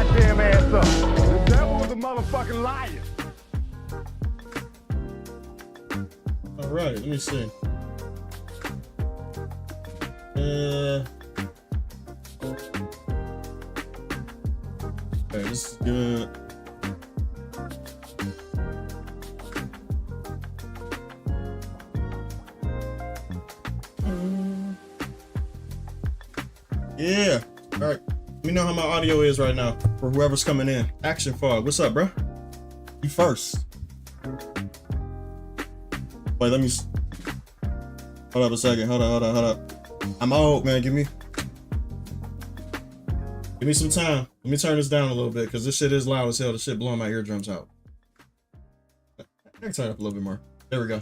goddamn ass up. The devil was a motherfucking liar. All right, let me see. Okay, this is good. Yeah. All right. Let me know how my audio is right now for whoever's coming in. Action Fog. What's up, bro? You first. Wait, let me. Hold up a second. Hold up. I'm old, man. Give me some time. Let me turn this down a little bit because this shit is loud as hell. This shit blowing my eardrums out. I can turn it up a little bit more. There we go.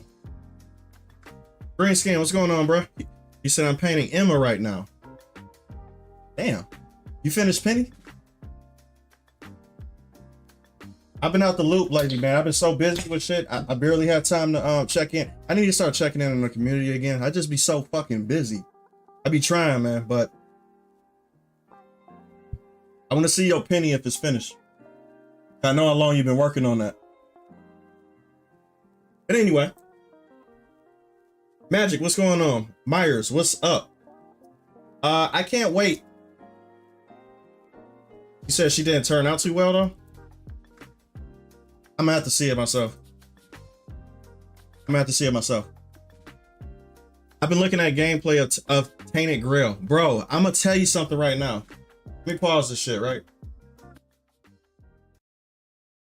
Green Skin, what's going on, bro? He said I'm painting Emma right now. Damn. You finished Penny? I've been out the loop lately, man. I've been so busy with shit. I barely had time to check in. I need to start checking in the community again. I just be so fucking busy. I be trying, man, but I want to see your Penny if it's finished. I know how long you've been working on that. But anyway, Magic, what's going on? Myers, what's up? I can't wait. You said she didn't turn out too well, though? I'm gonna have to see it myself. I've been looking at gameplay of Tainted Grail. Bro, I'm gonna tell you something right now. Let me pause this shit, right?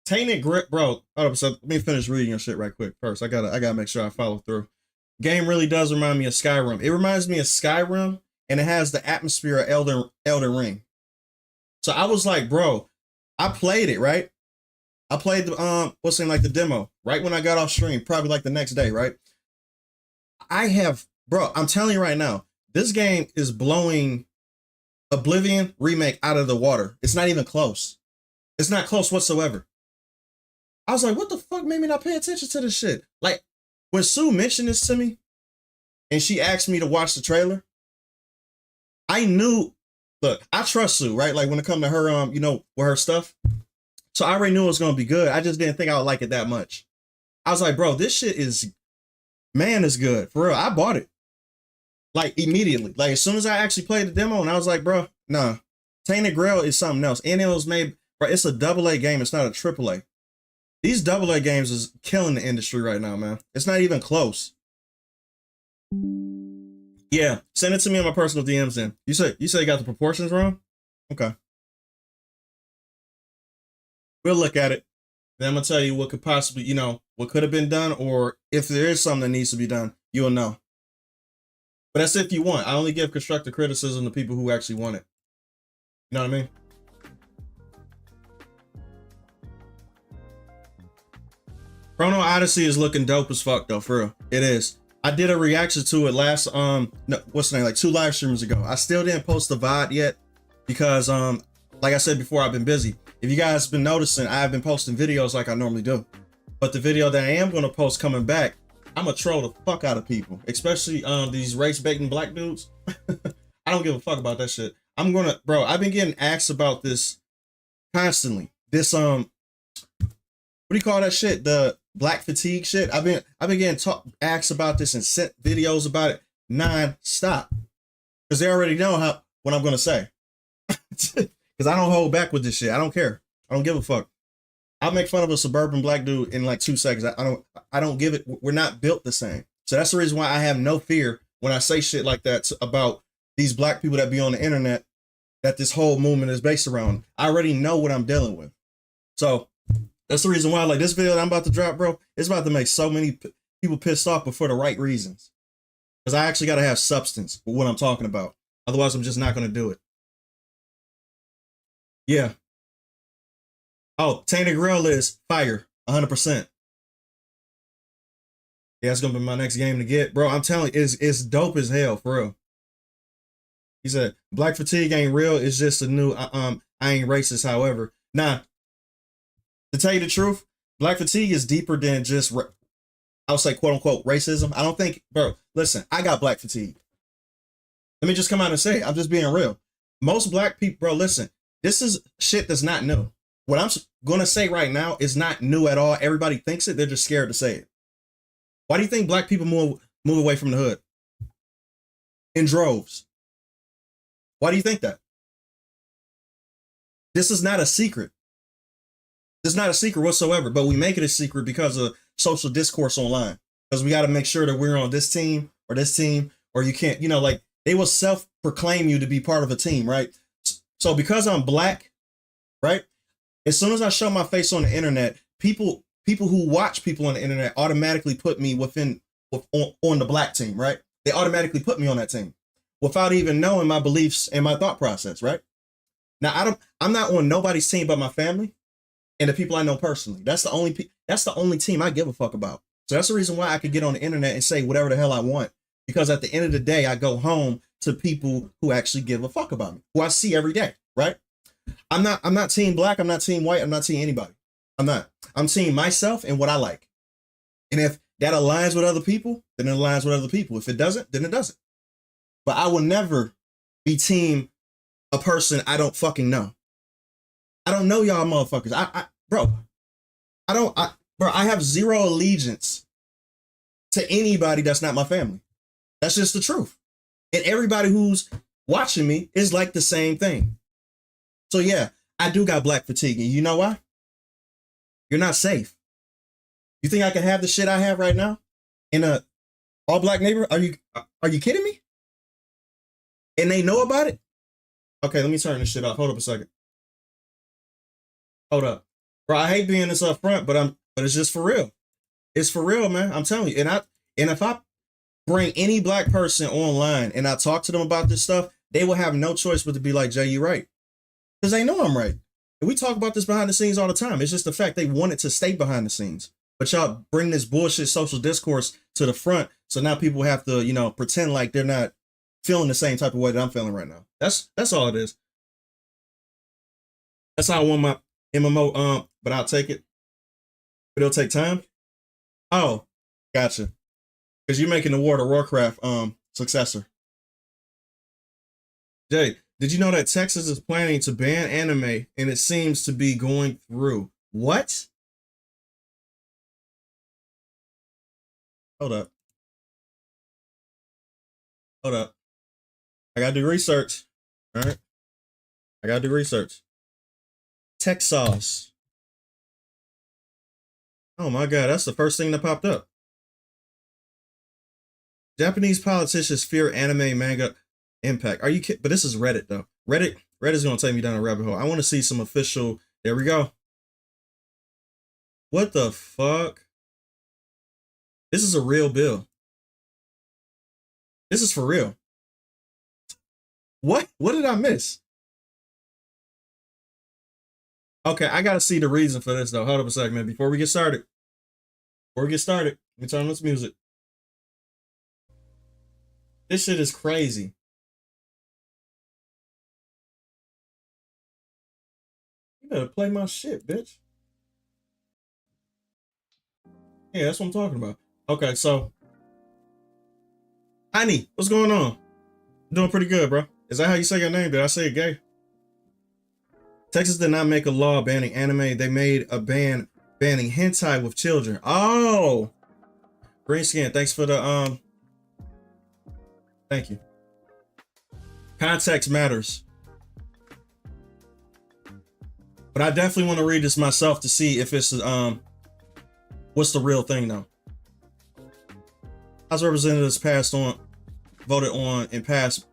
Tainted Grail, bro. Hold up, so let me finish reading your shit right quick first. I gotta make sure I follow through. Game really does remind me of Skyrim. It reminds me of Skyrim, and it has the atmosphere of Elden Ring. So I was like, bro, I played it, right? I played the what's in like the demo right when I got off stream, probably like the next day, right? Bro, I'm telling you right now, this game is blowing Oblivion remake out of the water. It's not even close. It's not close whatsoever. I was like, what the fuck made me not pay attention to this shit? Like, when Sue mentioned this to me and she asked me to watch the trailer, I knew, look, I trust Sue, right? Like when it comes to her, with her stuff. So I already knew it was going to be good. I just didn't think I would like it that much. I was like, bro, this shit is good. For real, I bought it. Like immediately. Like as soon as I actually played the demo and I was like, bro, nah. Tainted Grail is something else. And it was made, bro, it's a AA game. It's not a AAA. These AA games is killing the industry right now, man. It's not even close. Yeah, send it to me on my personal DMs then. You say you got the proportions wrong? Okay. We'll look at it. Then I'm gonna tell you what could possibly, what could have been done, or if there is something that needs to be done, you'll know. But that's if you want. I only give constructive criticism to people who actually want it. You know what I mean? Chrono Odyssey is looking dope as fuck though, for real. It is. I did a reaction to it last, what's the name? Like 2 live streams ago. I still didn't post the VOD yet because, like I said before, I've been busy. If you guys been noticing, I've been posting videos like I normally do. But the video that I am going to post coming back, I'm going to troll the fuck out of people, especially these race-baiting black dudes. I don't give a fuck about that shit. Bro, I've been getting asked about this constantly. This, what do you call that shit? The black fatigue shit. I've been getting asked about this and sent videos about it non-stop. Because they already know what I'm going to say. Because I don't hold back with this shit. I don't care. I don't give a fuck. I'll make fun of a suburban black dude in like 2 seconds. I don't give it. We're not built the same. So that's the reason why I have no fear when I say shit like that about these black people that be on the internet that this whole movement is based around. I already know what I'm dealing with. So that's the reason why, like, this video that I'm about to drop, bro, it's about to make so many people pissed off, but for the right reasons. Because I actually got to have substance for what I'm talking about. Otherwise, I'm just not going to do it. Yeah. Oh, Tainted Grail is fire, 100%. Yeah, it's going to be my next game to get. Bro, I'm telling you, it's dope as hell, for real. He said, black fatigue ain't real. It's just a new, I ain't racist, however. Nah, to tell you the truth, black fatigue is deeper than just, I would say, quote unquote, racism. I don't think, bro, listen, I got black fatigue. Let me just come out and say it. I'm just being real. Most black people, bro, listen, This is shit that's not new. What I'm gonna say right now is not new at all. Everybody thinks it. They're just scared to say it. Why do you think black people move away from the hood in droves? Why do you think that? This is not a secret. It's not a secret whatsoever, but we make it a secret because of social discourse online. Because we got to make sure that we're on this team, or you can't, like they will self-proclaim you to be part of a team, right? So because I'm black, right? As soon as I show my face on the internet, people who watch people on the internet automatically put me on the black team, right? They automatically put me on that team without even knowing my beliefs and my thought process, right? Now I'm not on nobody's team but my family and the people I know personally. That's the only team I give a fuck about. So that's the reason why I could get on the internet and say whatever the hell I want. Because at the end of the day, I go home to people who actually give a fuck about me, who I see every day, right? I'm not team black, I'm not team white, I'm not team anybody. I'm not. I'm team myself and what I like. And if that aligns with other people, then it aligns with other people. If it doesn't, then it doesn't. But I will never be team a person I don't fucking know. I don't know y'all motherfuckers. I have zero allegiance to anybody that's not my family. That's just the truth. And everybody who's watching me is like the same thing. So yeah, I do got black fatigue. And you know why? You're not safe. You think I can have the shit I have right now in a all black neighborhood? Are you kidding me? And they know about it? Okay, let me turn this shit off. Hold up a second. Hold up. Bro, I hate being this up front, but it's just for real. It's for real, man. I'm telling you. And if I bring any black person online and I talk to them about this stuff, they will have no choice but to be like, Jay, you right. Because they know I'm right. And we talk about this behind the scenes all the time. It's just the fact they want it to stay behind the scenes. But y'all bring this bullshit social discourse to the front. So now people have to, pretend like they're not feeling the same type of way that I'm feeling right now. That's all it is. That's how I want my MMO, but I'll take it. But it'll take time. Oh, gotcha. Because you're making the World of Warcraft successor. Jay, did you know that Texas is planning to ban anime and it seems to be going through? What? Hold up. I gotta do research. All right. I gotta do research. Texas. Oh my God, that's the first thing that popped up. Japanese politicians fear anime manga impact. Are you kidding? But this is Reddit though. Reddit is gonna take me down a rabbit hole. I want to see some official. There we go. What the fuck? This is a real bill. This is for real. What? What did I miss? Okay, I gotta see the reason for this though. Hold up a second, man. Before we get started, let me turn on this music. This shit is crazy. You better play my shit, bitch. Yeah, that's what I'm talking about. Okay, so Ani, what's going on? I'm doing pretty good, bro. Is that how you say your name? Did I say it gay? Texas did not make a law banning anime. They made a ban banning hentai with children. Oh, green skin. Thanks for the Thank you. Context matters. But I definitely want to read this myself to see if it's what's the real thing though. House Representatives voted on and passed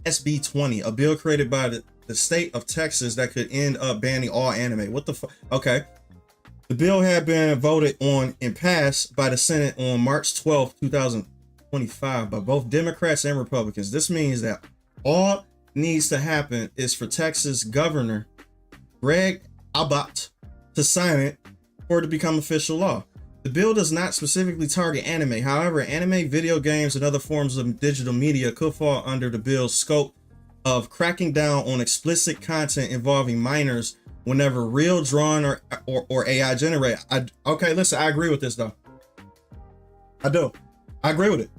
SB 20, a bill created by the state of Texas that could end up banning all anime. What the fuck? Okay. The bill had been voted on and passed by the Senate on March 12, 2025 by both Democrats and Republicans. This means that all needs to happen is for Texas Governor Greg Abbott to sign it for it to become official law. The bill does not specifically target anime. However, anime, video games, and other forms of digital media could fall under the bill's scope of cracking down on explicit content involving minors whenever real, drawn, or AI generated. Okay, listen, I agree with this though. I do. I agree with it.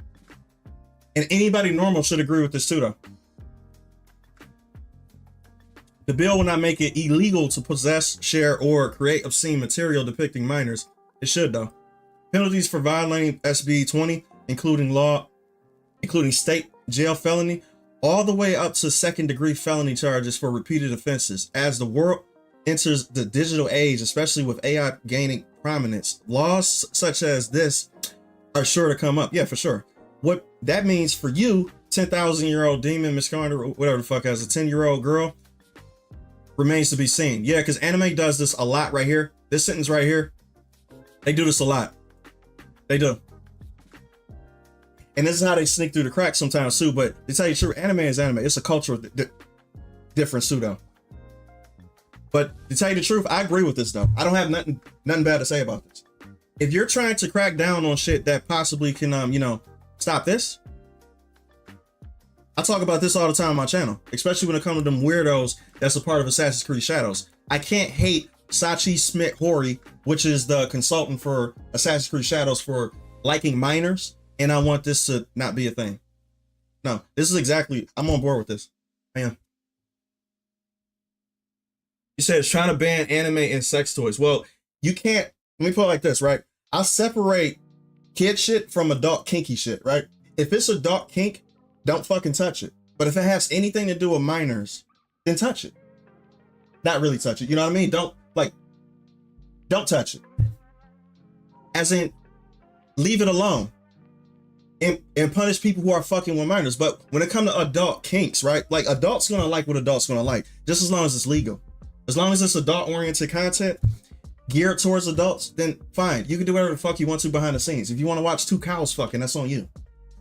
And anybody normal should agree with this too though. The bill will not make it illegal to possess, share, or create obscene material depicting minors. It should, though. Penalties for violating SB 20, including state jail felony, all the way up to second-degree felony charges for repeated offenses. As the world enters the digital age, especially with AI gaining prominence, laws such as this are sure to come up. Yeah, for sure. What that means for you, 10,000-year-old demon misconduct, or whatever the fuck, as a 10-year-old girl, remains to be seen. Yeah, because anime does this a lot right here. This sentence right here, they do this a lot. They do. And this is how they sneak through the cracks sometimes too. But to tell you the truth, anime is anime. It's a cultural difference too, though. But to tell you the truth, I agree with this though. I don't have nothing bad to say about this. If you're trying to crack down on shit that possibly can, you know, stop this, I talk about this all the time on my channel, especially when it comes to them weirdos that's a part of Assassin's Creed Shadows. I can't hate Sachi Smith Hori, which is the consultant for Assassin's Creed Shadows, for liking minors, and I want this to not be a thing. No, this is exactly, I'm on board with this. I am. He says trying to ban anime and sex toys. Well, you can't, let me put it like this, right? I'll separate kid shit from adult kinky shit, right? If it's adult kink, don't fucking touch it. But if it has anything to do with minors, then touch it. Not really touch it, you know what I mean? Don't touch it. As in, leave it alone. And punish people who are fucking with minors. But when it comes to adult kinks, right? Like, adults gonna like what adults gonna like, just as long as it's legal. As long as it's adult-oriented content geared towards adults, then fine. You can do whatever the fuck you want to behind the scenes. If you want to watch two cows fucking, that's on you.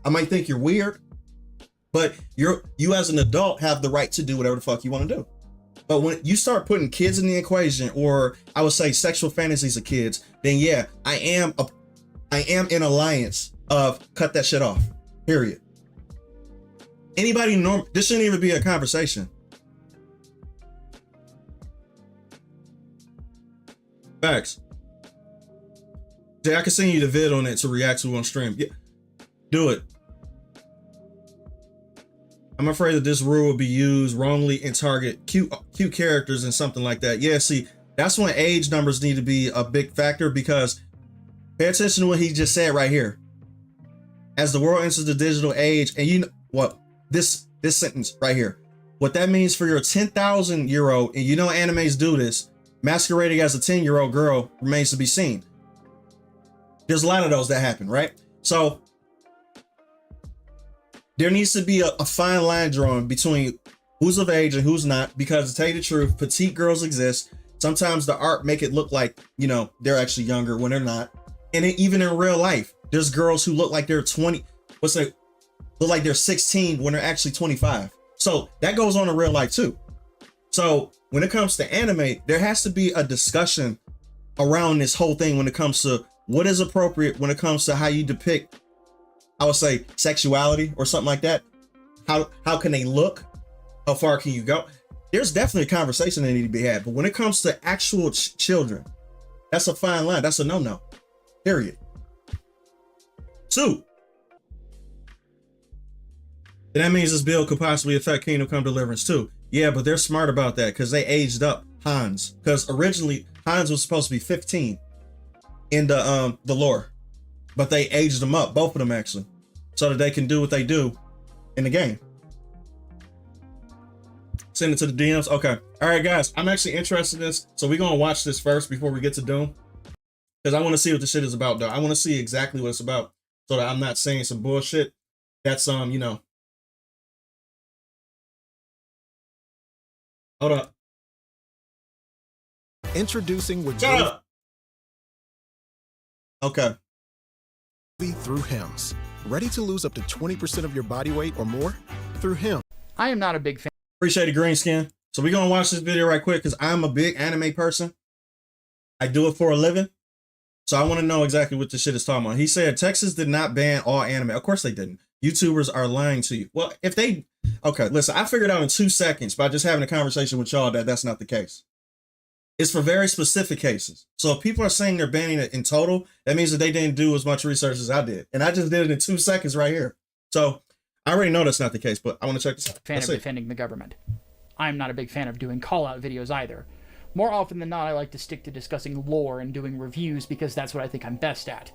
I might think you're weird, but you as an adult have the right to do whatever the fuck you want to do. But when you start putting kids in the equation, or I would say sexual fantasies of kids, then yeah, I am in alliance of cut that shit off, period. Anybody this shouldn't even be a conversation. Facts. Jay, I can send you the vid on it to react to on stream. Yeah, do it. I'm afraid that this rule will be used wrongly and target cute characters and something like that. Yeah, see, that's when age numbers need to be a big factor, because pay attention to what he just said right here. As the world enters the digital age, and you know what, this sentence right here, what that means for your 10,000-year-old, and you know animes do this, masquerading as a 10-year-old girl remains to be seen. There's a lot of those that happen, right? So there needs to be a fine line drawn between who's of age and who's not, because to tell you the truth, petite girls exist. Sometimes the art make it look like, you know, they're actually younger when they're not. And even in real life, there's girls who look like they're 20, look like they're 16 when they're actually 25. So that goes on in real life too. So when it comes to anime, there has to be a discussion around this whole thing when it comes to what is appropriate when it comes to how you depict, I would say, sexuality or something like that. How can they look? How far can you go? There's definitely a conversation that need to be had. But when it comes to actual children, that's a fine line. That's a no-no, period. 2. And that means this bill could possibly affect Kingdom Come Deliverance too. Yeah, but they're smart about that because they aged up Hans. Because originally Hans was supposed to be 15 in the lore, but they aged them up, both of them actually, so that they can do what they do in the game. Send it to the DMs. Okay. All right, guys. I'm actually interested in this, so we're gonna watch this first before we get to Doom, because I want to see what the shit is about, though. I want to see exactly what it's about, so that I'm not saying some bullshit that's you know. Hold up. Introducing with Shut up. Okay. through Hims. Ready to lose up to 20% of your body weight or more? Through Hims. I am not a big fan. Appreciate the green skin. So we're gonna watch this video right quick because I'm a big anime person. I do it for a living. So I want to know exactly what this shit is talking about. He said Texas did not ban all anime. Of course they didn't. YouTubers are lying to you. Well, if they, okay, listen, I figured out in 2 seconds by just having a conversation with y'all that that's not the case. It's for very specific cases. So if people are saying they're banning it in total, that means that they didn't do as much research as I did. And I just did it in 2 seconds right here. So I already know that's not the case, but I want to check this out. Fan of defending the government. I'm not a big fan of doing call-out videos either. More often than not, I like to stick to discussing lore and doing reviews because that's what I think I'm best at.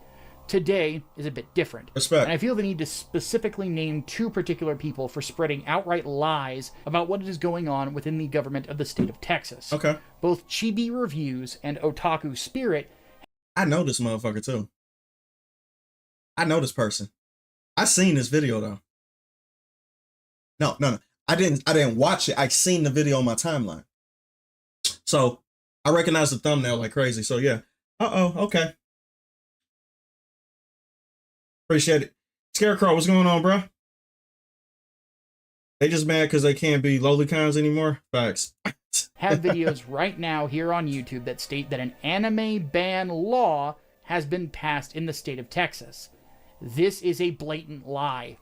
Today is a bit different. Respect. And I feel the need to specifically name two particular people for spreading outright lies about what is going on within the government of the state of Texas. Okay. Both Chibi Reviews and Otaku Spirit. I know this motherfucker too. I know this person. I seen this video though. No. I didn't watch it. I seen the video on my timeline. So I recognize the thumbnail like crazy. So yeah. Okay. Appreciate it. Scarecrow, what's going on, bro? They just mad because they can't be lowly cons anymore? Facts. Have videos right now here on YouTube that state that an anime ban law has been passed in the state of Texas. This is a blatant lie.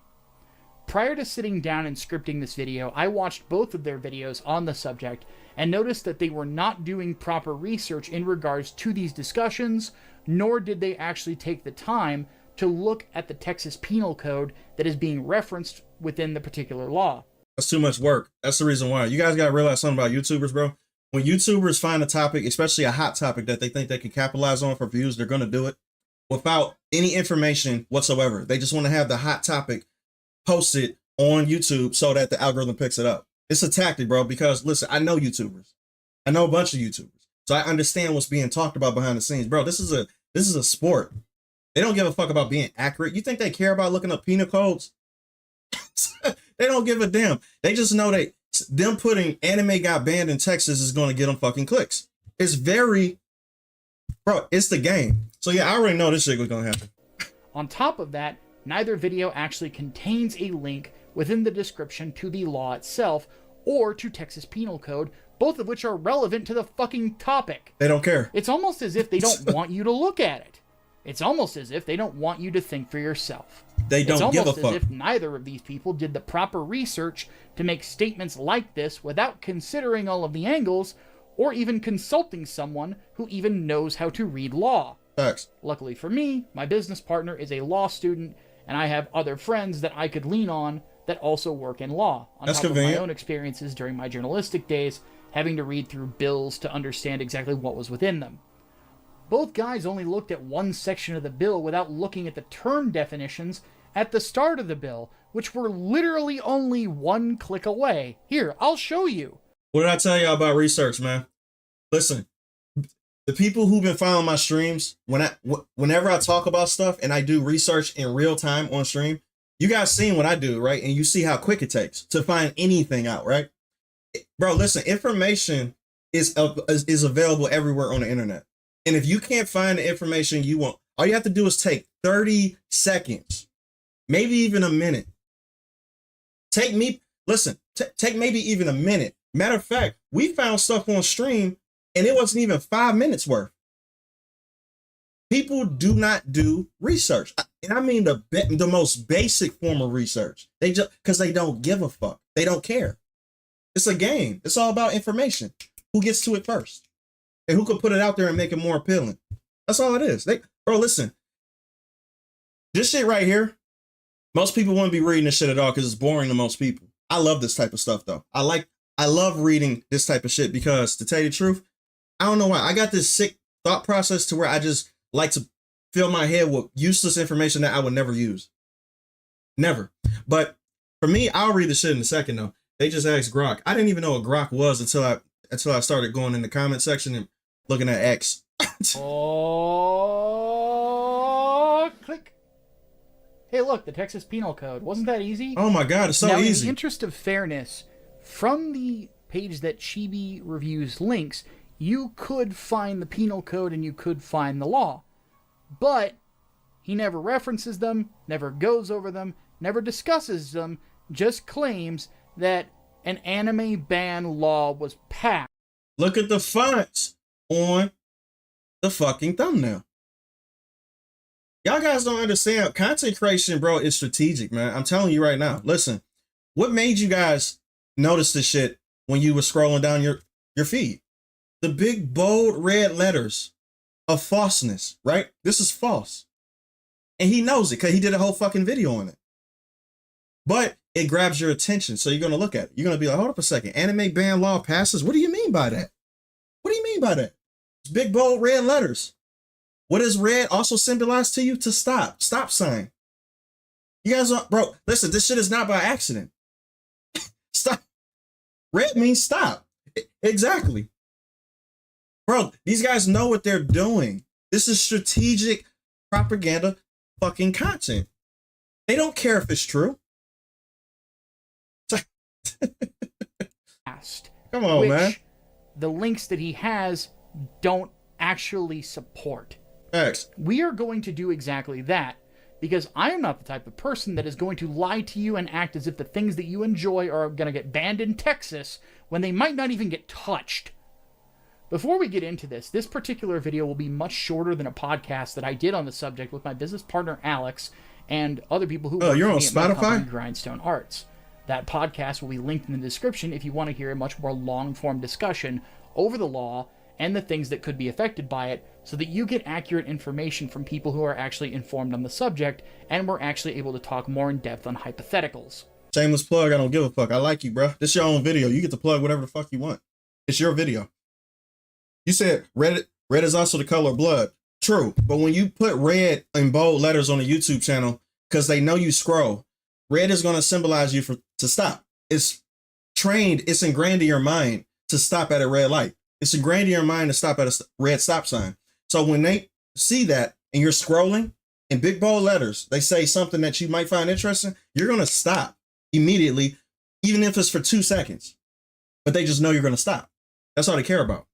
Prior to sitting down and scripting this video, I watched both of their videos on the subject and noticed that they were not doing proper research in regards to these discussions, nor did they actually take the time to look at the Texas Penal Code that is being referenced within the particular law. That's too much work. That's the reason why. You guys got to realize something about YouTubers, bro. When YouTubers find a topic, especially a hot topic that they think they can capitalize on for views, they're going to do it without any information whatsoever. They just want to have the hot topic posted on YouTube so that the algorithm picks it up. It's a tactic, bro, because listen, I know YouTubers. I know a bunch of YouTubers. So I understand what's being talked about behind the scenes. Bro, this is a sport. They don't give a fuck about being accurate. You think they care about looking up penal codes? They don't give a damn. They just know that them putting anime got banned in Texas is going to get them fucking clicks. It's it's the game. So yeah, I already know this shit was going to happen. On top of that, neither video actually contains a link within the description to the law itself or to Texas Penal Code, both of which are relevant to the fucking topic. They don't care. It's almost as if they don't want you to look at it. It's almost as if they don't want you to think for yourself. They don't give a fuck. It's almost as if neither of these people did the proper research to make statements like this without considering all of the angles or even consulting someone who even knows how to read law. Facts. Luckily for me, my business partner is a law student, and I have other friends that I could lean on that also work in law. On That's top convenient. of my own experiences during my journalistic days, having to read through bills to understand exactly what was within them. Both guys only looked at one section of the bill without looking at the term definitions at the start of the bill, which were literally only one click away. Here, I'll show you. What did I tell y'all about research, man? Listen, the people who've been following my streams, whenever I talk about stuff and I do research in real time on stream, you guys seen what I do, right? And you see how quick it takes to find anything out, right? Bro, listen, information is available everywhere on the internet. And if you can't find the information you want, all you have to do is take 30 seconds, maybe even a minute. Take maybe even a minute. Matter of fact, we found stuff on stream and it wasn't even 5 minutes worth. People do not do research. And I mean the most basic form of research. They just, because they don't give a fuck. They don't care. It's a game. It's all about information. Who gets to it first? And who could put it out there and make it more appealing? That's all it is. Bro, listen. This shit right here, most people wouldn't be reading this shit at all because it's boring to most people. I love this type of stuff though. I love reading this type of shit because, to tell you the truth, I don't know why. I got this sick thought process to where I just like to fill my head with useless information that I would never use. Never. But for me, I'll read the shit in a second though. They just asked Grok. I didn't even know what Grok was until I started going in the comment section and looking at X. Oh, click. Hey, look, the Texas Penal Code. Wasn't that easy? Oh my God, it's so now, easy. In the interest of fairness, from the page that Chibi Reviews links, you could find the Penal Code and you could find the law. But he never references them, never goes over them, never discusses them, just claims that an anime ban law was passed. Look at the fonts on the fucking thumbnail. Y'all guys don't understand. Content creation, bro, is strategic, man. I'm telling you right now. Listen, what made you guys notice this shit when you were scrolling down your feed? The big, bold, red letters of falseness, right? This is false. And he knows it because he did a whole fucking video on it. But it grabs your attention. So you're going to look at it. You're going to be like, hold up a second. Anime ban law passes. What do you mean by that? What do you mean by that? It's big, bold, red letters. What does red also symbolize to you? To stop. Stop sign. You guys are, bro, listen, this shit is not by accident. Stop. Red means stop. Exactly. Bro, these guys know what they're doing. This is strategic propaganda fucking content. They don't care if it's true. Come on, which man. The links that he has don't actually support. X. We are going to do exactly that, because I am not the type of person that is going to lie to you and act as if the things that you enjoy are going to get banned in Texas when they might not even get touched. Before we get into this particular video will be much shorter than a podcast that I did on the subject with my business partner Alex and other people who work you're for on me at my Spotify? company, Grindstone Arts. That podcast will be linked in the description if you want to hear a much more long-form discussion over the law and the things that could be affected by it, so that you get accurate information from people who are actually informed on the subject, and we're actually able to talk more in depth on hypotheticals. Shameless plug. I don't give a fuck. I like you, bro. This is your own video. You get to plug whatever the fuck you want. It's your video. You said red is also the color of blood. True. But when you put red in bold letters on a YouTube channel, because they know you scroll, red is going to symbolize you to stop. It's trained. It's ingrained in your mind to stop at a red light. It's ingrained in your mind to stop at a red stop sign. So when they see that and you're scrolling in big bold letters, they say something that you might find interesting, you're going to stop immediately, even if it's for 2 seconds. But they just know you're going to stop. That's all they care about.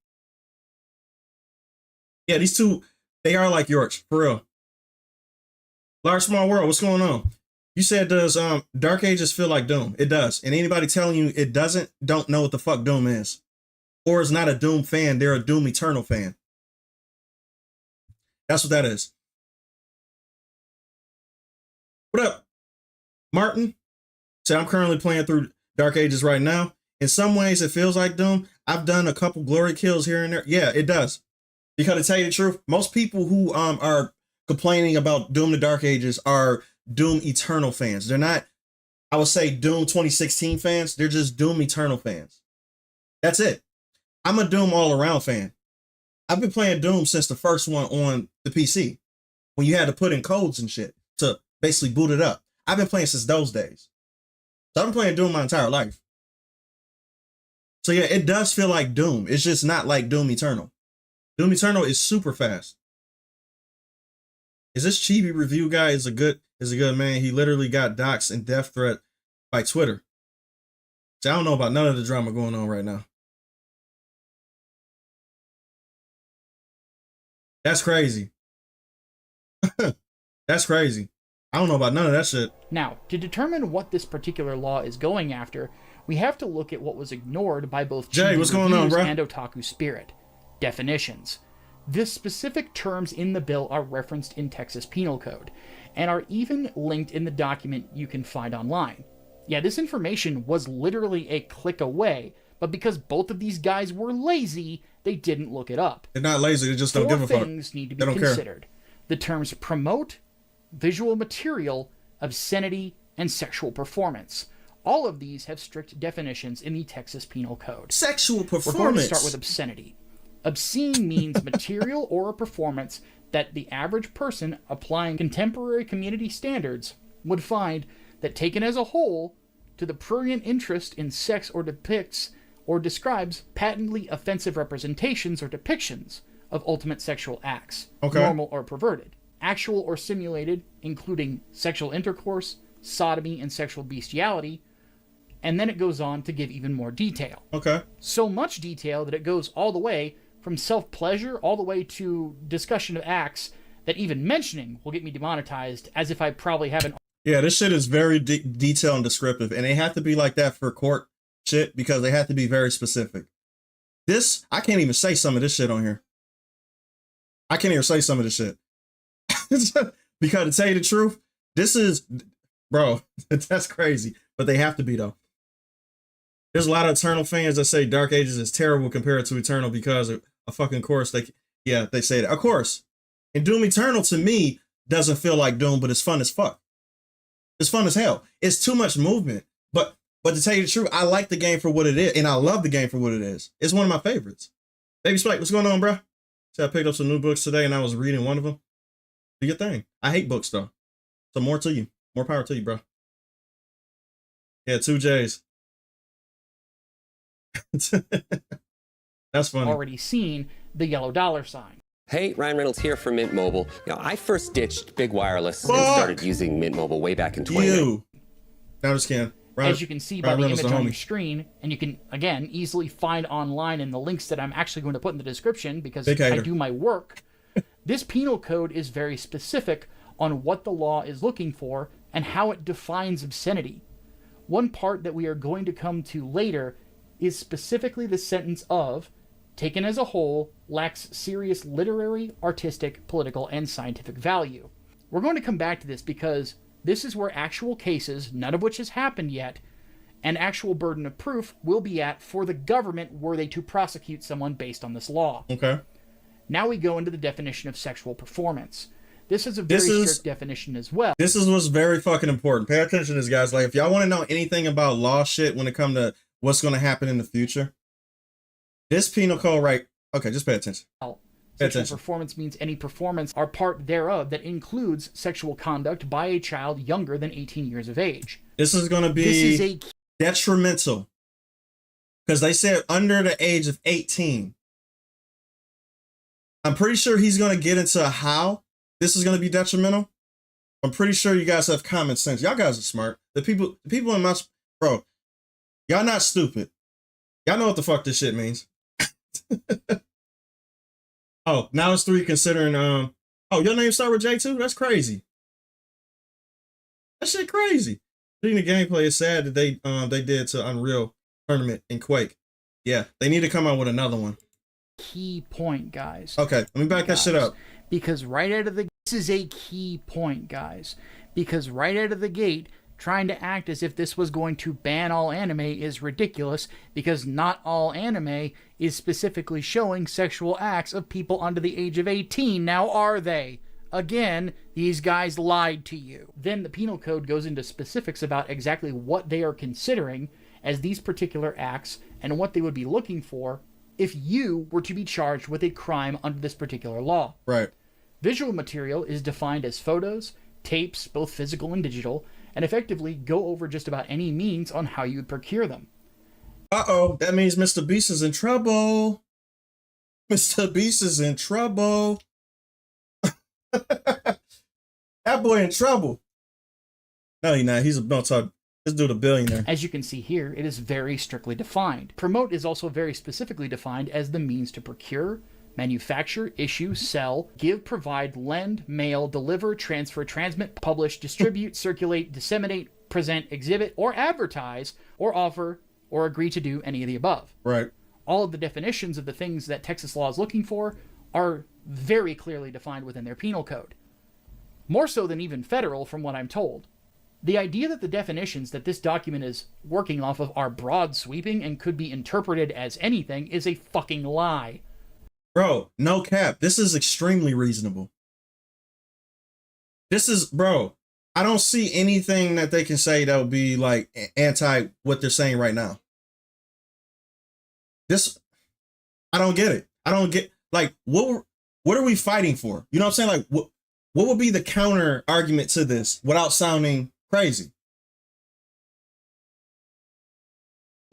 Yeah, these two, they are like Yorks, for real. Large Small World, what's going on? You said, does Dark Ages feel like Doom? It does. And anybody telling you it doesn't, don't know what the fuck Doom is. Or is not a Doom fan, they're a Doom Eternal fan. That's what that is. What up, Martin? So I'm currently playing through Dark Ages right now. In some ways, it feels like Doom. I've done a couple glory kills here and there. Yeah, it does. Because to tell you the truth, most people who are complaining about Doom the Dark Ages are Doom Eternal fans. They're not, I would say, Doom 2016 fans. They're just Doom Eternal fans. That's it. I'm a Doom all-around fan. I've been playing Doom since the first one on the PC, when you had to put in codes and shit to basically boot it up. I've been playing since those days. So I've been playing Doom my entire life. So yeah, it does feel like Doom. It's just not like Doom Eternal. Doom Eternal is super fast. Is this Chibi review guy is a good man? He literally got doxxed and death threat by Twitter. See, I don't know about none of the drama going on right now. That's crazy. That's crazy. I don't know about none of that shit. Now, to determine what this particular law is going after, we have to look at what was ignored by both Jay, Chibi what's going on, Reviews bro? and Otaku Spirit. Definitions. The specific terms in the bill are referenced in Texas Penal Code, and are even linked in the document you can find online. Yeah, this information was literally a click away, but because both of these guys were lazy, they didn't look it up. They're not lazy, they just don't give a fuck. 4 things need to be They don't considered. care. The terms promote, visual material, obscenity, and sexual performance. All of these have strict definitions in the Texas Penal Code. Sexual performance. We're going to start with obscenity. Obscene means material or a performance that the average person applying contemporary community standards would find that, taken as a whole, to the prurient interest in sex, or depicts or describes patently offensive representations or depictions of ultimate sexual acts, Okay. normal or perverted, actual or simulated, including sexual intercourse, sodomy, and sexual bestiality. And then it goes on to give even more detail. Okay. So much detail that it goes all the way from self-pleasure all the way to discussion of acts that even mentioning will get me demonetized, as if I probably haven't. Yeah, this shit is very detailed and descriptive, and they have to be like that for court shit because they have to be very specific. This, I can't even say some of this shit on here. I can't even say some of this shit. Because to tell you the truth, this is, bro, that's crazy. But they have to be, though. There's a lot of Eternal fans that say Dark Ages is terrible compared to Eternal because of a fucking course. They say that. Of course. And Doom Eternal, to me, doesn't feel like Doom, but it's fun as fuck. It's fun as hell. It's too much movement. But to tell you the truth, I like the game for what it is, and I love the game for what it is. It's one of my favorites. Baby Spike, what's going on, bro? So I picked up some new books today, and I was reading one of them. Do your thing. I hate books, though. So more to you. More power to you, bro. Yeah, 2 J's. That's funny. Already seen the yellow dollar sign. Hey, Ryan Reynolds here from Mint Mobile. I first ditched big wireless Fuck. and started using Mint Mobile way back in 20. You. No, I'm just kidding. Ryan, As you can see by Ryan the Reynolds, image on homie. your screen, and you can, again, easily find online in the links that I'm actually going to put in the description because Big I hater. do my work. This penal code is very specific on what the law is looking for and how it defines obscenity. One part that we are going to come to later is specifically the sentence of, taken as a whole, lacks serious literary, artistic, political, and scientific value. We're going to come back to this because this is where actual cases, none of which has happened yet, and actual burden of proof will be at for the government were they to prosecute someone based on this law. Okay. Now we go into the definition of sexual performance. This is a very strict definition as well. This is what's very fucking important. Pay attention to this, guys. Like, if y'all want to know anything about law shit when it comes to what's going to happen in the future, this penal code, right? Okay, just pay attention. Pay Sexual attention. performance means any performance or part thereof that includes sexual conduct by a child younger than 18 years of age. This is going to This is be a detrimental because they said under the age of 18. I'm pretty sure he's going to get into how this is going to be detrimental. I'm pretty sure you guys have common sense. Y'all guys are smart. The people in my, bro, y'all not stupid. Y'all know what the fuck this shit means. Oh, now it's 3 considering, oh, your name start with J too? That's crazy. That shit crazy. Reading the gameplay is sad that they did to Unreal Tournament in Quake. Yeah, they need to come out with another one. key point, guys. Okay, let me back that shit up. Because right out of the this is a key point, guys. Because right out of the gate, trying to act as if this was going to ban all anime is ridiculous, because not all anime is specifically showing sexual acts of people under the age of 18. Now, are they? Again, these guys lied to you. Then the penal code goes into specifics about exactly what they are considering as these particular acts and what they would be looking for if you were to be charged with a crime under this particular law. Right. Visual material is defined as photos, tapes, both physical and digital, and effectively go over just about any means on how you would procure them. Uh-oh, that means Mr. Beast is in trouble. Mr. Beast is in trouble. That boy in trouble. No, he's not. He's a no talk. This dude a billionaire. As you can see here, it is very strictly defined. Promote is also very specifically defined as the means to procure, manufacture, issue, sell, give, provide, lend, mail, deliver, transfer, transmit, publish, distribute, circulate, disseminate, present, exhibit, or advertise, or offer, or agree to do any of the above. Right. All of the definitions of the things that Texas law is looking for are very clearly defined within their penal code. More so than even federal, from what I'm told. The idea that the definitions that this document is working off of are broad sweeping and could be interpreted as anything is a fucking lie. Bro, no cap. This is extremely reasonable. This is, bro, I don't see anything that they can say that would be like anti what they're saying right now. This, I don't get it. I don't get, like, what are we fighting for? You know what I'm saying? Like, what would be the counter argument to this without sounding crazy?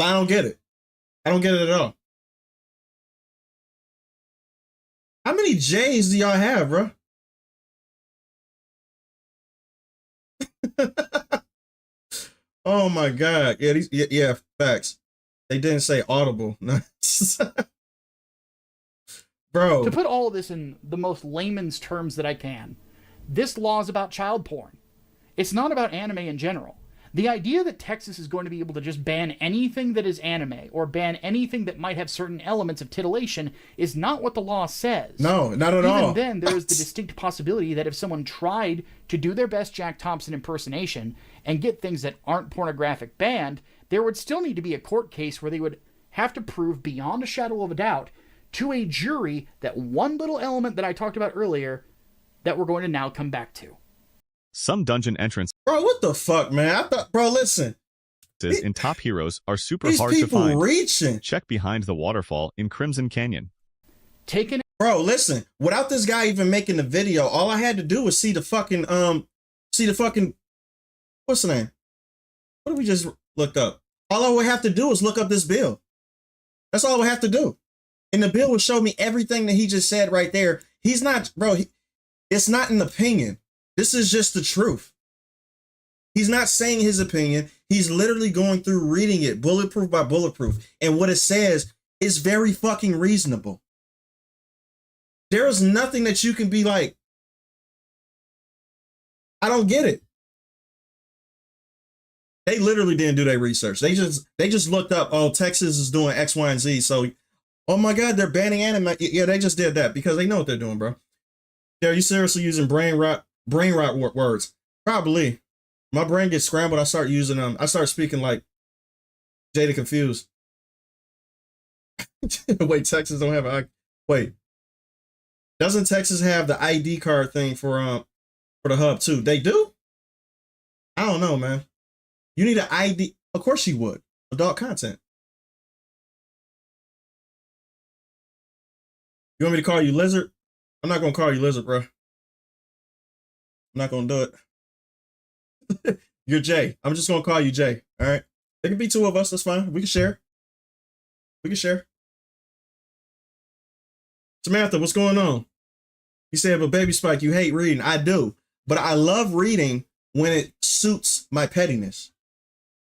I don't get it. I don't get it at all. How many J's do y'all have, bro? Oh my God. Yeah, yeah, facts. They didn't say audible. Bro. To put all of this in the most layman's terms that I can, this law is about child porn. It's not about anime in general. The idea that Texas is going to be able to just ban anything that is anime or ban anything that might have certain elements of titillation is not what the law says. No, not at all. Even then, there is the distinct possibility that if someone tried to do their best Jack Thompson impersonation and get things that aren't pornographic banned, there would still need to be a court case where they would have to prove beyond a shadow of a doubt to a jury that one little element that I talked about earlier that we're going to now come back to. Some dungeon entrance Bro, what the fuck, man? I thought, bro, listen. And top heroes are super These hard to people find. reaching. Check behind the waterfall in Crimson Canyon. Taken. Bro, listen. Without this guy even making the video, all I had to do was see the fucking what's the name? What did we just look up? All I would have to do is look up this bill. That's all I would have to do. And the bill would show me everything that he just said right there. He's not, bro, it's not an opinion. This is just the truth. He's not saying his opinion. He's literally going through reading it bulletproof by bulletproof. And what it says is very fucking reasonable. There is nothing that you can be like, I don't get it. They literally didn't do their research. They just looked up, oh, Texas is doing X, Y, and Z. So, oh my God, they're banning anime. Yeah, they just did that because they know what they're doing, bro. Are you seriously using brain rot words? Probably. My brain gets scrambled. I start using them. I start speaking like Jada Confused. Wait, Texas don't have a wait. Doesn't Texas have the ID card thing for the hub too? They do? I don't know, man. You need an ID. Of course you would. Adult content. You want me to call you Lizard? I'm not gonna call you Lizard, bro. I'm not gonna do it. You're Jay. I'm just gonna call you Jay. All right. There can be two of us. That's fine. We can share. We can share. Samantha, what's going on? He said, but Baby Spike, you hate reading. I do, but I love reading when it suits my pettiness.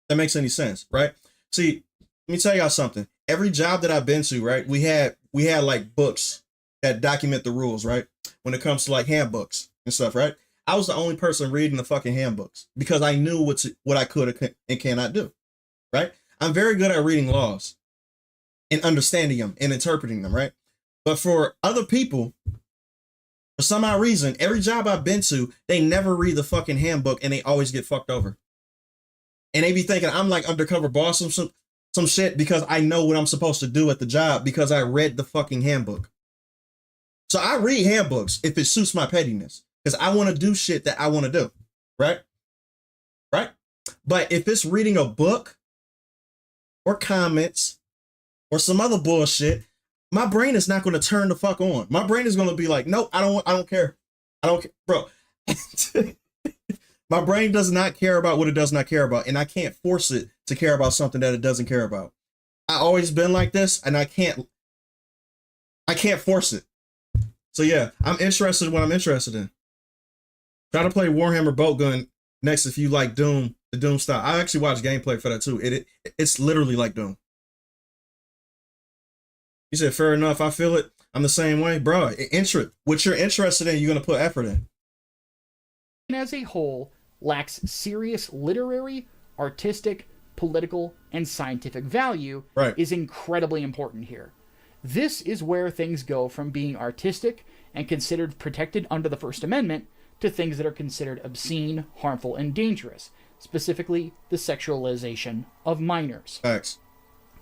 That makes any sense, right? See, let me tell y'all something. Every job that I've been to, right, we had like books that document the rules, right? When it comes to like handbooks and stuff, right? I was the only person reading the fucking handbooks because I knew what I could and cannot do, right? I'm very good at reading laws and understanding them and interpreting them, right? But for other people, for some odd reason, every job I've been to, they never read the fucking handbook and they always get fucked over. And they be thinking I'm like undercover boss or some shit because I know what I'm supposed to do at the job because I read the fucking handbook. So I read handbooks if it suits my pettiness because I want to do shit that I want to do, right? Right? But if it's reading a book or comments or some other bullshit, my brain is not going to turn the fuck on. My brain is going to be like, nope, I don't care. I don't care, bro. My brain does not care about what it does not care about. And I can't force it to care about something that it doesn't care about. I always been like this and I can't force it. So yeah, I'm interested in what I'm interested in. Try to play Warhammer Boltgun next if you like Doom, the Doom style. I actually watched gameplay for that too. It's literally like Doom. You said, fair enough. I feel it. I'm the same way. Bro, what you're interested in, you're going to put effort in. As a whole, lacks serious literary, artistic, political, and scientific value is incredibly important here. This is where things go from being artistic and considered protected under the First Amendment to things that are considered obscene, harmful, and dangerous, specifically the sexualization of minors. Facts.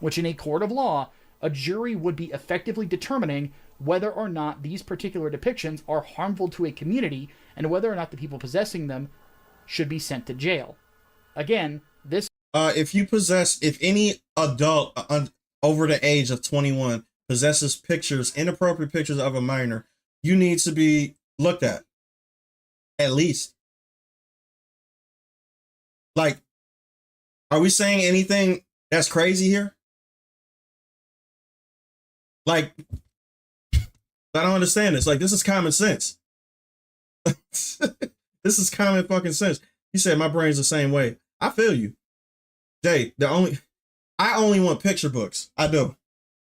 Which in a court of law, a jury would be effectively determining whether or not these particular depictions are harmful to a community and whether or not the people possessing them should be sent to jail. Again, this... if any adult over the age of 21 possesses inappropriate pictures of a minor, you need to be looked at. At least. Like, are we saying anything that's crazy here? Like, I don't understand this. Like, this is common sense. This is common fucking sense. You said my brain's the same way. I feel you. Jay, I only want picture books. I do.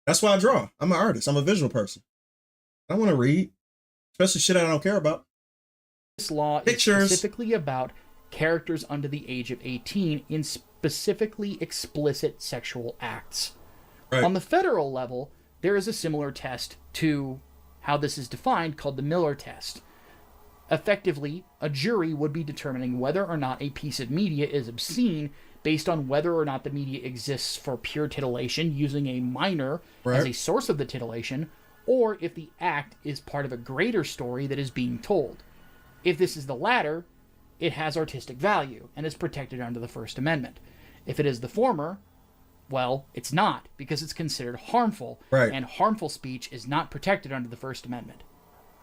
That's why I draw. I'm an artist. I'm a visual person. I want to read, especially shit I don't care about. This law is specifically about characters under the age of 18 in specifically explicit sexual acts. Right. On the federal level, there is a similar test to how this is defined called the Miller test. Effectively, a jury would be determining whether or not a piece of media is obscene based on whether or not the media exists for pure titillation, using a minor as a source of the titillation, or if the act is part of a greater story that is being told. If this is the latter, it has artistic value and is protected under the First Amendment. If it is the former, well, it's not, because it's considered harmful. Right. And harmful speech is not protected under the First Amendment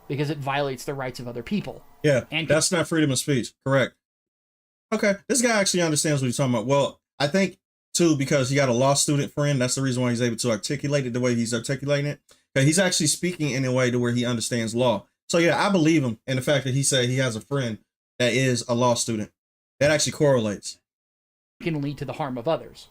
because it violates the rights of other people. Yeah, And that's not freedom of speech. Correct. Okay, this guy actually understands what he's talking about. Well, I think, too, because he got a law student friend, that's the reason why he's able to articulate it the way he's articulating it. Because he's actually speaking in a way to where he understands law. So, yeah, I believe him in the fact that he said he has a friend that is a law student. That actually correlates. can lead to the harm of others.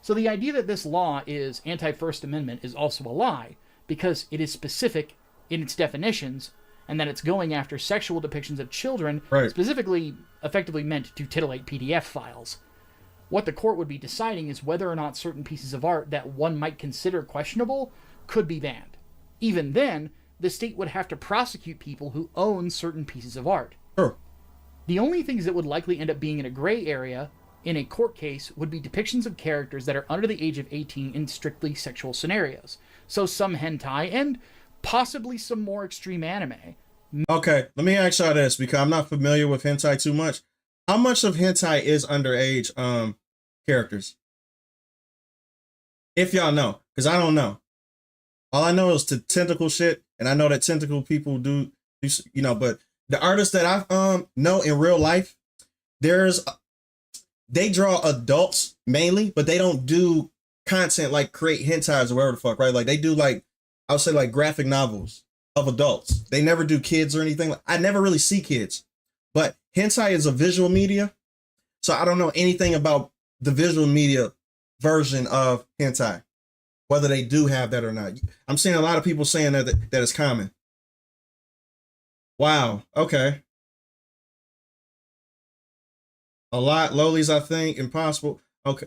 So the idea that this law is anti-First Amendment is also a lie, because it is specific in its definitions, and that it's going after sexual depictions of children, Right. specifically effectively meant to titillate PDF files. What the court would be deciding is whether or not certain pieces of art that one might consider questionable could be banned. Even then, the state would have to prosecute people who own certain pieces of art. Sure. The only things that would likely end up being in a gray area in a court case would be depictions of characters that are under the age of 18 in strictly sexual scenarios. So some hentai and possibly some more extreme anime. Okay, let me ask y'all this, because I'm not familiar with hentai too much. How much of hentai is underage characters? If y'all know, because I don't know. All I know is the tentacle shit, and I know that tentacle people do you know, but the artists that I know in real life, they draw adults mainly, but they don't do content like create hentais or whatever the fuck, right? Like they do, like, I would say, like graphic novels of adults. They never do kids or anything. I never really see kids, but hentai is a visual media. So I don't know anything about the visual media version of hentai, whether they do have that or not. I'm seeing a lot of people saying that it's common. Wow. Okay. A lot. Lolies, I think. Impossible. Okay.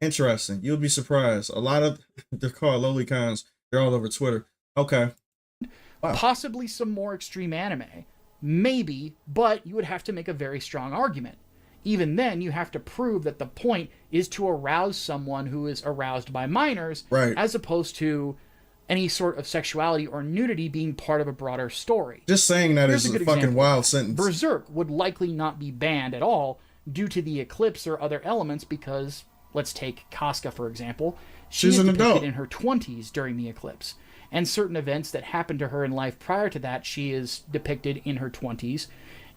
Interesting. You'll be surprised. A lot of, they're called lolicons. They're all over Twitter. Okay. Wow. Possibly some more extreme anime. Maybe, but you would have to make a very strong argument. Even then, you have to prove that the point is to arouse someone who is aroused by minors, Right. as opposed to any sort of sexuality or nudity being part of a broader story. Just saying that Here's is a a good fucking example. wild sentence. Berserk would likely not be banned at all due to the eclipse or other elements because, let's take Casca for example, She's is an depicted adult. in her 20s during the eclipse. And certain events that happened to her in life prior to that, she is depicted in her 20s.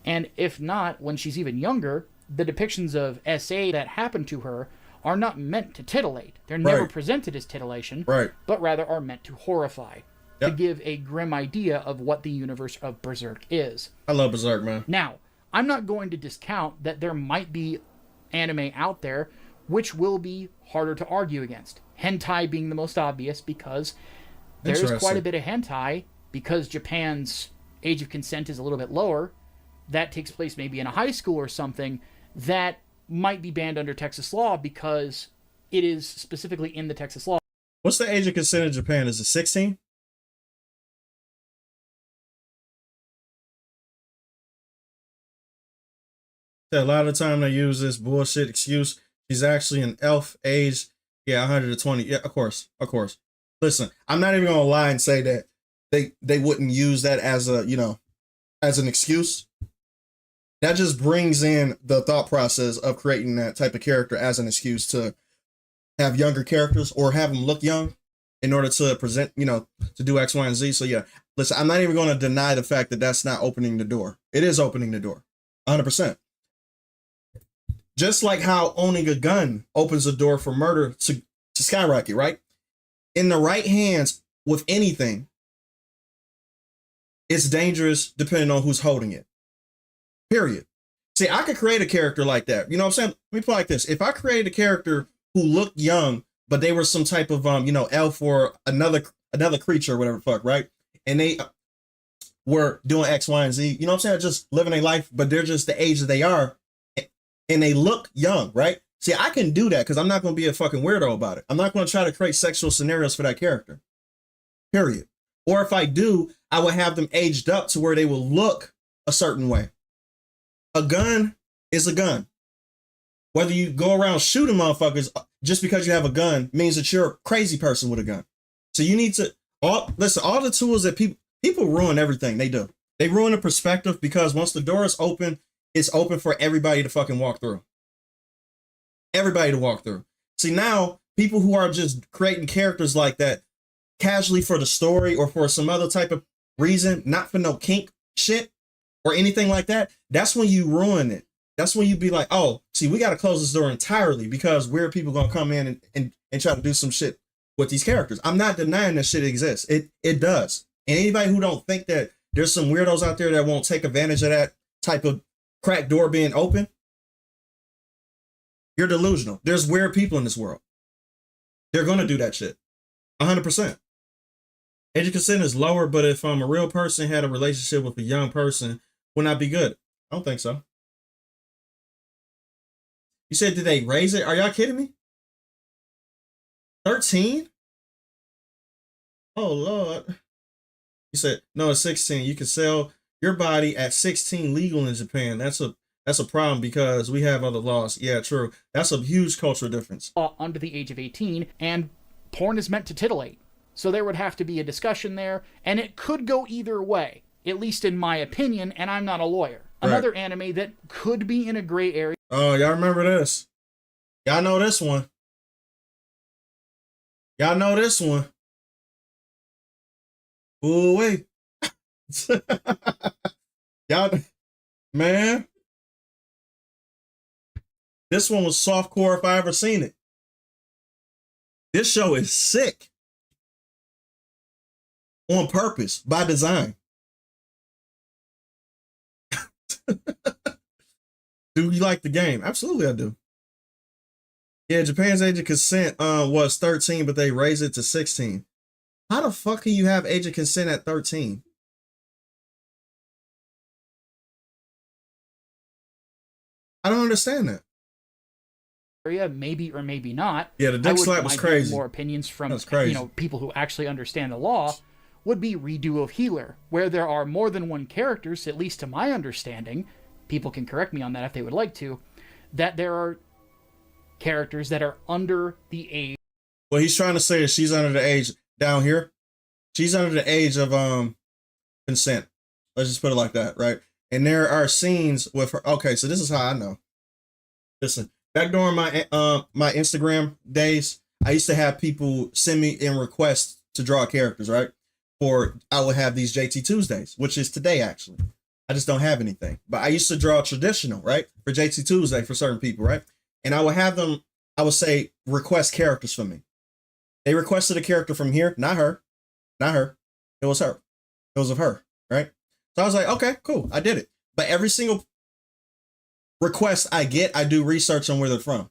And if not, when she's even younger, the depictions of SA that happened to her are not meant to titillate. They're never Right. presented as titillation, Right. but rather are meant to horrify, to Yep. give a grim idea of what the universe of Berserk is. I love Berserk, man. Now, I'm not going to discount that there might be anime out there which will be harder to argue against. Hentai being the most obvious, because there's quite a Interesting. bit of hentai, because Japan's age of consent is a little bit lower. That takes place maybe in a high school or something, that might be banned under Texas law because it is specifically in the Texas law. What's the age of consent in Japan? Is it 16? A lot of the time they use this bullshit excuse. She's actually an elf age. Yeah, 120. Yeah, of course. Of course. Listen, I'm not even gonna lie and say that they wouldn't use that as a, you know, as an excuse. That just brings in the thought process of creating that type of character as an excuse to have younger characters or have them look young in order to present, you know, to do X, Y, and Z. So yeah, listen, I'm not even going to deny the fact that that's not opening the door. It is opening the door, 100%. Just like how owning a gun opens the door for murder to skyrocket, right? In the right hands with anything, it's dangerous depending on who's holding it. Period. See, I could create a character like that. You know what I'm saying? Let me put it like this. If I created a character who looked young, but they were some type of, you know, elf or another creature or whatever the fuck, right? And they were doing X, Y, and Z, you know what I'm saying? Just living their life, but they're just the age that they are. And they look young, right? See, I can do that because I'm not going to be a fucking weirdo about it. I'm not going to try to create sexual scenarios for that character. Period. Or if I do, I would have them aged up to where they will look a certain way. A gun is a gun. Whether you go around shooting motherfuckers just because you have a gun means that you're a crazy person with a gun. So you need to, all the tools that people ruin everything they do. They ruin the perspective because once the door is open, it's open for everybody to fucking walk through. Everybody to walk through. See, now people who are just creating characters like that casually for the story or for some other type of reason, not for no kink shit or anything like that, that's when you ruin it. That's when you be like, oh, see, we got to close this door entirely because weird people going to come in and try to do some shit with these characters. I'm not denying that shit exists. It does. And anybody who don't think that there's some weirdos out there that won't take advantage of that type of cracked door being open, you're delusional. There's weird people in this world. They're going to do that shit. 100%. Age of consent is lower, but if a real person had a relationship with a young person, would not be good. I don't think so. You said, did they raise it? Are y'all kidding me? 13? Oh, Lord. You said, no, it's 16. You can sell your body at 16 legal in Japan. That's a problem because we have other laws. Yeah, true. That's a huge cultural difference. Under the age of 18, and porn is meant to titillate. So there would have to be a discussion there, and it could go either way, at least in my opinion, and I'm not a lawyer. Right. Another anime that could be in a gray area. Oh, y'all remember this? Y'all know this one. Y'all know this one. Ooh, wait. Y'all, man. This one was softcore if I ever seen it. This show is sick. On purpose, by design. Do you like the game? Absolutely, I do. Yeah, Japan's age of consent was 13, but they raised it to 16. How the fuck can you have age of consent at 13? I don't understand that. Area, maybe or maybe not. Yeah, the dick slap was crazy. More opinions from crazy. People who actually understand the law would be Redo of Healer, where there are more than one characters, at least to my understanding. People can correct me on that if they would like to. That there are characters that are under the age. What he's trying to say is she's under the age down here. She's under the age of consent. Let's just put it like that, right? And there are scenes with her. Okay, so this is how I know. Listen, back during my my Instagram days, I used to have people send me in requests to draw characters, right? Or I would have these JT Tuesdays, which is today actually. I just don't have anything. But I used to draw traditional, right? For JT Tuesday for certain people, right? And I would have them, I would say, request characters from me. They requested a character from here, not her. Not her. It was her. It was of her, right? So I was like, okay, cool. I did it. But every single request I get, I do research on where they're from.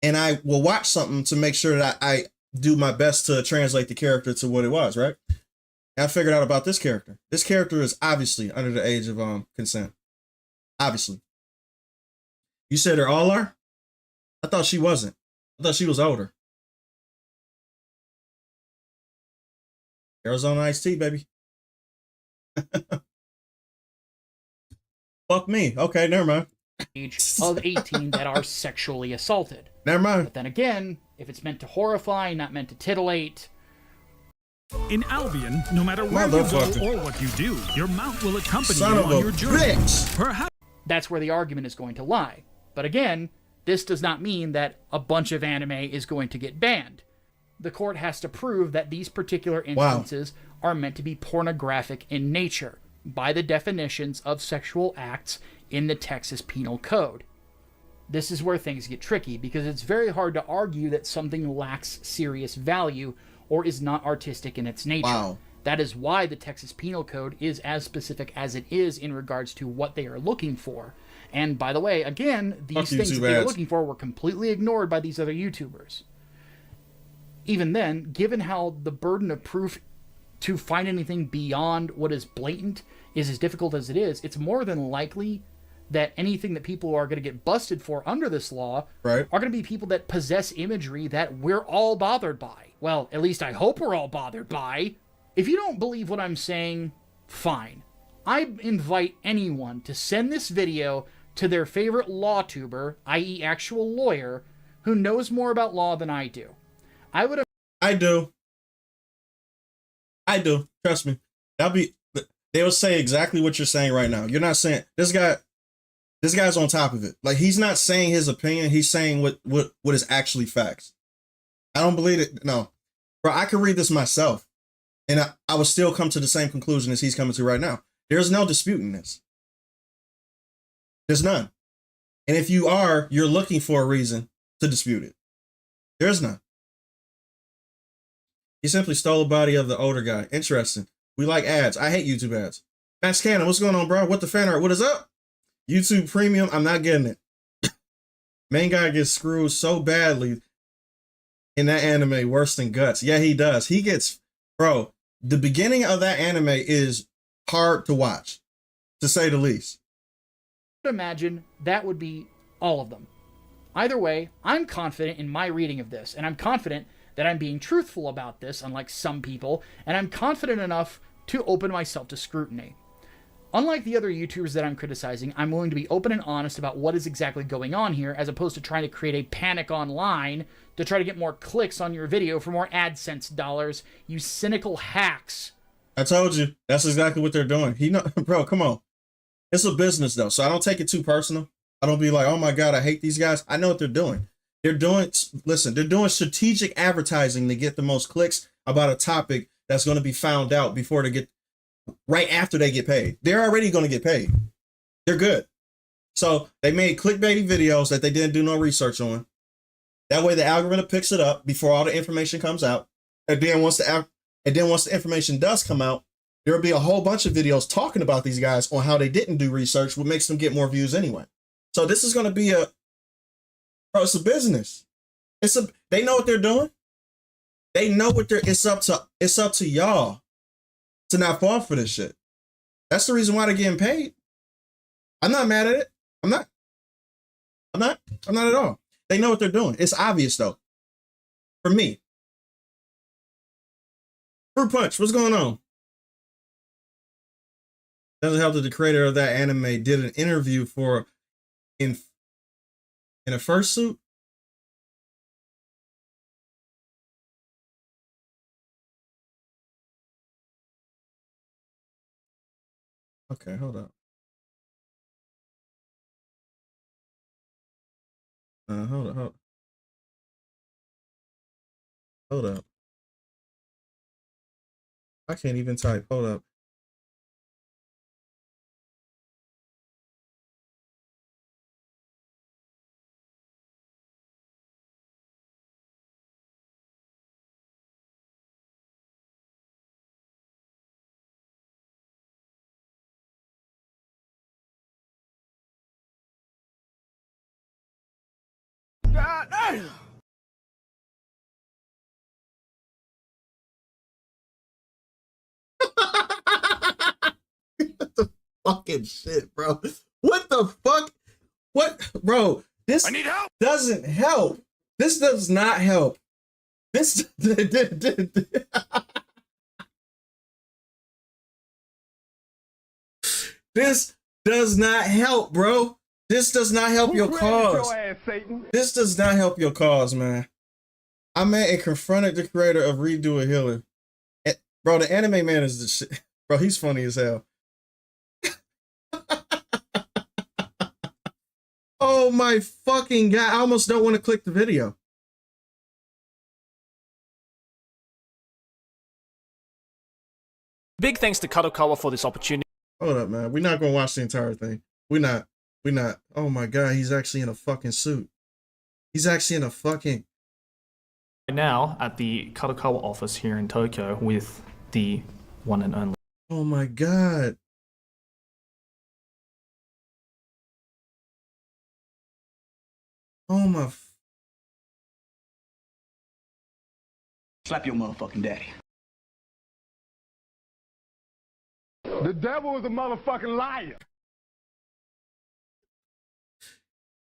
And I will watch something to make sure that I do my best to translate the character to what it was, right? And I figured out about this character. This character is obviously under the age of consent. Obviously. You said they all are? I thought she wasn't. I thought she was older. Arizona iced tea, baby. Fuck me. Okay, never mind. Age of 18 that are sexually assaulted. Never mind. But then again, if it's meant to horrify, not meant to titillate. In Albion, no matter where you go or what you do, your mount will accompany you on your journey. Bitch. Perhaps That's where the argument is going to lie. But again, this does not mean that a bunch of anime is going to get banned. The court has to prove that these particular instances are meant to be pornographic in nature by the definitions of sexual acts in the Texas Penal Code. This is where things get tricky because it's very hard to argue that something lacks serious value or is not artistic in its nature. Wow. That is why the Texas Penal Code is as specific as it is in regards to what they are looking for. And by the way, again, these things that they are looking for were completely ignored by these other YouTubers. Even then, given how the burden of proof to find anything beyond what is blatant is as difficult as it is, it's more than likely that anything that people are going to get busted for under this law are going to be people that possess imagery that we're all bothered by. Well, at least I hope we're all bothered by. If you don't believe what I'm saying, fine. I invite anyone to send this video to their favorite law tuber, i.e. actual lawyer, who knows more about law than I do. I do. Trust me. They'll they will say exactly what you're saying right now. You're not saying this guy's on top of it. Like, he's not saying his opinion. He's saying what is actually facts. I don't believe it. No, bro, I could read this myself and I would still come to the same conclusion as he's coming to right now. There's no disputing this. There's none. And if you are, you're looking for a reason to dispute it. There's none. He simply stole the body of the older guy. Interesting. We like ads. I hate YouTube ads. Max Cannon, what's going on, bro? What the fan art? What is up? YouTube Premium, I'm not getting it. Main guy gets screwed so badly in that anime, worse than Guts. Yeah, he does. He gets, bro, the beginning of that anime is hard to watch, to say the least. Imagine that would be all of them. Either way, I'm confident in my reading of this, and I'm confident that I'm being truthful about this, unlike some people, and I'm confident enough to open myself to scrutiny. Unlike the other YouTubers that I'm criticizing, I'm willing to be open and honest about what is exactly going on here, as opposed to trying to create a panic online to try to get more clicks on your video for more AdSense dollars, you cynical hacks. I told you, that's exactly what they're doing. Bro, come on. It's a business though, so I don't take it too personal. I don't be like, oh my God, I hate these guys. I know what they're doing. They're doing strategic advertising to get the most clicks about a topic that's going to be found out before they get, right after they get paid. They're already going to get paid. They're good. So they made clickbaity videos that they didn't do no research on. That way the algorithm picks it up before all the information comes out. And then once the information does come out, there'll be a whole bunch of videos talking about these guys on how they didn't do research, what makes them get more views anyway. So this is going to be it's a business. They know what they're doing. They know what it's up to y'all to not fall for this shit. That's the reason why they're getting paid. I'm not mad at it. I'm not at all. They know what they're doing. It's obvious though. For me. Fruit Punch, what's going on? Doesn't help that the creator of that anime did an interview for in a fursuit. Okay, hold up. Hold up. I can't even type. Hold up. God damn! What the fucking shit, bro? What the fuck? What, bro? This I need help. Doesn't help. This does not help. This this does not help, bro. This does not help your cause. Your ass, Satan? This does not help your cause, man. I met and confronted the creator of Redo a Healer. Bro, the anime man is the shit. Bro, he's funny as hell. Oh my fucking God. I almost don't want to click the video. Big thanks to Kadokawa for this opportunity. Hold up, man. We're not going to watch the entire thing. We're not. Oh my God. He's actually in a fucking suit. He's actually in a fucking... Now at the Kadokawa office here in Tokyo with the one and only. Oh my God. Oh my... Slap your motherfucking daddy. The devil is a motherfucking liar.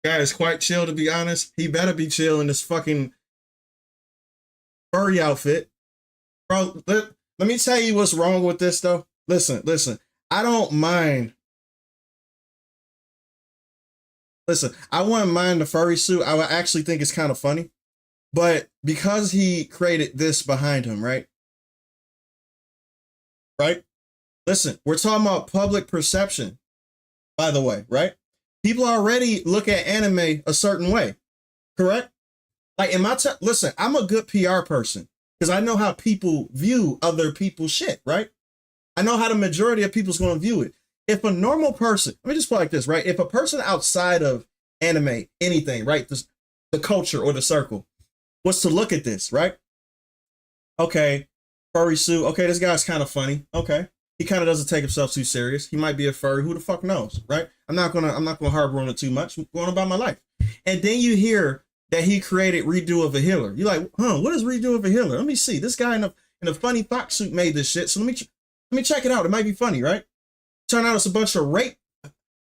Guy is quite chill, to be honest. He better be chill in this fucking furry outfit. Bro, let me tell you what's wrong with this, though. Listen. I don't mind. Listen, I wouldn't mind the furry suit. I would actually think it's kind of funny. But because he created this behind him, right? Listen, we're talking about public perception, by the way, right? People already look at anime a certain way, correct? Like in my listen, I'm a good PR person because I know how people view other people's shit, right? I know how the majority of people's going to view it. If a normal person, let me just put it like this, right? If a person outside of anime, anything, right? The culture or the circle was to look at this, right? Okay, furry suit. Okay, this guy's kind of funny. Okay. He kind of doesn't take himself too serious. He might be a furry. Who the fuck knows, right? I'm not gonna harbor on it too much. I'm going about my life. And then you hear that he created Redo of a Healer. You're like, what is Redo of a Healer? Let me see. This guy in a funny fox suit made this shit. So let me check it out. It might be funny, right? Turn out it's a bunch of rape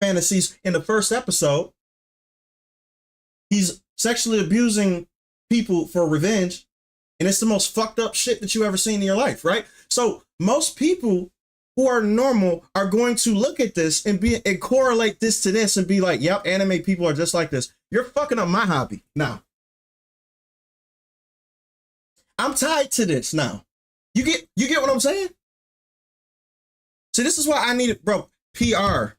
fantasies in the first episode. He's sexually abusing people for revenge. And it's the most fucked up shit that you ever seen in your life, right? So most people who are normal are going to look at this and correlate this to this and be like, yep, anime people are just like this. You're fucking up my hobby now. I'm tied to this now. You get what I'm saying? See, this is why I needed, bro, PR.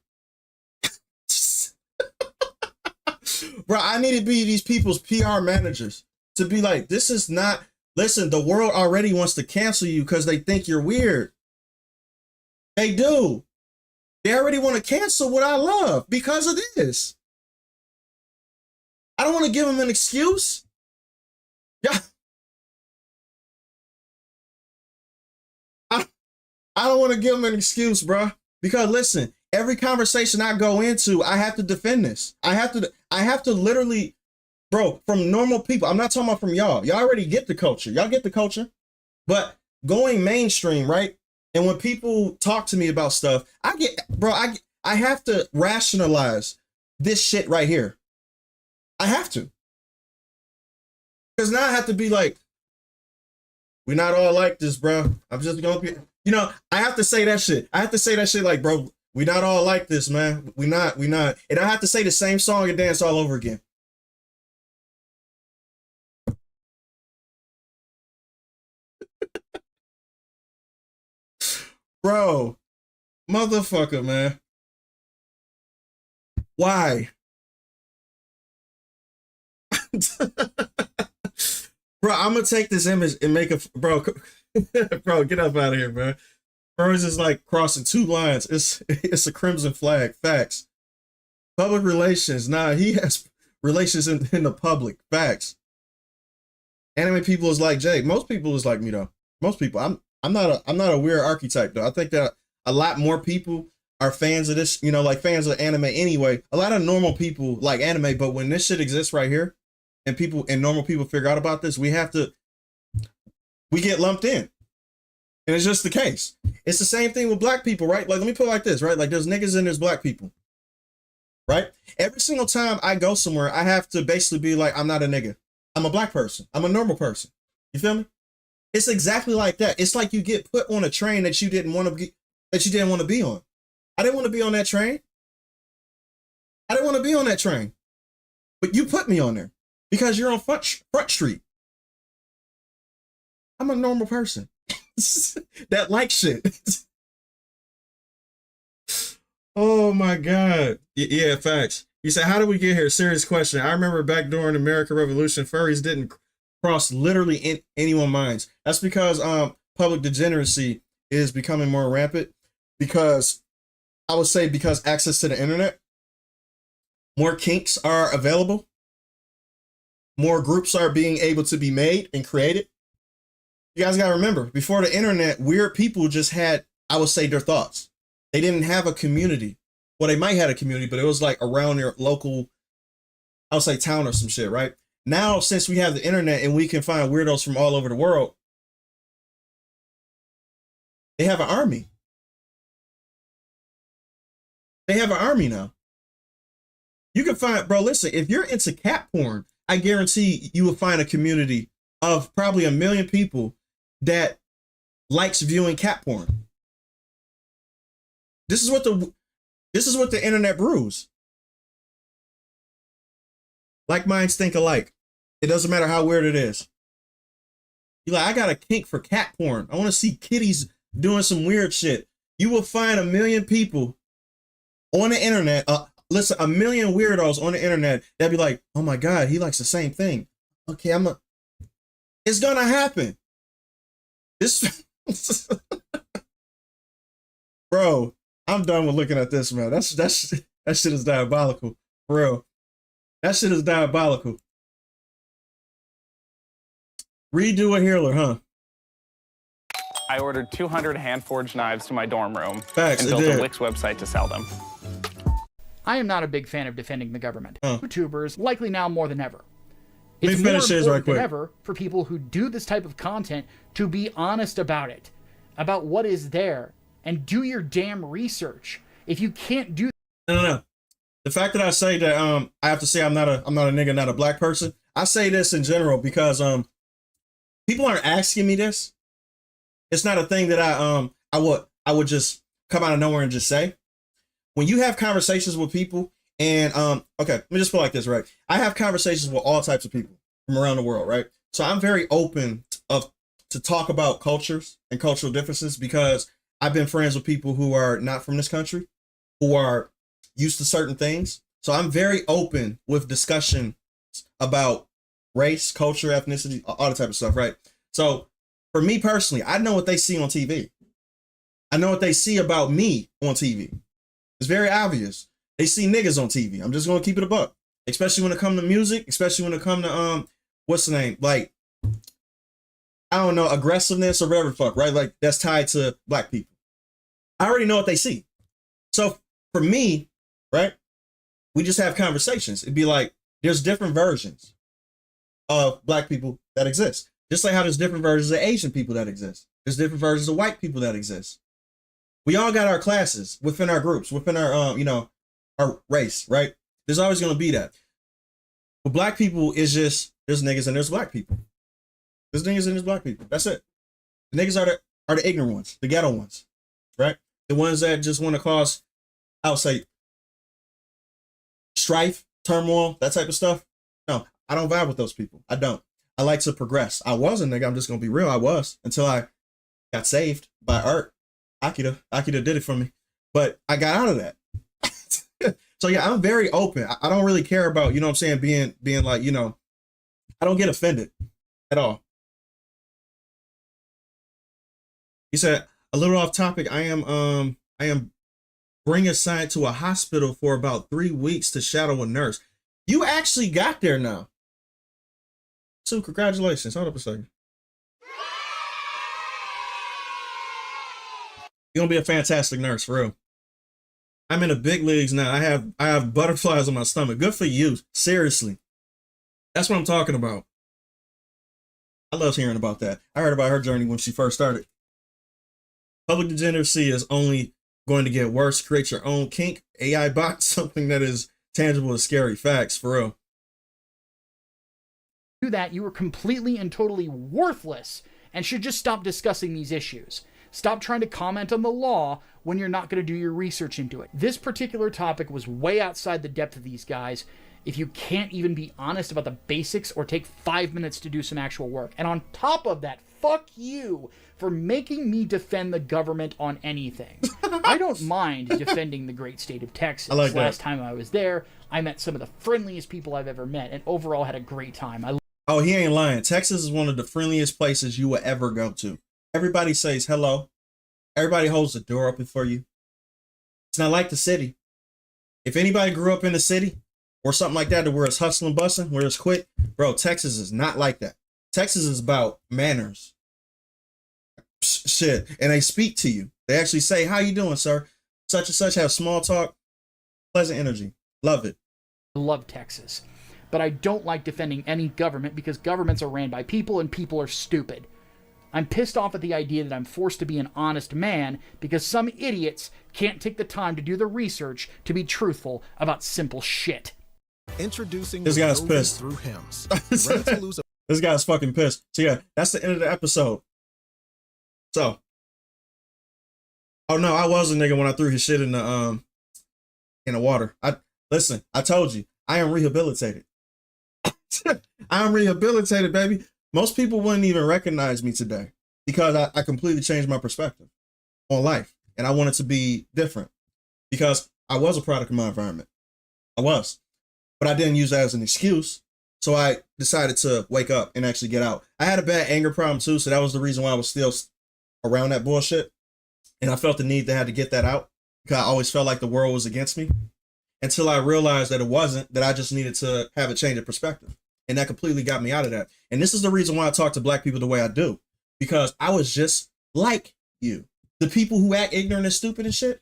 Bro, I need to be these people's PR managers to be like, this is not, listen, the world already wants to cancel you because they think you're weird. They do. They already want to cancel what I love because of this. I don't want to give them an excuse. Yeah. I don't want to give them an excuse, bro. Because listen, every conversation I go into, I have to defend this. I have to literally, bro, from normal people. I'm not talking about from y'all. Y'all already get the culture. Y'all get the culture. But going mainstream, right? And when people talk to me about stuff, I have to rationalize this shit right here. I have to. Because now I have to be like, we're not all like this, bro. I'm just going to be, I have to say that shit. I have to say that shit like, bro, we're not all like this, man. We not. And I have to say the same song and dance all over again. Bro, motherfucker, man. Why? Bro, I'm gonna take this image and make a bro, get up out of here, man. Bro is just like crossing two lines. It's a crimson flag. Facts. Public relations. Nah, he has relations in the public. Facts. Anime people is like Jay. Most people is like me though. Most people. I'm not a weird archetype though. I think that a lot more people are fans of this, like fans of anime anyway. A lot of normal people like anime, but when this shit exists right here and normal people figure out about this, we get lumped in. And it's just the case. It's the same thing with black people, right? Like, let me put it like this, right? Like there's niggas and there's black people, right? Every single time I go somewhere, I have to basically be like, I'm not a nigga. I'm a black person. I'm a normal person. You feel me? It's exactly like that. It's like you get put on a train that you didn't want to be on. I didn't want to be on that train. I didn't want to be on that train. But you put me on there because you're on Front Street. I'm a normal person that likes shit. Oh my God. Yeah, facts. You said, how did we get here? Serious question. I remember back during the American Revolution, furries didn't cross literally in anyone's minds. That's because public degeneracy is becoming more rampant because I would say because access to the internet, more kinks are available, more groups are being able to be made and created. You guys got to remember, before the internet, weird people just had, I would say, their thoughts. They didn't have a community. Well, they might have a community, but it was like around their local, I would say, town or some shit, right? Now, since we have the internet and we can find weirdos from all over the world, they have an army. They have an army now. You can find, bro, listen, if you're into cat porn, I guarantee you will find a community of probably 1 million people that likes viewing cat porn. This is what the internet brews. Like minds think alike. It doesn't matter how weird it is. You're like, I got a kink for cat porn. I want to see kitties doing some weird shit. you will find 1 million people on the internet. Listen, 1 million weirdos on the internet that be like, oh my God, he likes the same thing. Okay, it's gonna happen. This, bro, I'm done with looking at this, man. That shit is diabolical, for real. That shit is diabolical. Redo a healer, huh? I ordered 200 hand-forged knives to my dorm room Facts, and built a Wix website to sell them. I am not a big fan of defending the government. YouTubers, likely now more than ever. Let It's me more finish this important right quick. than ever for people who do this type of content to be honest about it, about what is there, and do your damn research. If you can't do No. The fact that I say that I have to say I'm not a nigga, not a black person. I say this in general because people aren't asking me this. It's not a thing that I would just come out of nowhere and just say. When you have conversations with people and okay, let me just put it like this, right? I have conversations with all types of people from around the world, right? So I'm very open to talk about cultures and cultural differences because I've been friends with people who are not from this country, who are used to certain things. So I'm very open with discussion about race, culture, ethnicity, all the type of stuff, right? So for me personally, I know what they see on TV. I know what they see about me on TV. It's very obvious. They see niggas on TV. I'm just gonna keep it a buck. Especially when it comes to music, especially when it comes to what's the name? Like, I don't know, aggressiveness or whatever the fuck, right? Like that's tied to black people. I already know what they see. So for me, right, we just have conversations. It'd be like, there's different versions of black people that exist. Just like how there's different versions of Asian people that exist. There's different versions of white people that exist. We all got our classes within our groups, within our, our race, right? There's always going to be that. But black people is just, there's niggas and there's black people. There's niggas and there's black people. That's it. The niggas are the ignorant ones, the ghetto ones, right? The ones that just want to cause, I'll say, strife, turmoil, that type of stuff. No, I don't vibe with those people. I don't. I like to progress. I was a nigga. I'm just going to be real. I was until I got saved by art. Akira did it for me. But I got out of that. So yeah, I'm very open. I don't really care about, you know what I'm saying, being like, you know, I don't get offended at all. He said, a little off topic, I am being assigned to a hospital for about 3 weeks to shadow a nurse. You actually got there now. So congratulations. Hold up a second. You're gonna be a fantastic nurse, for real. I'm in the big leagues now. I have butterflies on my stomach. Good for you. Seriously. That's what I'm talking about. I love hearing about that. I heard about her journey when she first started. Public degeneracy is only going to get worse. Create your own kink AI bot, something that is tangible and scary. Facts, for real. do that, you are completely and totally worthless and should just stop discussing these issues. Stop trying to comment on the law when you're not going to do your research into it. This particular topic was way outside the depth of these guys. If you can't even be honest about the basics or take 5 minutes to do some actual work. And on top of that, fuck you for making me defend the government on anything. I don't mind defending the great state of Texas. I like that. Last time I was there, I met some of the friendliest people I've ever met and overall had a great time. Oh, he ain't lying. Texas is one of the friendliest places you will ever go to. Everybody says hello. Everybody holds the door open for you. It's not like the city. If anybody grew up in the city or something like that, where it's hustling, busting, where it's quick, bro, Texas is not like that. Texas is about manners. Shit. And they speak to you. They actually say, how you doing, sir? Such and such, have small talk, pleasant energy. Love it. I love Texas. But I don't like defending any government because governments are ran by people and people are stupid. I'm pissed off at the idea that I'm forced to be an honest man because some idiots can't take the time to do the research to be truthful about simple shit. Introducing this guy's Wegovy pissed. Through Hims. Ready to lose This guy's fucking pissed. So yeah, that's the end of the episode. So, oh no, I was a nigga when I threw his shit in the water. Listen, I told you, I am rehabilitated. I am rehabilitated, baby. Most people wouldn't even recognize me today because I completely changed my perspective on life and I wanted to be different because I was a product of my environment. I was, but I didn't use that as an excuse. So I decided to wake up and actually get out. I had a bad anger problem too, so that was the reason why I was still around that bullshit. And I felt the need to have to get that out because I always felt like the world was against me until I realized that it wasn't, that I just needed to have a change of perspective. And that completely got me out of that. And this is the reason why I talk to black people the way I do, because I was just like you. The people who act ignorant and stupid and shit.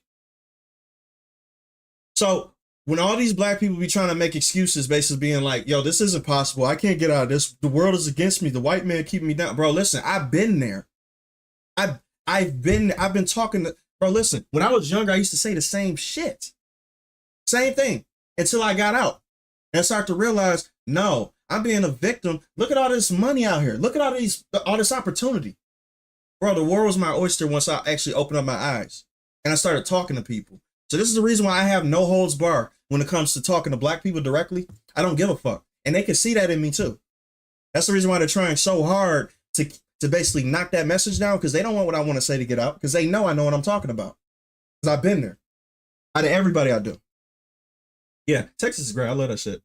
So when all these black people be trying to make excuses, basically being like, yo, this isn't possible. I can't get out of this. The world is against me. The white man keeping me down. Bro, listen, I've been there. I've been talking to, bro, listen, when I was younger, I used to say the same shit. Same thing until I got out and started to realize, no, I'm being a victim. Look at all this money out here. Look at all this opportunity. Bro, the world was my oyster once I actually opened up my eyes and I started talking to people. So this is the reason why I have no holds bar when it comes to talking to black people directly. I don't give a fuck. And they can see that in me too. That's the reason why they're trying so hard to basically knock that message down, because they don't want what I want to say to get out, because they know I know what I'm talking about. Because I've been there. Out of everybody I do. Yeah, Texas is great. I love that shit.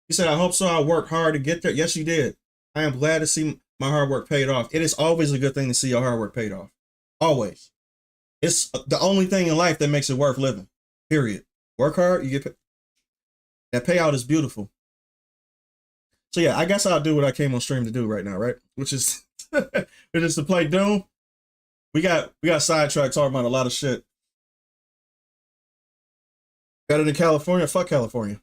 He said, I hope so. I worked hard to get there. Yes, you did. I am glad to see my hard work paid off. It is always a good thing to see your hard work paid off. Always. It's the only thing in life that makes it worth living. Period. Work hard, you get paid. That payout is beautiful. So yeah, I guess I'll do what I came on stream to do right now, right? Which is to play Doom. We got sidetracked talking about a lot of shit. Got it in California. Fuck California.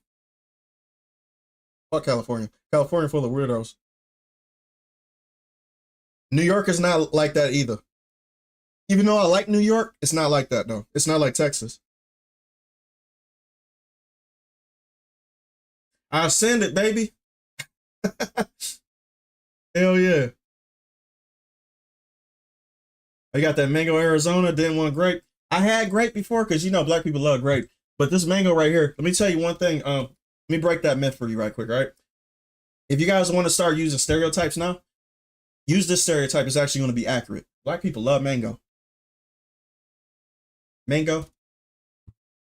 Fuck California. California full of weirdos. New York is not like that either. Even though I like New York, it's not like that though. It's not like Texas. I send it, baby. Hell yeah. I got that mango Arizona, didn't want grape. I had grape before because, you know, black people love grape. But this mango right here, let me tell you one thing. Let me break that myth for you right quick, right? If you guys want to start using stereotypes now, use this stereotype. It's actually going to be accurate. Black people love mango. Mango.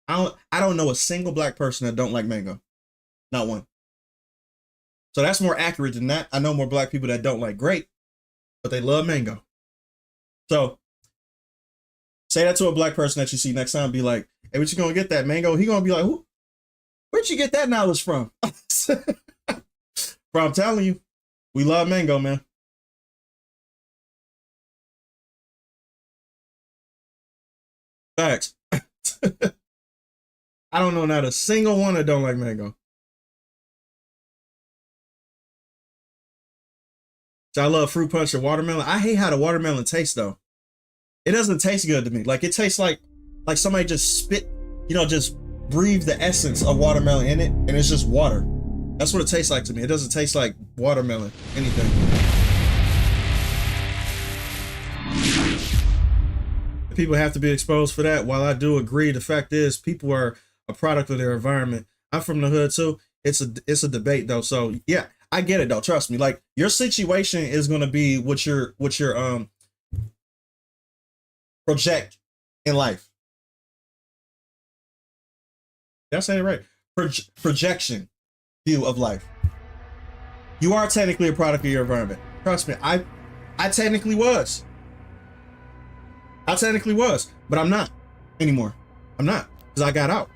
I don't know a single black person that don't like mango. Not one. So that's more accurate than that. I know more black people that don't like grape, but they love mango. So say that to a black person that you see next time. Be like, hey, what you gonna get that mango? He gonna be like, where'd you get that knowledge from? Bro, I'm telling you, we love mango, man. Facts. I don't know not a single one that don't like mango. So I love fruit punch and watermelon. I hate how the watermelon tastes though. It doesn't taste good to me. Like it tastes like somebody just spit, you know, just breathe the essence of watermelon in it, and it's just water. That's what it tastes like to me. It doesn't taste like watermelon, anything. People have to be exposed for that. While I do agree, the fact is people are a product of their environment. I'm from the hood too. It's a debate though. So yeah, I get it though. Trust me. Like your situation is going to be what your project in life. Did I say it right? Projection view of life. You are technically a product of your environment. Trust me. I technically was. I technically was, but I'm not anymore. I'm not, because I got out.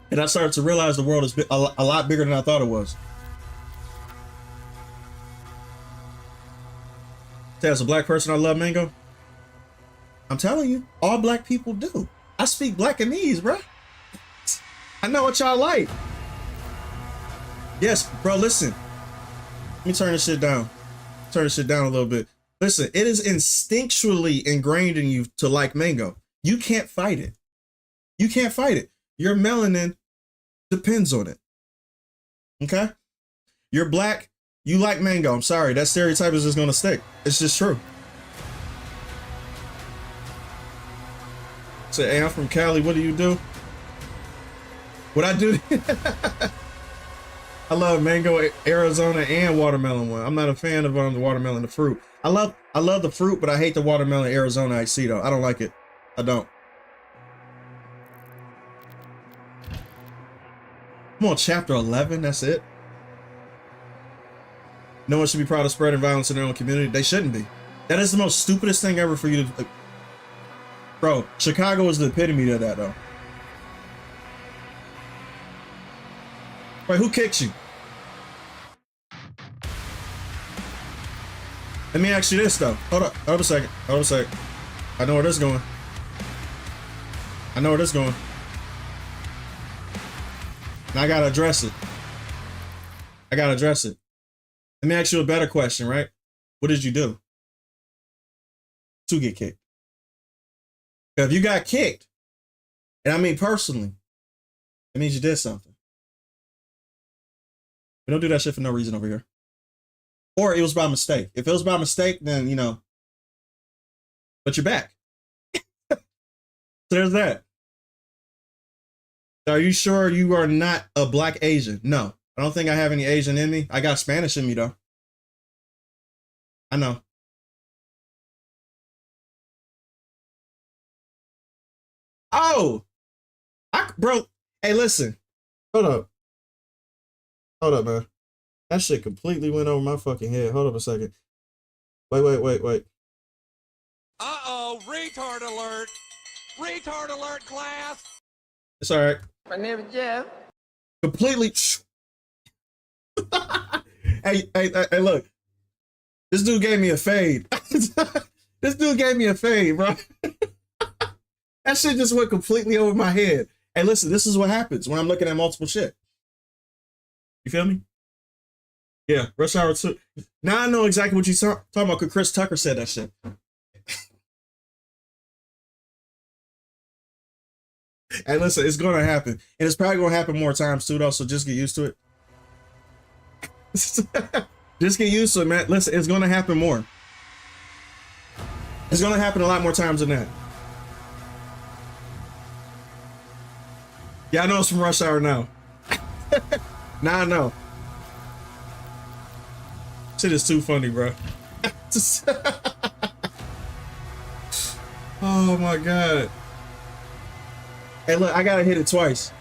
And I started to realize the world is a lot bigger than I thought it was. As a black person, I love mango. I'm telling you, all black people do. I speak Blackanese, bro. I know what y'all like. Yes, bro, listen. Let me turn this shit down. Turn this shit down a little bit. Listen, it is instinctually ingrained in you to like mango. You can't fight it. You can't fight it. Your melanin depends on it. Okay? You're black, you like mango. I'm sorry, that stereotype is just gonna stick. It's just true. Say, hey, I'm from Cali, what do you do? What I do? I love mango, Arizona, and watermelon one. I'm not a fan of the watermelon, the fruit. I love the fruit, but I hate the watermelon Arizona I see though. I don't like it. I don't. I'm on chapter 11. That's it. No one should be proud of spreading violence in their own community. They shouldn't be. That is the most stupidest thing ever for you to... Bro, Chicago is the epitome of that, though. Wait, who kicked you? Let me ask you this, though. Hold up a second. Hold up a second. I know where this is going. I know where this is going. And I gotta address it. I gotta address it. Let me ask you a better question, right? What did you do to get kicked? If you got kicked, and I mean personally, it means you did something. We don't do that shit for no reason over here. Or it was by mistake. If it was by mistake, then, you know, but you're back. So there's that. Are you sure you are not a black Asian? No, I don't think I have any Asian in me. I got Spanish in me, though. I know. Oh, bro. Hey, listen. Hold up. Hold up, man. That shit completely went over my fucking head. Hold up a second. Wait. Uh-oh, retard alert. Retard alert, class. It's all right. My name is Jeff. Completely. Hey, look. This dude gave me a fade. This dude gave me a fade, bro. That shit just went completely over my head. Hey, listen, this is what happens when I'm looking at multiple shit. You feel me? Yeah, Rush Hour 2. Now I know exactly what you're talking about, because Chris Tucker said that shit. Hey, listen, it's going to happen. And it's probably going to happen more times, too, though, so just get used to it. Just get used to it, man. Listen, it's going to happen more. It's going to happen a lot more times than that. Yeah, I know it's from Rush Hour now. Now I know. Shit is too funny, bro. Oh my god. Hey, look, I gotta hit it twice.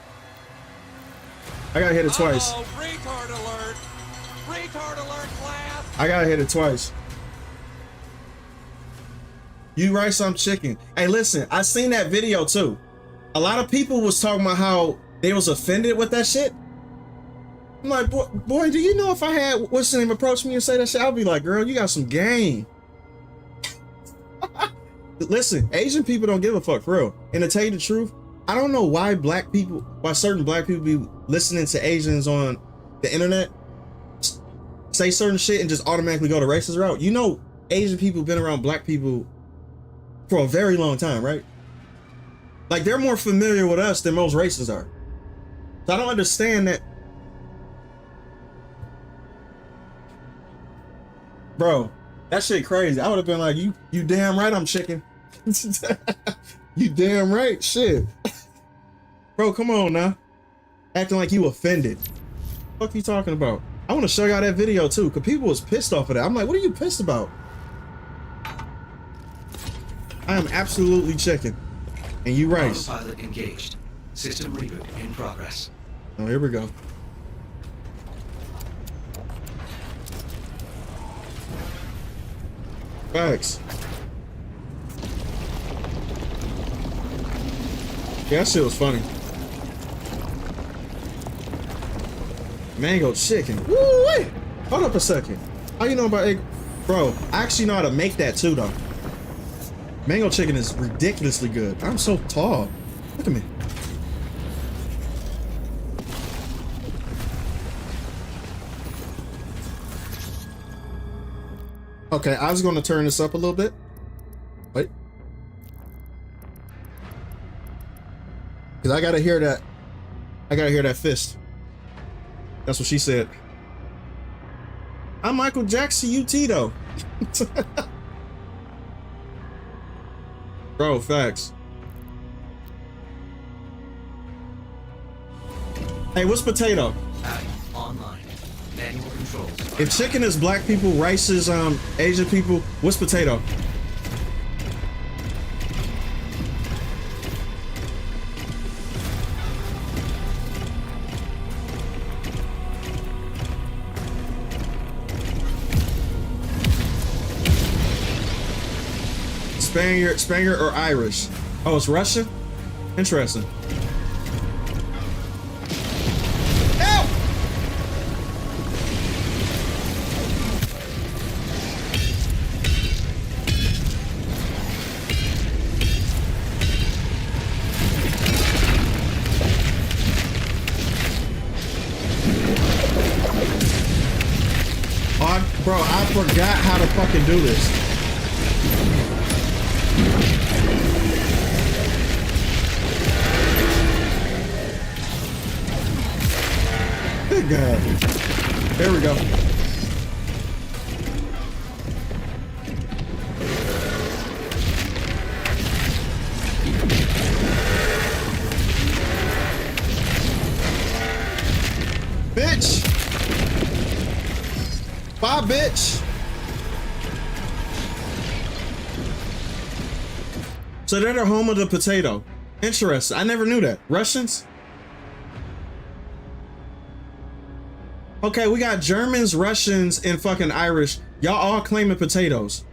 Retard alert. Retard alert, class. I gotta hit it twice. You rice, I'm chicken. Hey, listen, I seen that video too. A lot of people was talking about how they was offended with that shit. I'm like, boy, do you know if I had what's the name approach me and say that shit, I'll be like, girl, you got some game. Listen, Asian people don't give a fuck, for real. And to tell you the truth, I don't know why certain black people be listening to Asians on the internet, say certain shit and just automatically go the racist route. You know, Asian people been around black people for a very long time, right? Like, they're more familiar with us than most races are. So I don't understand that. Bro, that shit crazy. I would have been like, you damn right I'm chicken. You damn right, shit. Bro, come on now. Acting like you offended. What the fuck you talking about? I want to show y'all that video too, because people was pissed off of that. I'm like, what are you pissed about? I am absolutely chicken. And you right. Autopilot engaged. System reboot in progress. Oh, here we go. Facts. Yeah, that shit was funny. Mango chicken. Woo wait. Hold up a second. How you know about egg? Bro, I actually know how to make that too, though. Mango chicken is ridiculously good. I'm so tall. Look at me. Okay, I was going to turn this up a little bit. Wait. Because I got to hear that. I got to hear that fist. That's what she said. I'm Michael Jackson UT, though. Bro, facts. Hey, what's potato? Online. Manual controls. If chicken is black people, rice is Asian people, what's potato? Spaniard or Irish? Oh, it's Russian? Interesting. Help! Oh, bro, I forgot how to fucking do this. Good God. There we go. Bitch! Bye, bitch! So they're the home of the potato. Interesting. I never knew that. Russians? Okay, we got Germans, Russians, and fucking Irish. Y'all all claiming potatoes.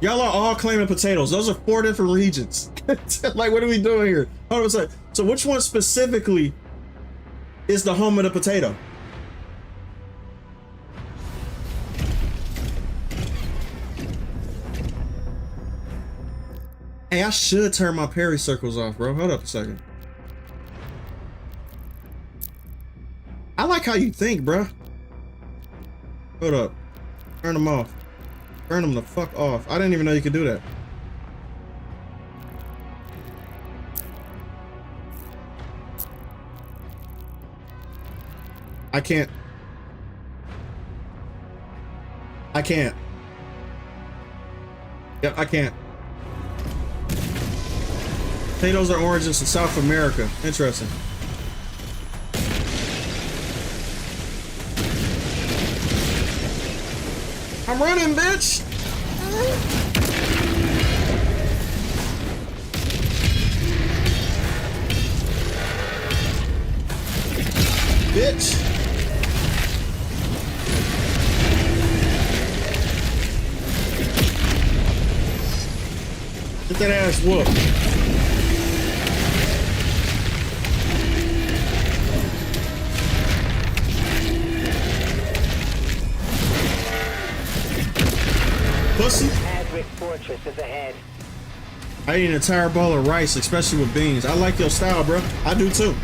Y'all are all claiming potatoes. Those are 4 different regions. Like, what are we doing here? Hold on a second. So which one specifically is the home of the potato? Hey, I should turn my parry circles off, bro. Hold up a second. I like how you think, bro. Hold up. Turn them off. Turn them the fuck off. I didn't even know you could do that. I can't. I can't. Yep, I can't. Potatoes are origins in South America. Interesting. I'm running, bitch! Bitch! Get that ass whooped. Pussy. Adric Fortress is ahead. I eat an entire bowl of rice, especially with beans. I like your style, bro. I do too.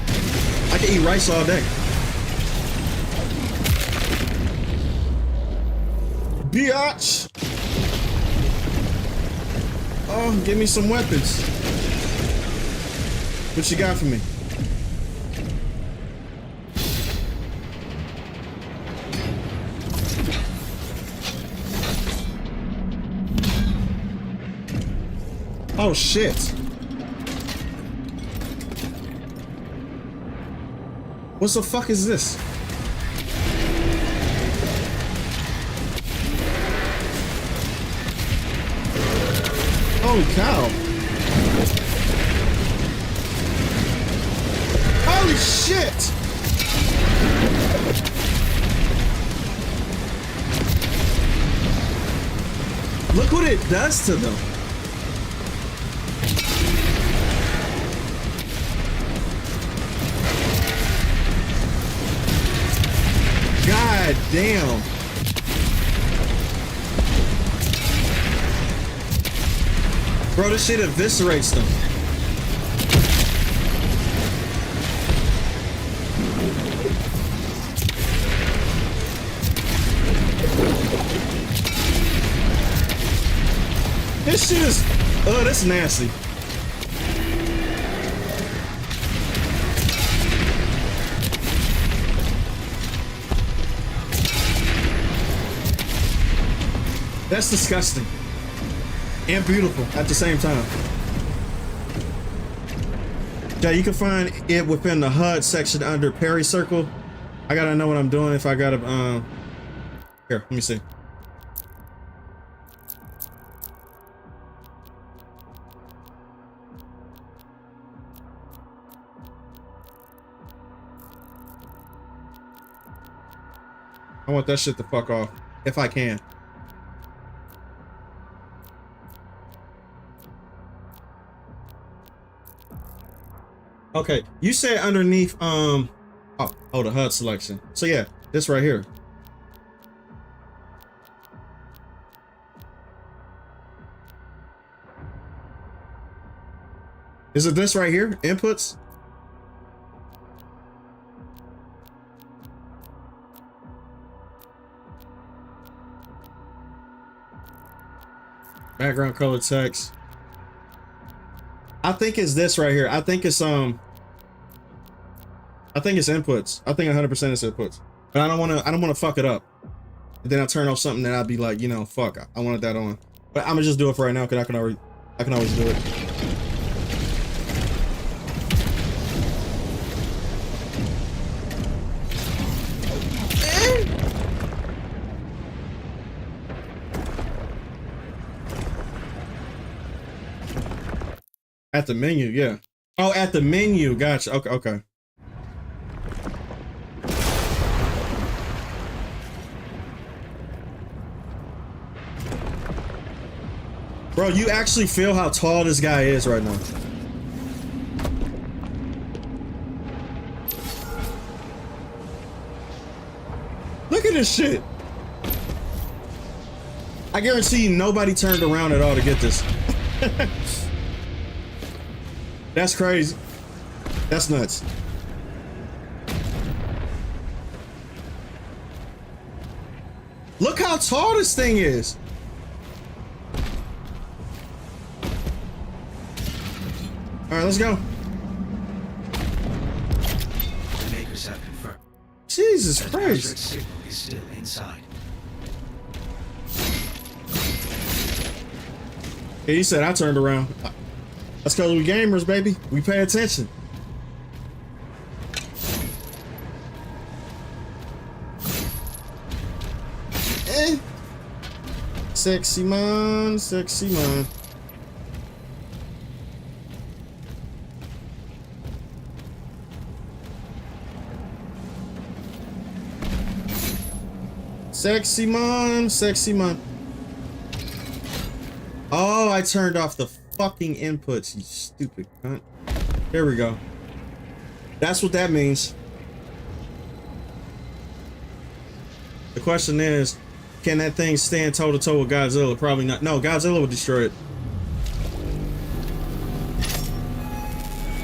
I can eat rice all day. Biatch. Oh, give me some weapons. What you got for me? Oh shit. What the fuck is this? Holy cow. Holy shit. Look what it does to them. God damn. Bro, this shit eviscerates them. This shit is, oh, that's nasty. That's disgusting and beautiful at the same time. Yeah, you can find it within the HUD section under parry circle. I gotta know what I'm doing if I gotta here, let me see. I want that shit to fuck off if I can. Okay, you said underneath the HUD selection. So yeah, this right here. Is it this right here? Inputs? Background color text. I think it's this right here. I think it's inputs. I think it's 100% is inputs. But I don't want to fuck it up. And then I turn off something that I'd be like, you know, fuck, I wanted that on. But I'm gonna just do it for right now because I can always do it. At the menu, yeah. Oh, at the menu, gotcha. Okay. Bro, you actually feel how tall this guy is right now. Look at this shit. I guarantee you nobody turned around at all to get this. That's crazy. That's nuts. Look how tall this thing is. All right, let's go. The makers have confirmed. Jesus that Christ. Patrick's signal is still inside. Yeah, he said I turned around. That's because we gamers, baby. We pay attention. Sexy man, sexy man. Sexy man, sexy man. Oh, I turned off the fucking inputs, you stupid cunt. There we go. That's what that means. The question is, can that thing stand toe to toe with Godzilla? Probably not. No, Godzilla would destroy it.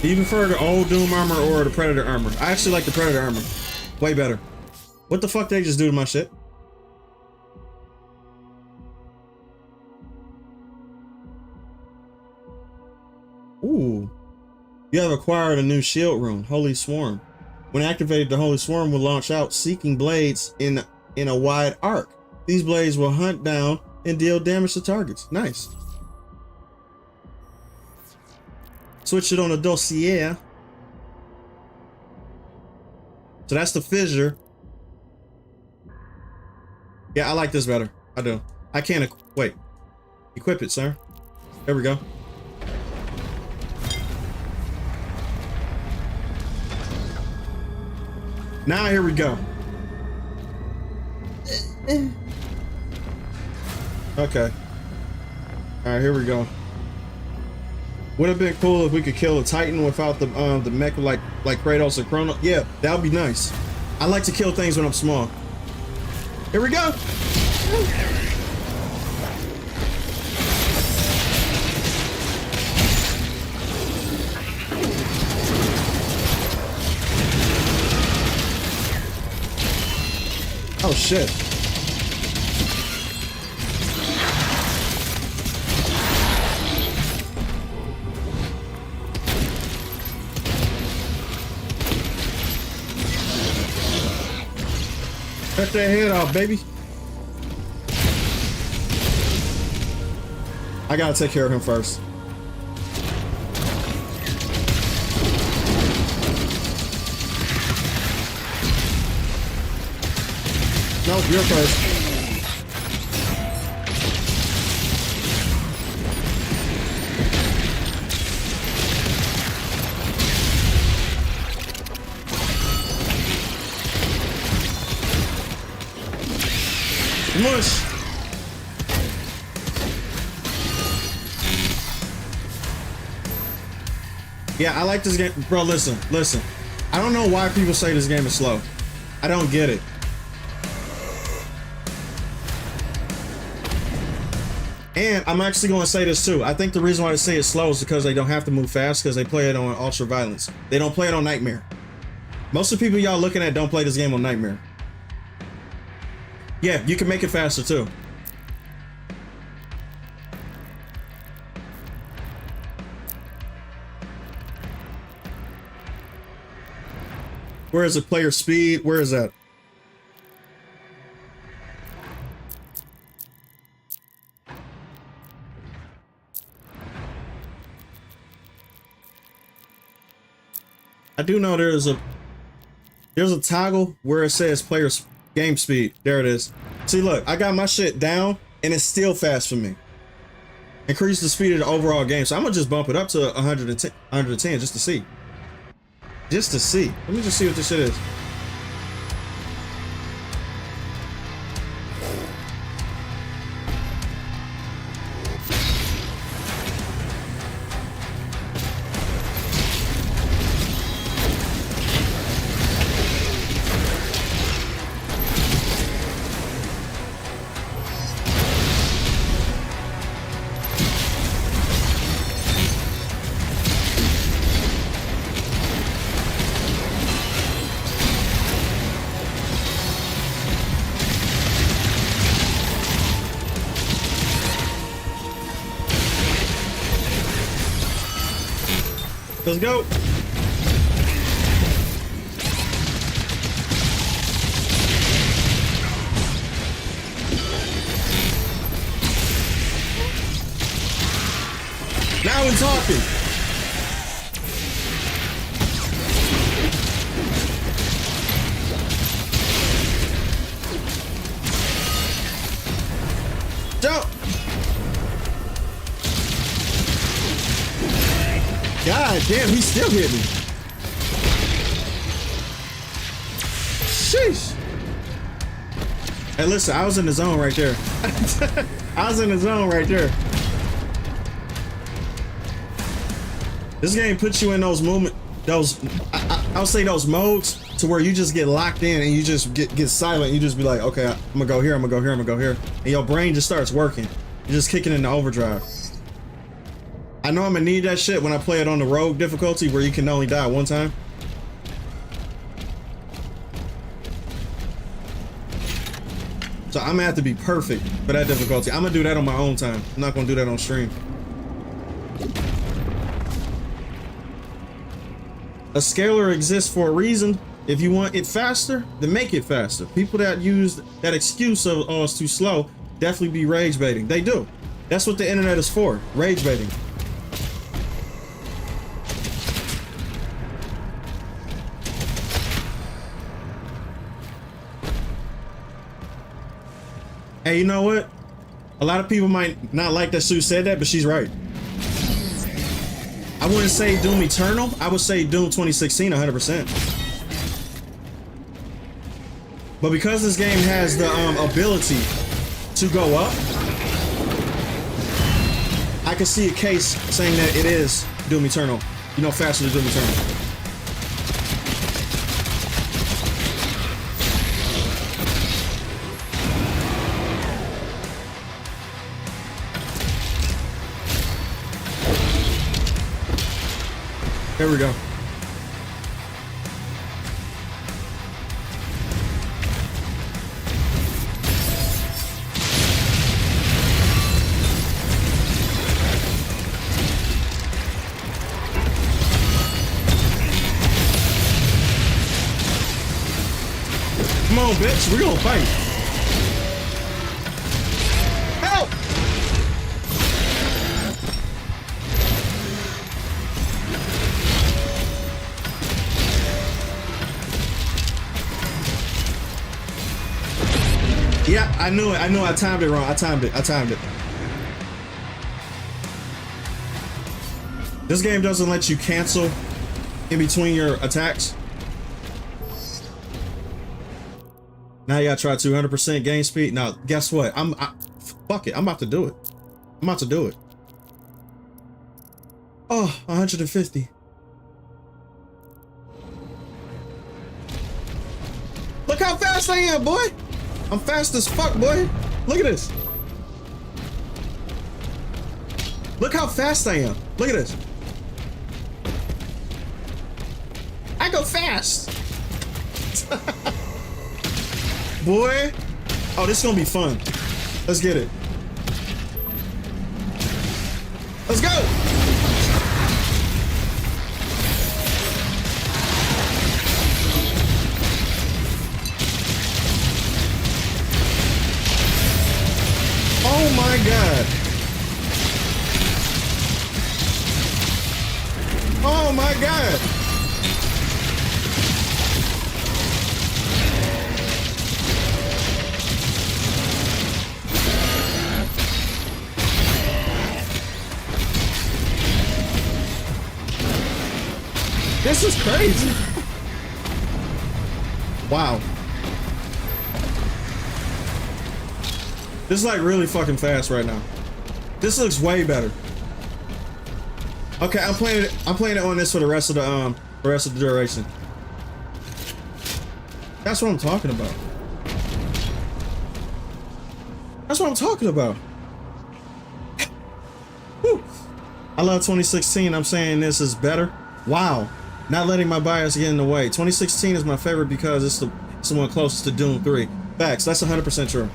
Do you prefer the old Doom armor or the Predator armor? I actually like the Predator armor. Way better. What the fuck they just do to my shit? Ooh. You have acquired a new shield rune, Holy Swarm. When activated, the Holy Swarm will launch out seeking blades in a wide arc. These blades will hunt down and deal damage to targets. Nice. Switch it on the dossier. So that's the fissure. Yeah, I like this better. I do. I can't wait. Equip it, sir. There we go. Now here we go. Okay. All right, here we go. Would have been cool if we could kill a Titan without the mech like Kratos and Chrono. Yeah, that would be nice. I like to kill things when I'm small. Here we go. Oh shit. Cut that head off, baby. I gotta take care of him first. Nope, you're first. Mush. Yeah, I like this game. Bro, listen. I don't know why people say this game is slow. I don't get it. And I'm actually going to say this too. I think the reason why they say it's slow is because they don't have to move fast because they play it on Ultra Violence. They don't play it on Nightmare. Most of the people y'all looking at don't play this game on Nightmare. Yeah, you can make it faster too. Where is it? Player speed? Where is that? I do know there's a toggle where it says player's game speed. There it is. See, look, I got my shit down and it's still fast for me. Increase the speed of the overall game. So I'm gonna just bump it up to 110 just to see. Just to see. Let me just see what this shit is. Let's go. Now we're talking. Jump. God damn, he still hit me. Sheesh. Hey, listen, I was in the zone right there. I was in the zone right there. This game puts you in those I'll say those modes to where you just get locked in and you just get silent. You just be like, okay, I'm gonna go here, I'm gonna go here, I'm gonna go here. And your brain just starts working. You're just kicking into overdrive. I know I'm gonna need that shit when I play it on the rogue difficulty where you can only die one time. So I'm gonna have to be perfect for that difficulty. I'm gonna do that on my own time. I'm not gonna do that on stream. A scaler exists for a reason. If you want it faster, then make it faster. People that use that excuse of, oh, it's too slow, definitely be rage baiting. They do. That's what the internet is for, rage baiting. Hey, you know what? A lot of people might not like that Sue said that, but she's right. I wouldn't say Doom Eternal. I would say Doom 2016 100%. But because this game has the ability to go up, I can see a case saying that it is Doom Eternal. You know, faster than Doom Eternal. There we go. Come on, bitch, we're gonna fight. Help! Yeah, I knew it. I knew I timed it wrong. I timed it. This game doesn't let you cancel in between your attacks. Now you gotta try 200% game speed. Now, guess what? Fuck it. I'm about to do it. Oh, 150. Look how fast I am, boy. I'm fast as fuck, boy. Look at this. Look how fast I am. Look at this. I go fast. Boy. Oh, this is gonna be fun. Let's get it. Let's go. Oh my God. Oh my God. This is crazy. Wow. This is like really fucking fast right now. This looks way better. Okay, I'm playing it on this for the rest of the duration. That's what I'm talking about. That's what I'm talking about. Whew. I love 2016. I'm saying this is better. Wow. Not letting my bias get in the way. 2016 is my favorite because it's the one closest to Doom 3. Facts. That's 100% true.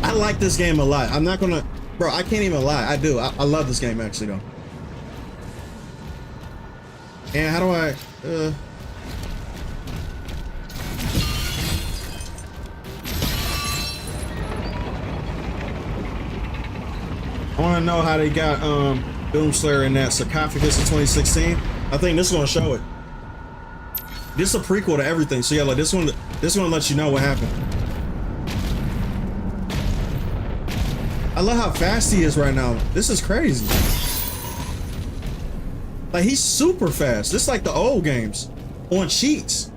I like this game a lot. I'm not gonna, bro, I can't even lie. I do. I love this game actually though. And how do I, I want to know how they got Doomslayer in that sarcophagus in 2016. I think this is gonna show it. This is a prequel to everything. So yeah, like this one let you know what happened. I love how fast he is right now. This is crazy. Like he's super fast. This is like the old games on cheats.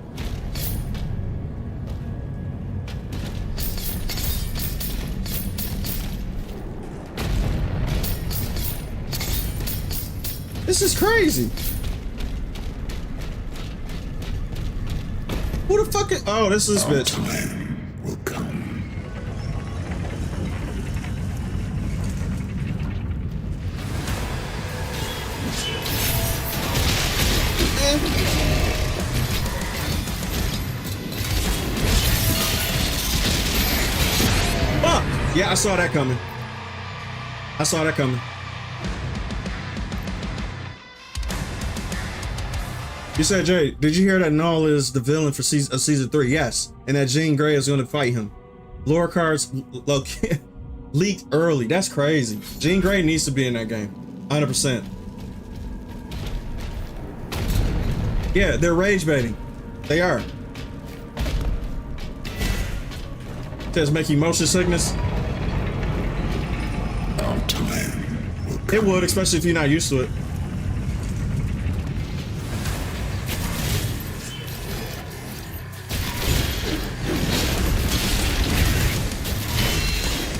This is crazy. Who the fuck is? Oh, this is this bitch. Will come. Fuck! Yeah, I saw that coming. I saw that coming. You said, Jay, did you hear that Null is the villain for season 3? Yes, and that Jean Grey is going to fight him. Lore cards leaked early. That's crazy. Jean Grey needs to be in that game, 100%. Yeah, they're rage baiting. They are. Says make you motion sickness. It would, especially if you're not used to it.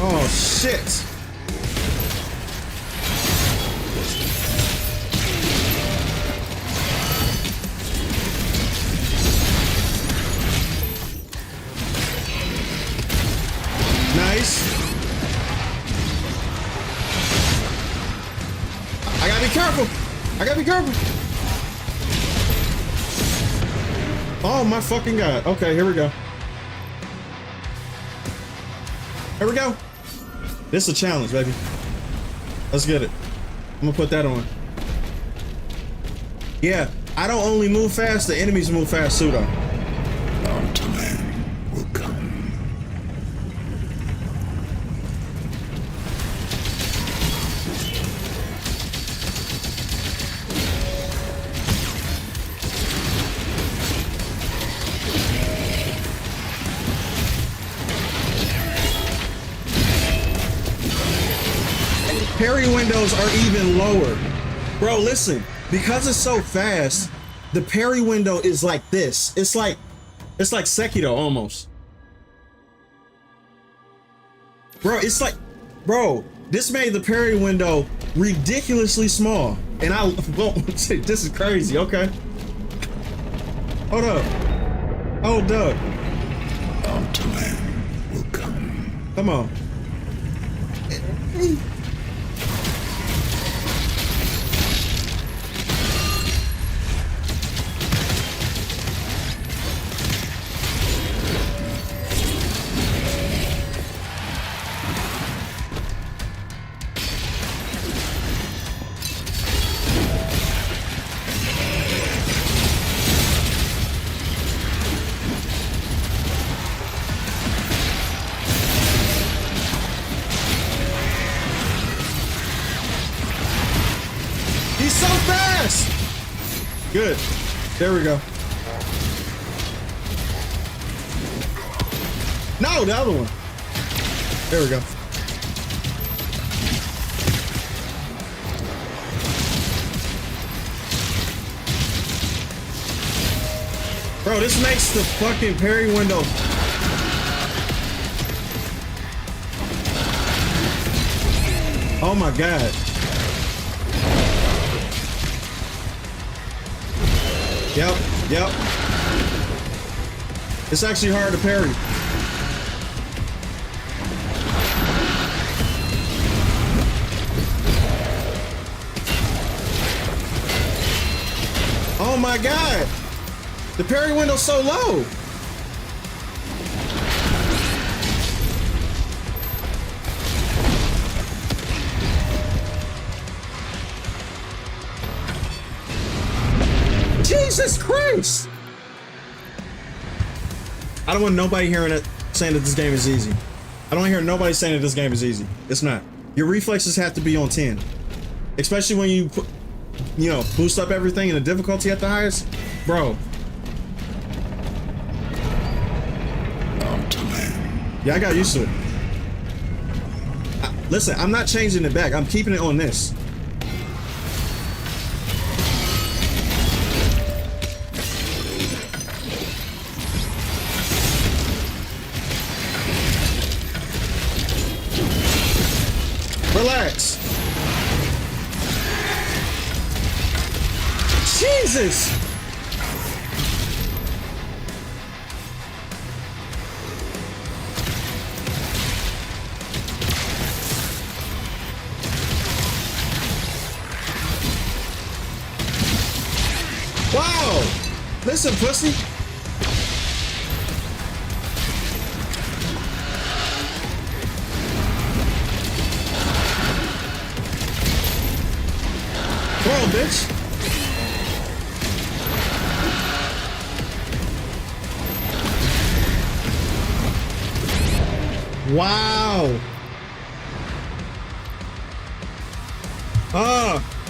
Oh shit. Nice. I gotta be careful. I gotta be careful. Oh my fucking God. Okay, here we go. Here we go. This is a challenge, baby. Let's get it. I'm gonna put that on. Yeah, I don't only move fast, the enemies move fast too, though. Our time will come. Parry windows are even lower. Bro, listen, because it's so fast, the parry window is like this. It's like Sekiro almost. Bro, it's like, bro, this made the parry window ridiculously small. And this is crazy, okay? Hold up. Hold up. Time will come. Come on. He's so fast! Good. There we go. No, the other one. There we go. Bro, this makes the fucking parry window. Oh my god. Yep. It's actually hard to parry. Oh my god! The parry window's so low! Jesus Christ! I don't want nobody hearing it saying that this game is easy. I don't hear nobody saying that this game is easy. It's not. Your reflexes have to be on 10. Especially when you put, you know, boost up everything and the difficulty at the highest. Bro. Yeah, I got used to it. Listen, I'm not changing it back. I'm keeping it on this. Relax. Jesus. Wow. Listen, pussy. Come on, bitch. Wow.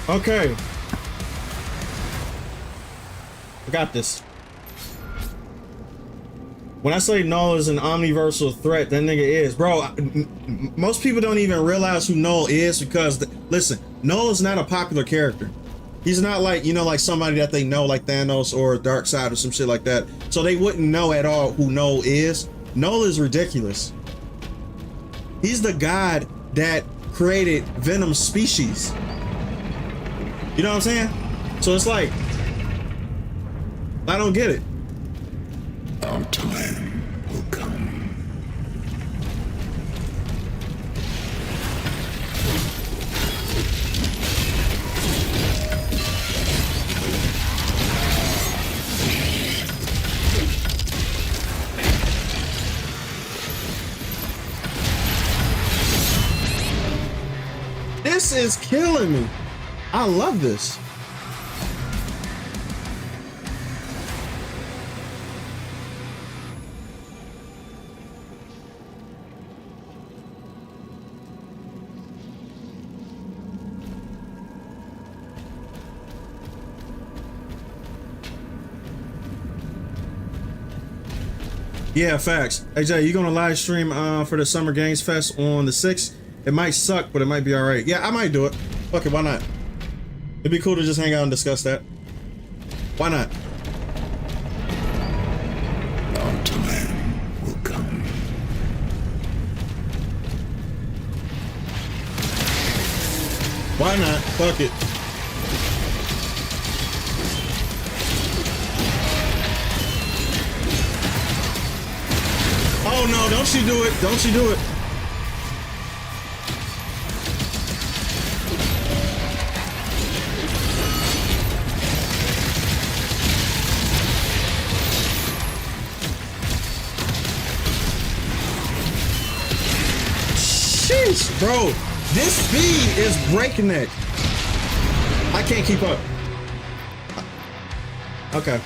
Okay. I got this. When I say Null is an omniversal threat, that nigga is. Bro, most people don't even realize who Null is because, listen, Null is not a popular character. He's not like, you know, like somebody that they know like Thanos or Darkseid or some shit like that. So they wouldn't know at all who Null is. Null is ridiculous. He's the god that created Venom species. You know what I'm saying? So it's like, I don't get it. Our time will come. This is killing me. I love this. Yeah, facts. Hey Jay, you gonna live stream for the Summer Games Fest on the 6th? It might suck, but it might be all right. Yeah, I might do it. Fuck it, why not? It'd be cool to just hang out and discuss that. Why not? Our time will come. Why not? Fuck it. no, don't you do it. Don't you do it. Sheesh, bro. This speed is breakneck. I can't keep up. Okay.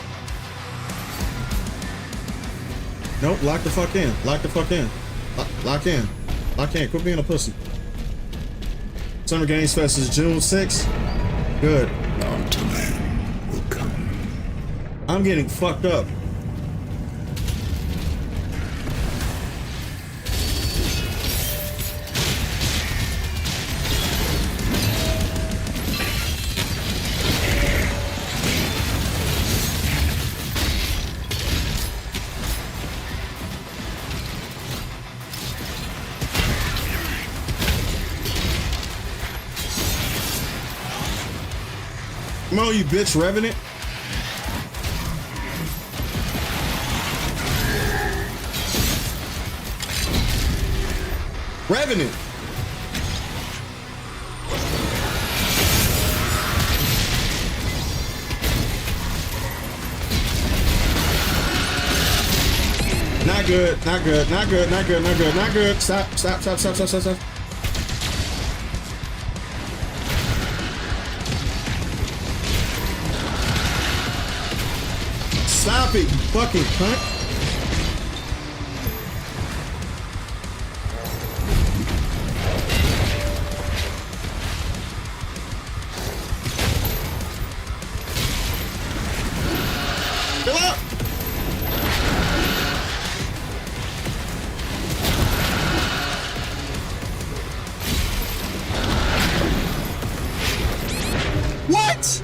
Nope, lock the fuck in. Lock the fuck in. Lock in. Lock in. Quit being a pussy. Summer Games Fest is June 6th. Good. Mountain will come. I'm getting fucked up. Come on, you bitch, Revenant. Revenant. Not good, not good, not good, not good, not good, not good. Stop, stop, stop, stop, stop, stop, stop. Stop it, you fucking cunt. Fill up. What?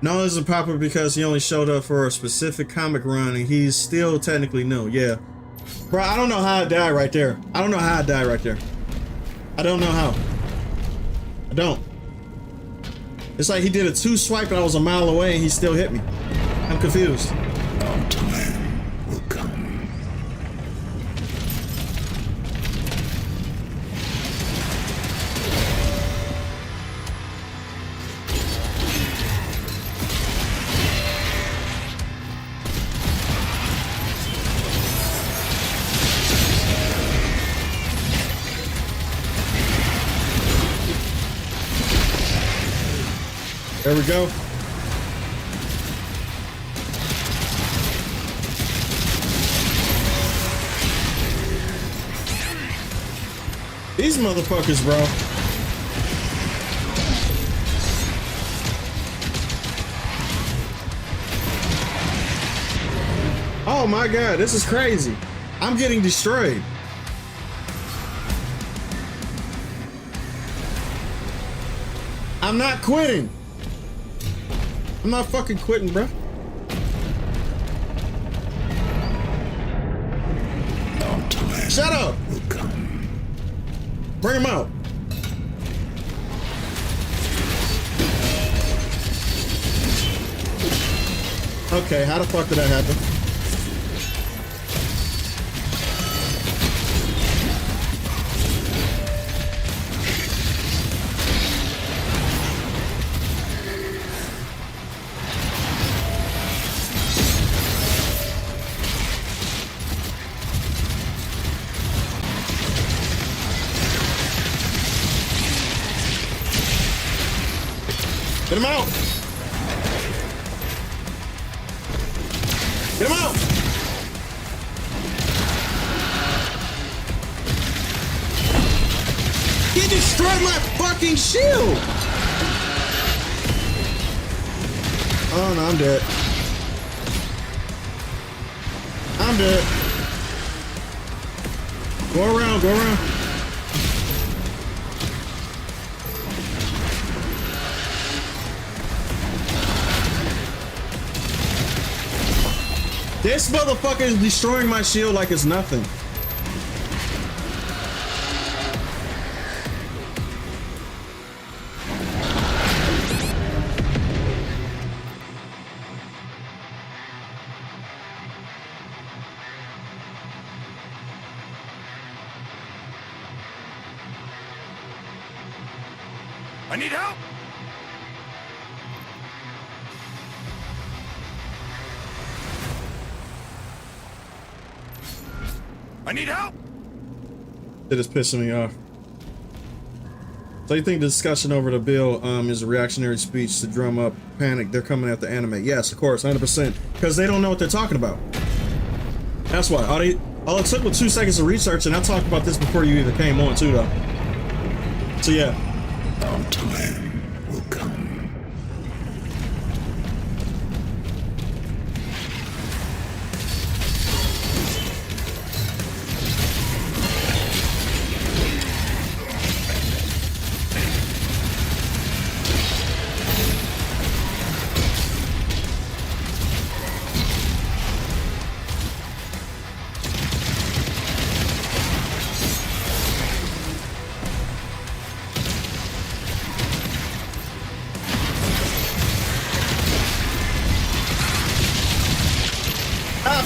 No, this isn't proper because he only showed up for a specific comic run and he's still technically new. Yeah. Bro, I don't know how I died right there. I don't know how I died right there. I don't know how. I don't. It's like he did a 2 swipe and I was a mile away and he still hit me. I'm confused. Mountain will come. There we go. These motherfuckers, bro. Oh my god, this is crazy. I'm getting destroyed. I'm not quitting. I'm not fucking quitting, bro. Shut up. Bring him out. Okay, how the fuck did that happen? Get him out! Get him out! He destroyed my fucking shield! Oh no, I'm dead. I'm dead. Go around, go around. This motherfucker is destroying my shield like it's nothing. I need help! I need help! It is pissing me off. So you think the discussion over the bill is a reactionary speech to drum up panic? They're coming at the anime. Yes, of course, 100%. Because they don't know what they're talking about. That's why. All it took was 2 seconds of research, and I talked about this before you even came on too, though. So yeah. Our time will come.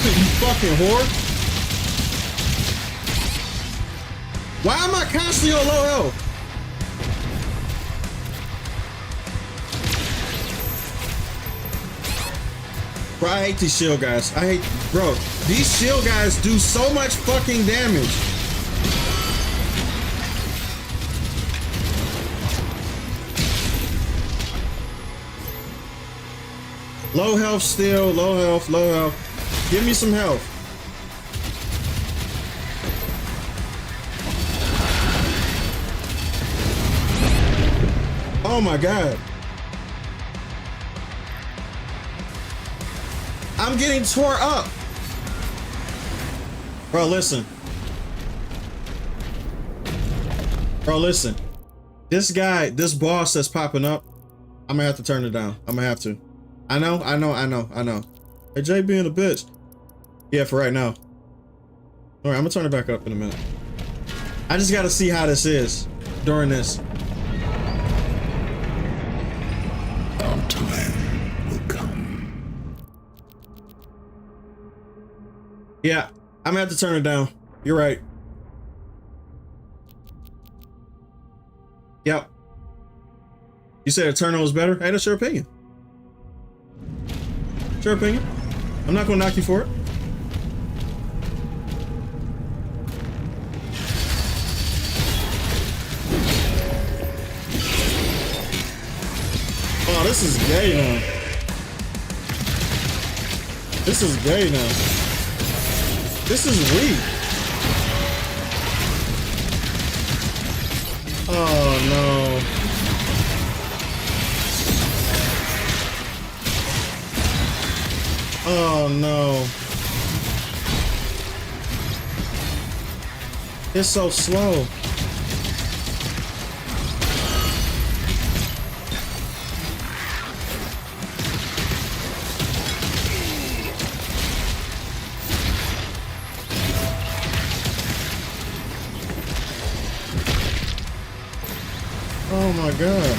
You fucking whore. Why am I constantly on low health? Bro, I hate these shield guys. Bro, these shield guys do so much fucking damage. Low health still, low health, low health. Give me some health. Oh my God. I'm getting tore up. Bro, listen. Bro, listen. This guy, this boss that's popping up, I'm gonna have to turn it down. I'm gonna have to. I know. Hey, Jay being a bitch. Yeah, for right now. All right, I'm gonna turn it back up in a minute. I just gotta see how this is during this. Our time will come. Yeah, I'm gonna have to turn it down. You're right. Yep. You said Eternal was better? Hey, that's your opinion. It's your opinion. I'm not gonna knock you for it. Oh, this is gay now. This is gay now. This is weak. Oh no. Oh no. It's so slow. Oh my God.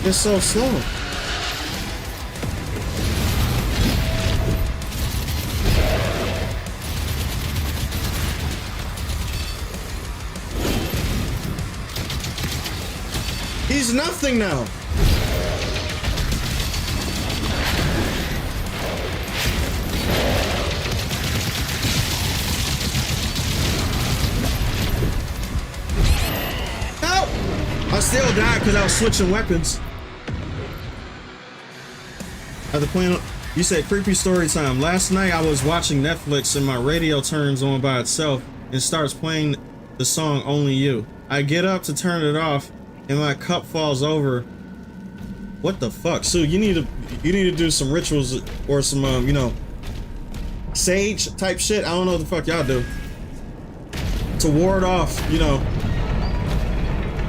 It's so slow. He's nothing now. Help! I still died because I was switching weapons. At the point, you said creepy story time. Last night I was watching Netflix and my radio turns on by itself and starts playing the song Only You. I get up to turn it off and my cup falls over. What the fuck? So you need to do some rituals or some you know, sage type shit. I don't know what the fuck y'all do to ward off, you know,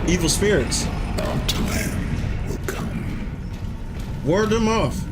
evil spirits. Our time will come. Ward them off.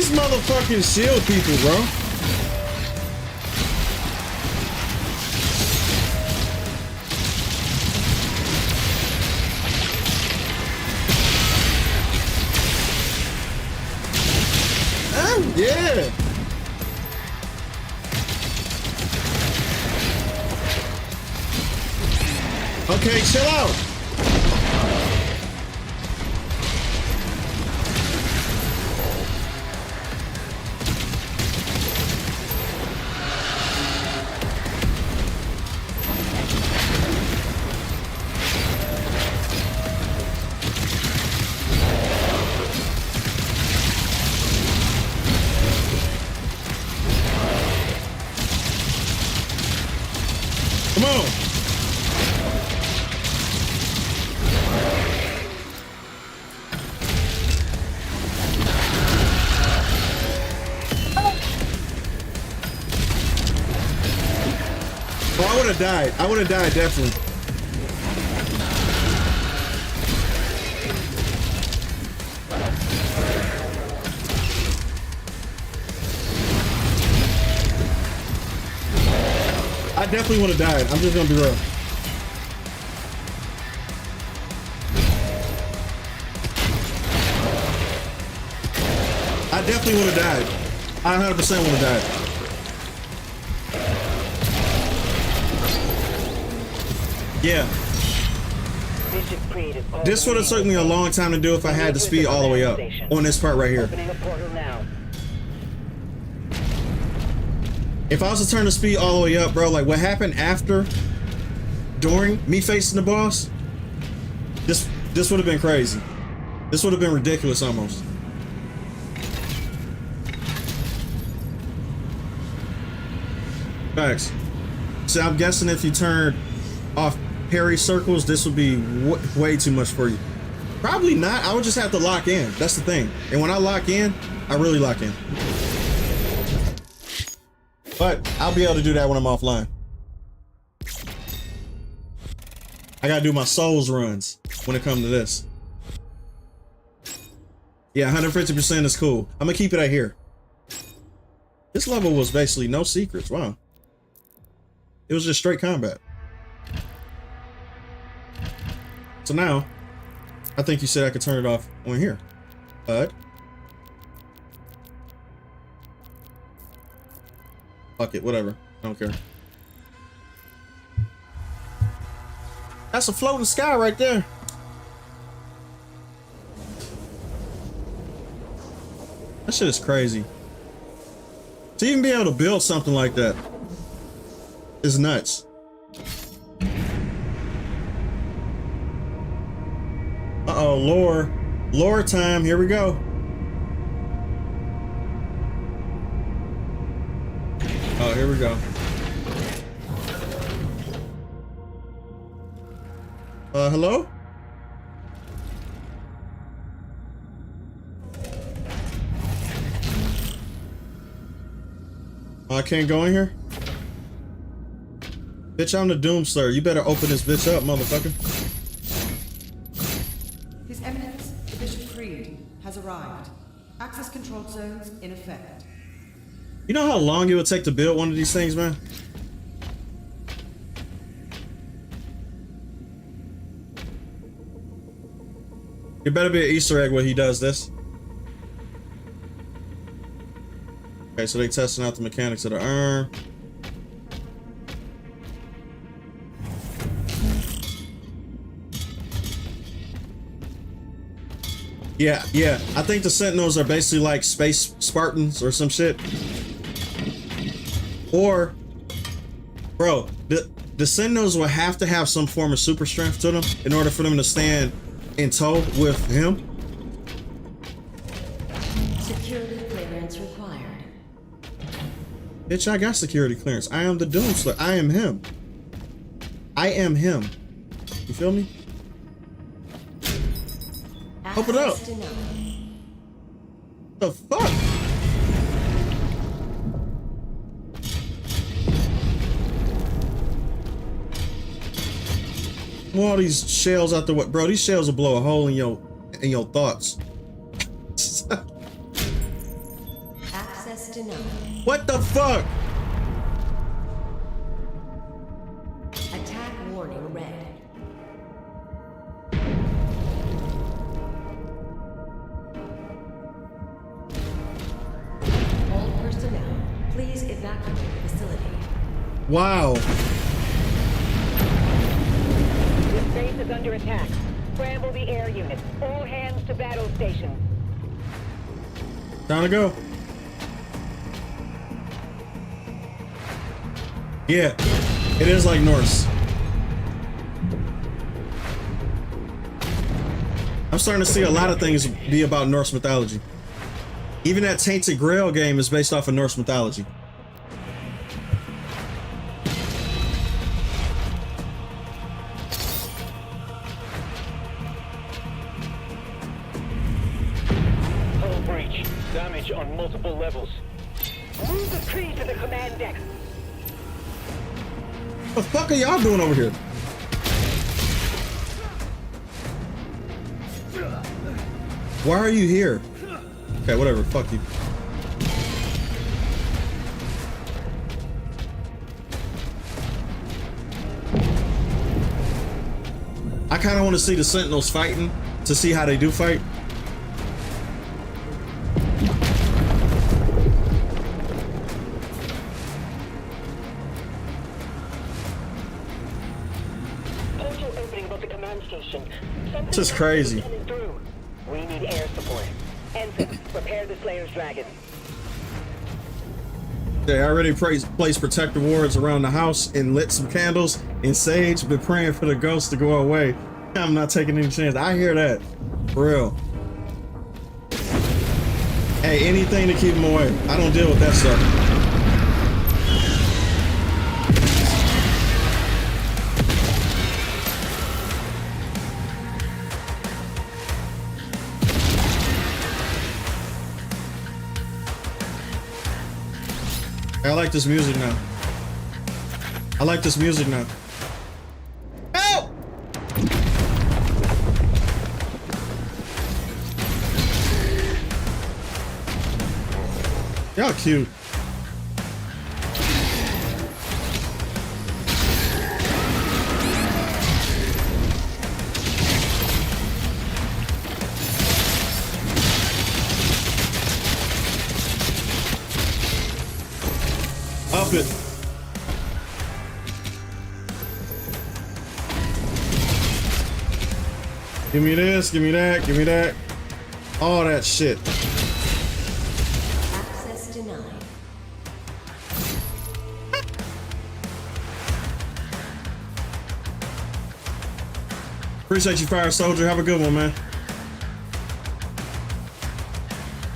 these motherfucking shield people, bro. Oh, yeah. Okay, chill out. Come on. Oh, I would have died. I would have died, definitely. I definitely would have died. I'm just gonna be real. I definitely would have died. I 100% would have died. Yeah. This would have took me a long time to do if I had the speed all the way up on this part right here. If I was to turn the speed all the way up, bro, like what happened after, during me facing the boss, this would have been crazy. This would have been ridiculous almost. Facts. So I'm guessing if you turn off parry circles, this would be way too much for you. Probably not. I would just have to lock in. That's the thing. And when I lock in, I really lock in. But I'll be able to do that when I'm offline. I gotta do my Souls runs when it comes to this. Yeah, 150% is cool. I'm gonna keep it at here. This level was basically no secrets. Wow. It was just straight combat. So now, I think you said I could turn it off on here. But fuck it, whatever. I don't care. That's a floating sky right there. That shit is crazy. To even be able to build something like that is nuts. Uh-oh, lore time. Here we go. Oh, here we go. Hello? I can't go in here? Bitch, I'm the Doomslayer. You better open this bitch up, motherfucker. His Eminence, the Bishop Creed, has arrived. Access control zones in effect. You know how long it would take to build one of these things, man? It better be an Easter egg when he does this. Okay, so they testing out the mechanics of the urn. Yeah. I think the Sentinels are basically like space Spartans or some shit. Or, bro, the Sentinels will have to have some form of super strength to them in order for them to stand in tow with him. Security clearance required. Bitch, I got security clearance. I am the Doomslayer. I am him. I am him. You feel me? Open it up. The fuck? All these shells out the way, bro. These shells will blow a hole in your thoughts. denied. What the fuck? Attack warning red. All personnel, please evacuate the facility. Wow. This base is under attack. Scramble the air units. All hands to battle stations. Time to go. Yeah, it is like Norse. I'm starting to see a lot of things be about Norse mythology. Even that Tainted Grail game is based off of Norse mythology. Hull breach. Damage on multiple levels. Move the tree to the command deck. What the fuck are y'all doing over here? Why are you here? Okay, whatever. Fuck you. I kind of want to see the Sentinels fighting to see how they do fight. Portal opening above the command station. This is crazy. We need air support. Ensign, prepare the Slayer's Dragon. They already placed protective wards around the house and lit some candles and sage. Been praying for the ghosts to go away. I'm not taking any chance. I hear that. For real. Hey, anything to keep them away. I don't deal with that stuff. I like this music now. I like this music now. Help! Y'all cute. Up it. Give me this, give me that, give me that. All that shit. Access denied. Appreciate you, Fire Soldier. Have a good one, man.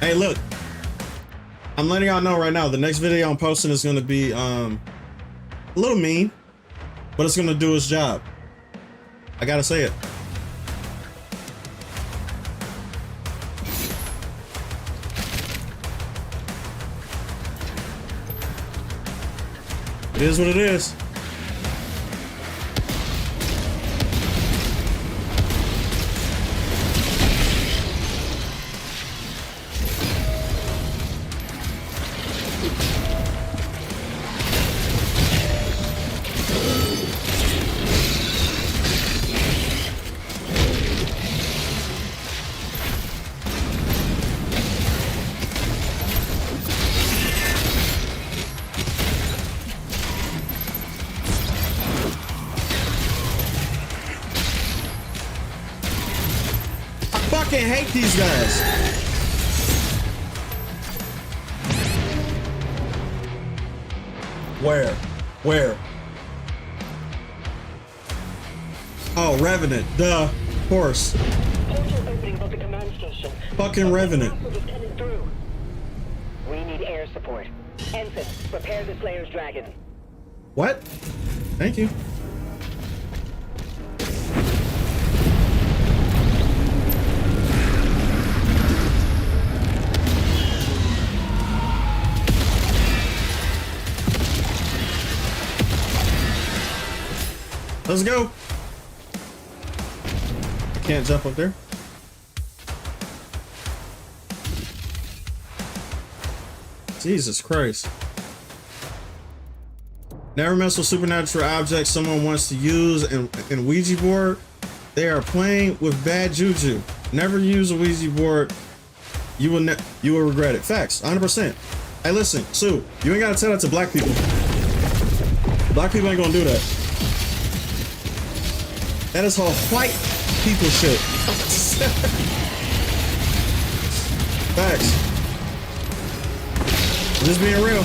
Hey, look. I'm letting y'all know right now, the next video I'm posting is going to be a little mean, but it's going to do its job. I gotta say it. It is what it is. I fucking hate these guys. Where? Where? Oh, Revenant. Duh. Of course. Portal opening above the command station. Fucking Revenant. We need air support. Ensign, prepare the Slayer's Dragon. What? Thank you. Let's go. I can't jump up there. Jesus Christ. Never mess with supernatural objects someone wants to use in Ouija board. They are playing with bad juju. Never use a Ouija board. You will regret it. Facts, 100%. Hey, listen, Sue, you ain't gotta tell that to black people. Black people ain't gonna do that. That is all white people shit. Facts. Just being real.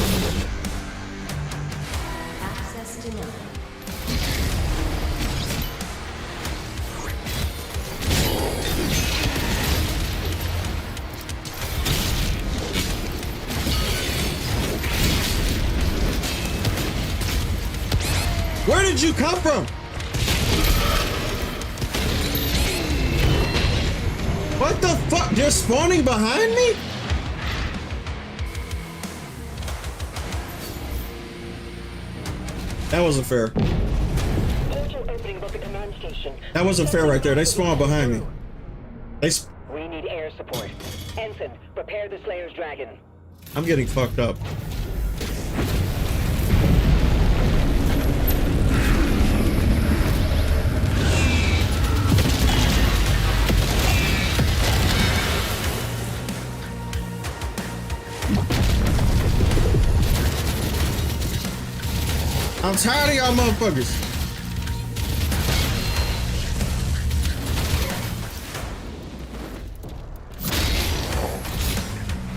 Access denied. Where did you come from? What the fuck? They're spawning behind me? That wasn't fair. That wasn't fair right there. They spawned behind me. We need air support. Ensign, prepare the Slayer's Dragon. I'm getting fucked up. I'm tired of y'all motherfuckers.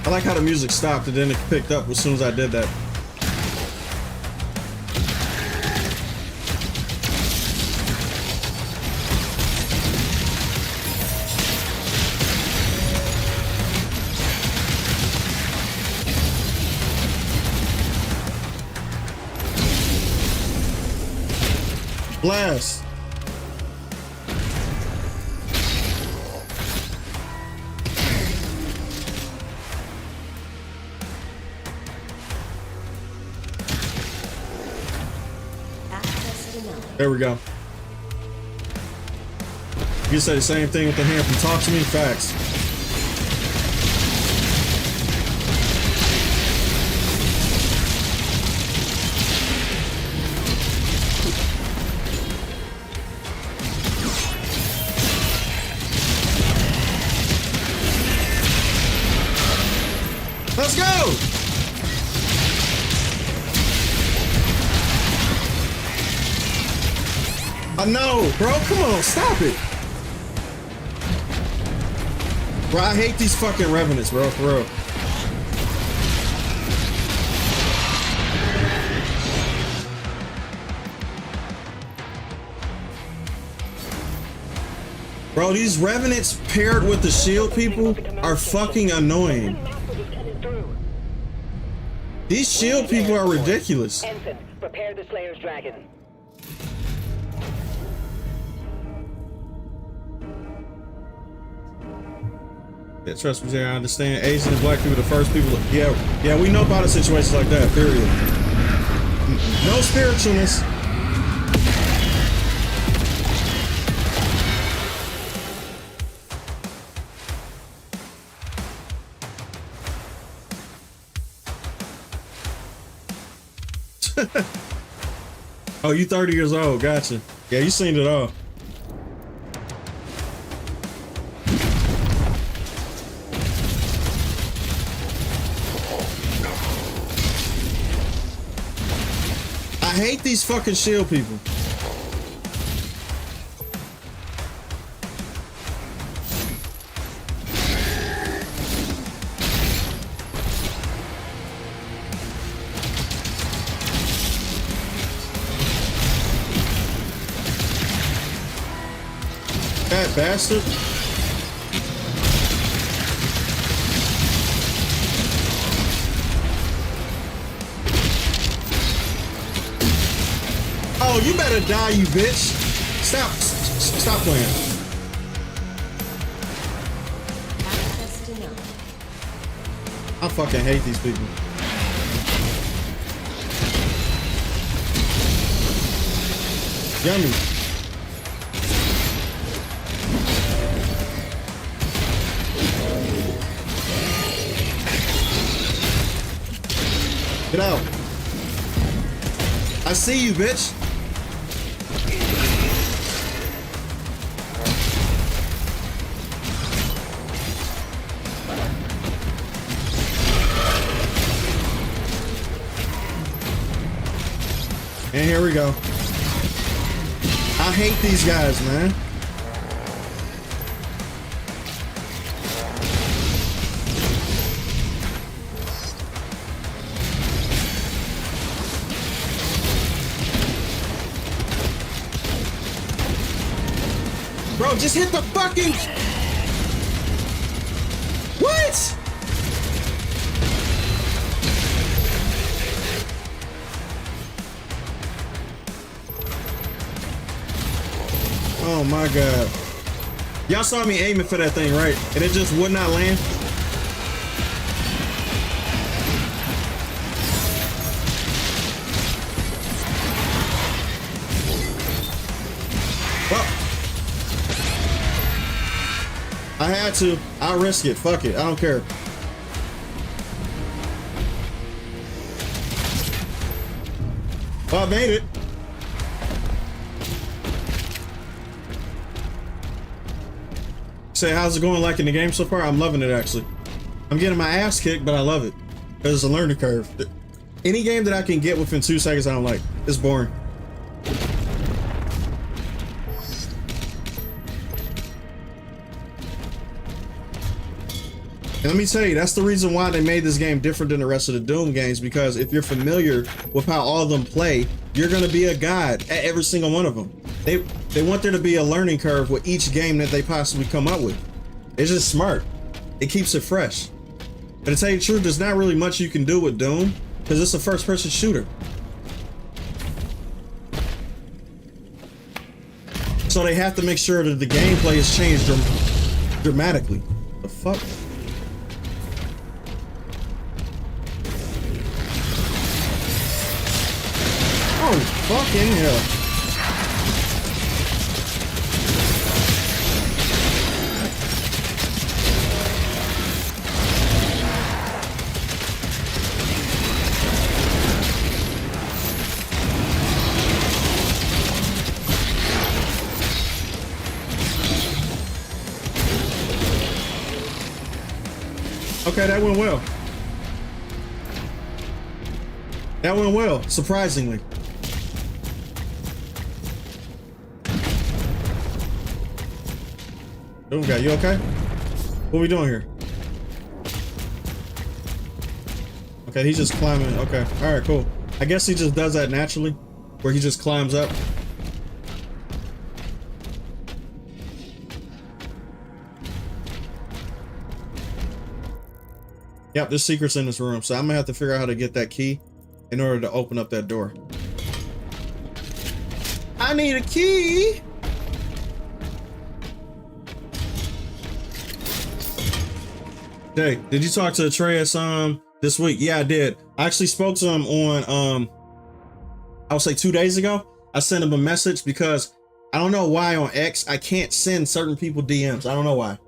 I like how the music stopped and then it picked up as soon as I did that. Blast. There we go. You say the same thing with the hand from Talk to Me. Facts. Let's go! I know, bro. Come on, stop it. Bro, I hate these fucking revenants, bro, for real. Bro, these revenants paired with the shield people are fucking annoying. These shield people are ridiculous. Ensign, prepare the Slayer's Dragon. Yeah, trust me, Jay, I understand. Asian and black people, the first people. Yeah, we know about a situation like that, period. No spiritualness. Oh, you 30 years old. Gotcha. Yeah, you seen it all. I hate these fucking shield people. That bastard. Oh, you better die, you bitch. Stop playing. I fucking hate these people. Yummy. Get out. I see you, bitch. And here we go. I hate these guys, man. Bro, just hit the fucking... What? Oh my god. Y'all saw me aiming for that thing, right? And it just would not land. Well, I had to. I'll risk it. Fuck it. I don't care. Well, I made it. Say, how's it going like in the game so far? I'm loving it, actually. I'm getting my ass kicked, but I love it. Because it's a learning curve. Any game that I can get within 2 seconds, I don't like. It's boring. And let me tell you, that's the reason why they made this game different than the rest of the Doom games, because if you're familiar with how all of them play, you're going to be a god at every single one of them. They want there to be a learning curve with each game that they possibly come up with. It's just smart. It keeps it fresh. But to tell you the truth, there's not really much you can do with Doom, because it's a first-person shooter. So they have to make sure that the gameplay is changed dramatically. The fuck? Oh, fucking hell. Okay, that went well. That went well, surprisingly. Doom guy, you okay? What are we doing here? Okay, he's just climbing. Okay, all right, cool. I guess he just does that naturally, where he just climbs up. Yep, there's secrets in this room, so I'm gonna have to figure out how to get that key in order to open up that door. I need a key! Hey, did you talk to Atreus this week? Yeah, I did. I actually spoke to him on I would say 2 days ago. I sent him a message because I don't know why on X I can't send certain people DMs. I don't know why.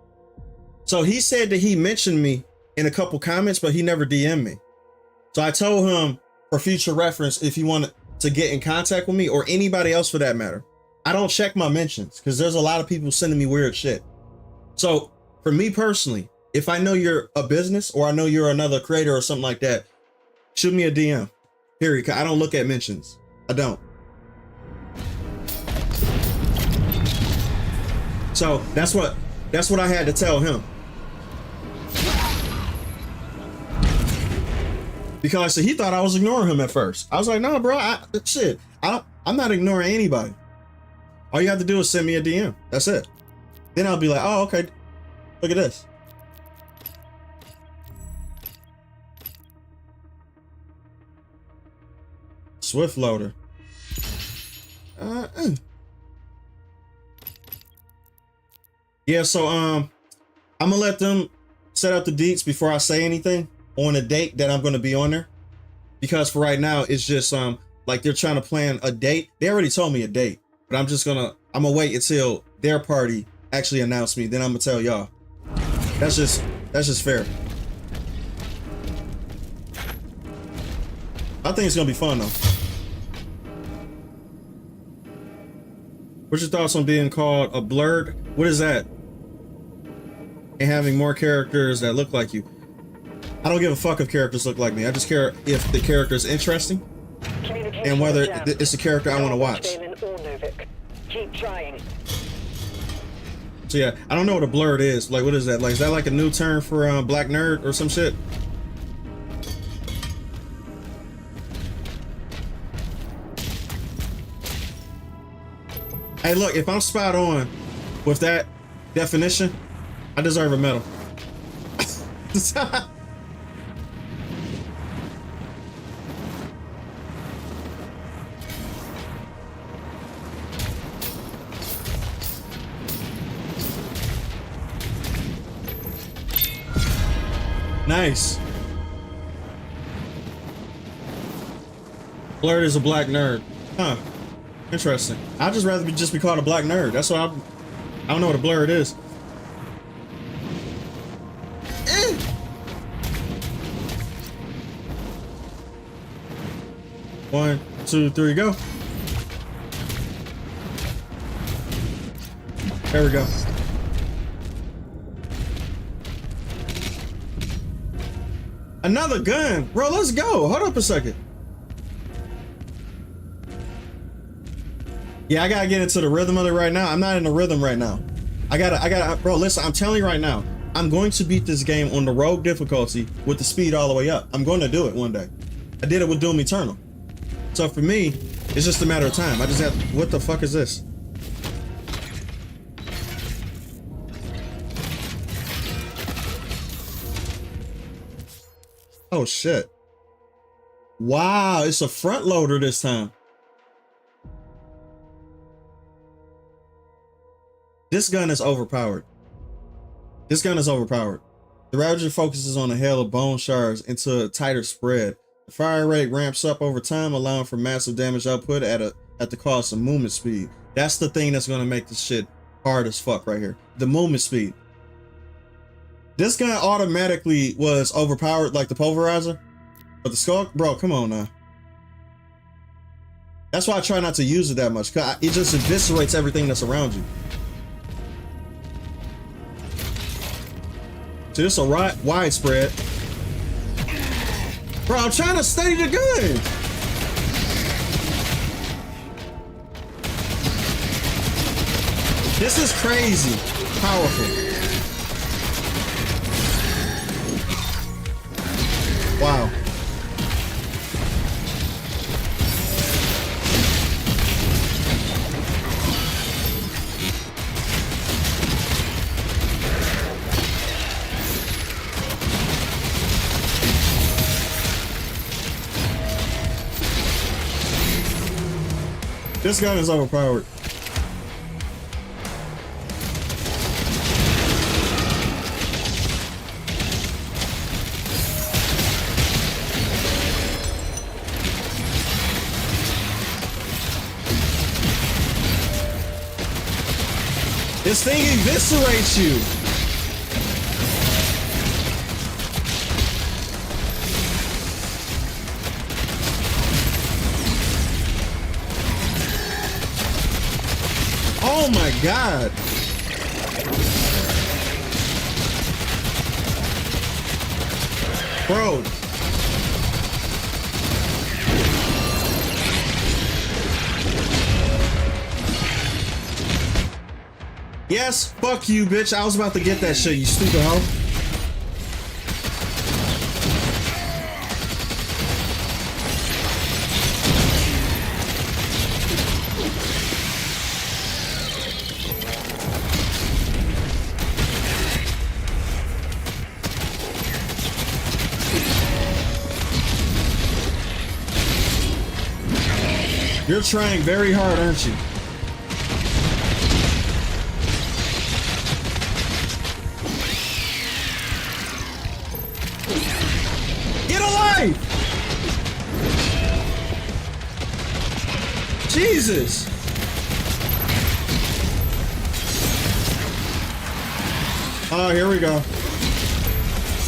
So he said that he mentioned me in a couple comments, but he never DM'd me. So I told him for future reference, if he wanted to get in contact with me or anybody else for that matter, I don't check my mentions because there's a lot of people sending me weird shit. So for me personally, if I know you're a business or I know you're another creator or something like that, shoot me a DM, period. I don't look at mentions. I don't. So that's what I had to tell him. Because he thought I was ignoring him at first. I was like, no, bro, I'm not ignoring anybody. All you have to do is send me a DM. That's it. Then I'll be like, oh, okay. Look at this. Swift loader. Yeah, so I'm gonna let them set up the deets before I say anything on a date that I'm gonna be on there, because for right now it's just like they're trying to plan a date. They already told me a date, but I'm gonna wait until their party actually announced me, then I'm gonna tell y'all. That's just fair. I think it's gonna be fun though. What's your thoughts on being called a blurred? What is that? And having more characters that look like you. I don't give a fuck if characters look like me. I just care if the character is interesting and whether it's a character I want to watch. Keep trying. So yeah, I don't know what a blurred is. Like, what is that? Like, is that like a new term for black nerd or some shit? Hey, look, if I'm spot on with that definition, I deserve a medal. Nice. Blurred is a black nerd. Huh. Interesting. I'd just rather just be called a black nerd. That's what I don't know what a blurred is. One, two, three, go. There we go. Another gun. Bro, let's go. Hold up a second. Yeah, I gotta get into the rhythm of it right now. I'm not in the rhythm right now. I gotta, bro, listen, I'm telling you right now, I'm going to beat this game on the rogue difficulty with the speed all the way up. I'm going to do it one day. I did it with Doom Eternal. So for me, it's just a matter of time. I just have, what the fuck is this? Oh shit. Wow, it's a front loader this time. This gun is overpowered. This gun is overpowered. The Ravager focuses on a hail of bone shards into a tighter spread. The fire rate ramps up over time, allowing for massive damage output at the cost of movement speed. That's the thing that's gonna make this shit hard as fuck right here. The movement speed. This gun automatically was overpowered like the pulverizer, but the skull, bro, come on now. That's why I try not to use it that much, cause it just eviscerates everything that's around you. So this is a widespread. Bro, I'm trying to steady the gun. This is crazy powerful. Wow. This gun is overpowered. This thing eviscerates you. Oh my God. Bro. Yes, fuck you, bitch. I was about to get that shit, you stupid hoe. You're trying very hard, aren't you? Get alive! Jesus! Oh, here we go.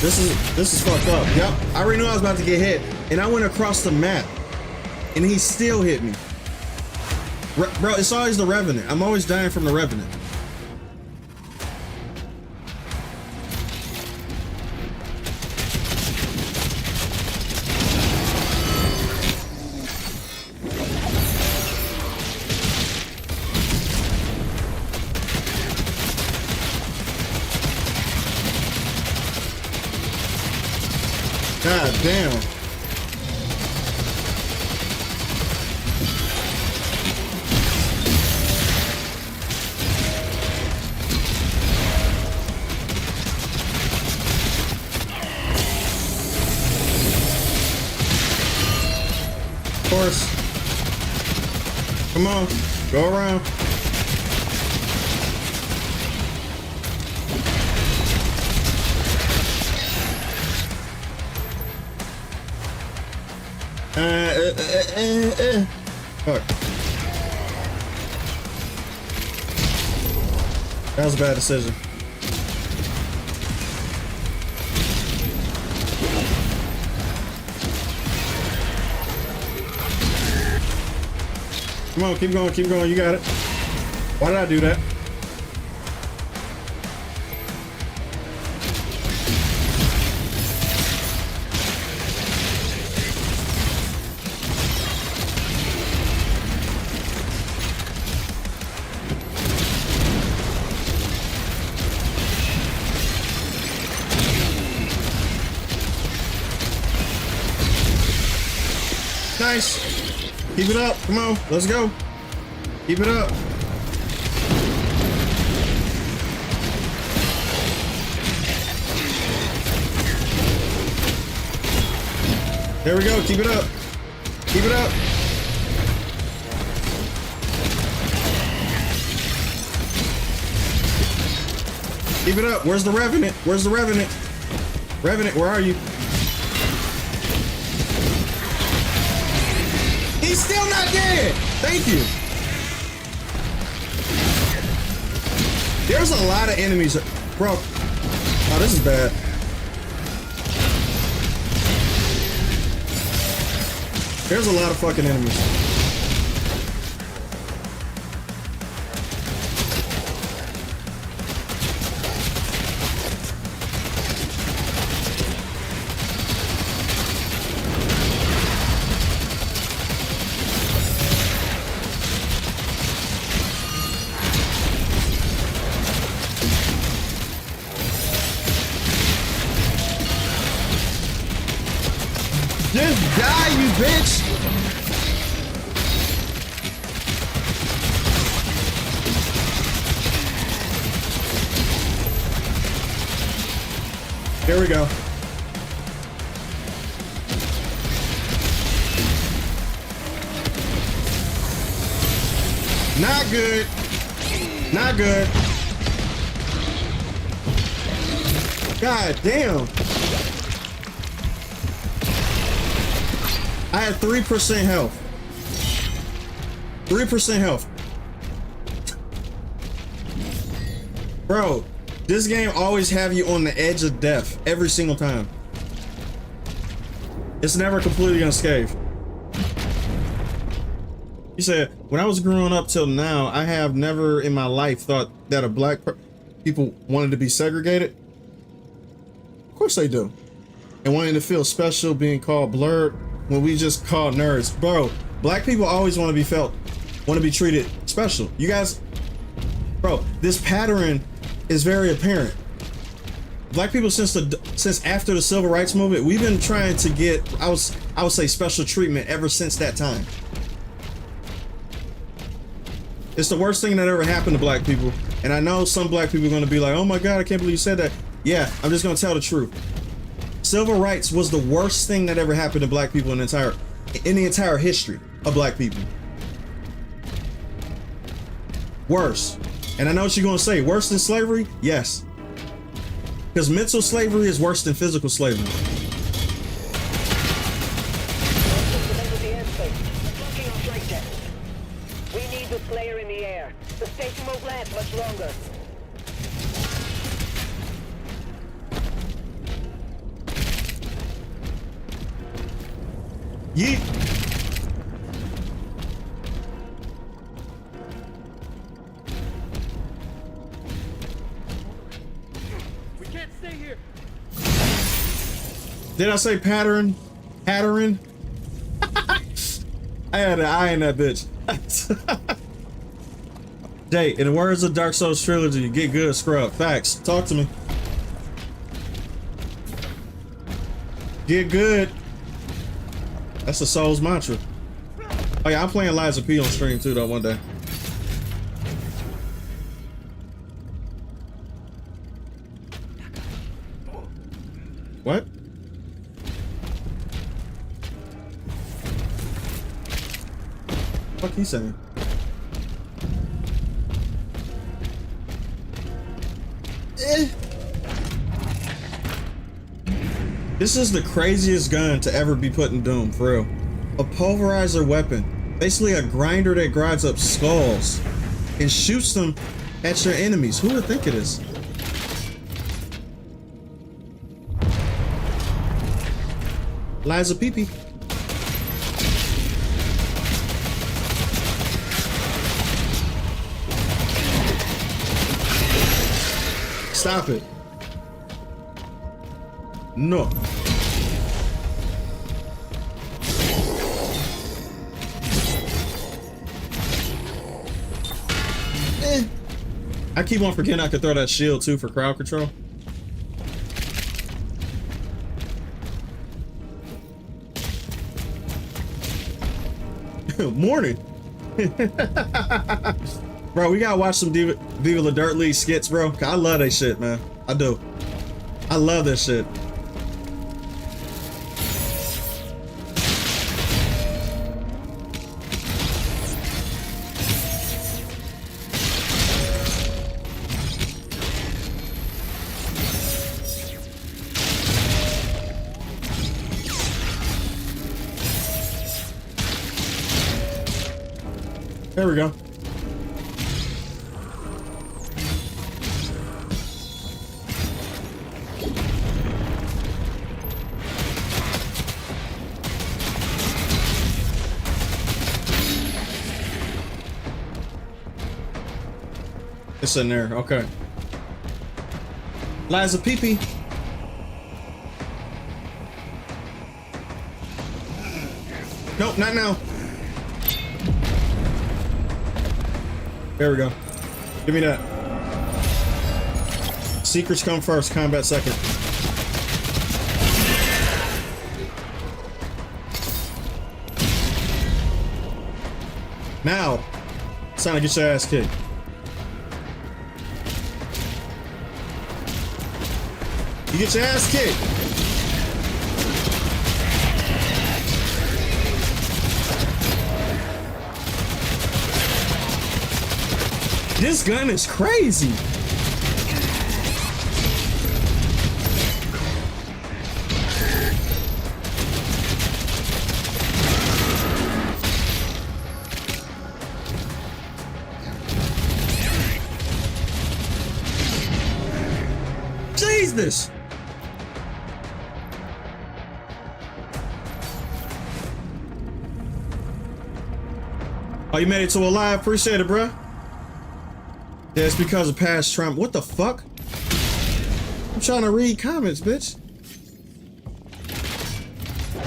This is fucked up. Yep, I already knew I was about to get hit. And I went across the map, and he still hit me. Bro, it's always the Revenant. I'm always dying from the Revenant. God damn. Of course. Come on, go around. Fuck. That was a bad decision. Come on, keep going, you got it. Why did I do that? Nice. Keep it up. Come on. Let's go. Keep it up. There we go. Keep it up. Keep it up. Keep it up. Where's the Revenant? Where's the Revenant? Revenant, where are you? He's still not dead. Thank you. There's a lot of enemies, bro. Oh, this is bad. There's a lot of fucking enemies. Just die, you bitch! Here we go. Not good. Not good. God damn. I had 3% health. 3% health. Bro, this game always have you on the edge of death every single time. It's never completely unscathed. He said, when I was growing up till now, I have never in my life thought that people wanted to be segregated. Of course they do. And wanting to feel special, being called blurred when we just call nerds. Bro, black people always want to be treated special. You guys, bro, this pattern is very apparent. Black people since after the civil rights movement, we've been trying to get, I would say, special treatment ever since that time. It's the worst thing that ever happened to black people. And I know some black people are going to be like, oh my God, I can't believe you said that. Yeah, I'm just going to tell the truth. Civil rights was the worst thing that ever happened to black people in the entire history of black people. Worse. And I know what you're going to say. Worse than slavery? Yes. Because mental slavery is worse than physical slavery. We need the Slayer in the air. The station won't last much longer. Yeet. We can't stay here. Did I say pattern? Pattern? I had an eye in that bitch. Jay, in the words of Dark Souls Trilogy, get good, scrub. Facts. Talk to me. Get good. That's the Souls mantra. Oh yeah, I'm playing Liza P on stream too though one day. What? What he saying? This is the craziest gun to ever be put in Doom, for real. A pulverizer weapon. Basically a grinder that grinds up skulls and shoots them at your enemies. Who would think it is? Liza Pee-Pee. Stop it. No. I keep on forgetting I could throw that shield too for crowd control. Morning. Bro, we gotta watch some Viva La Dirt League skits, bro. I love that shit, man. I do. I love that shit. There we go. It's in there, okay. Liza Pee-Pee. Nope, not now. There we go. Give me that. Secrets come first, combat second. Now, it's time to get your ass kicked. You get your ass kicked. This gun is crazy. Jesus. Oh, you made it to a live? Appreciate it, bruh. Yeah, it's because of past trauma. What the fuck? I'm trying to read comments, bitch. You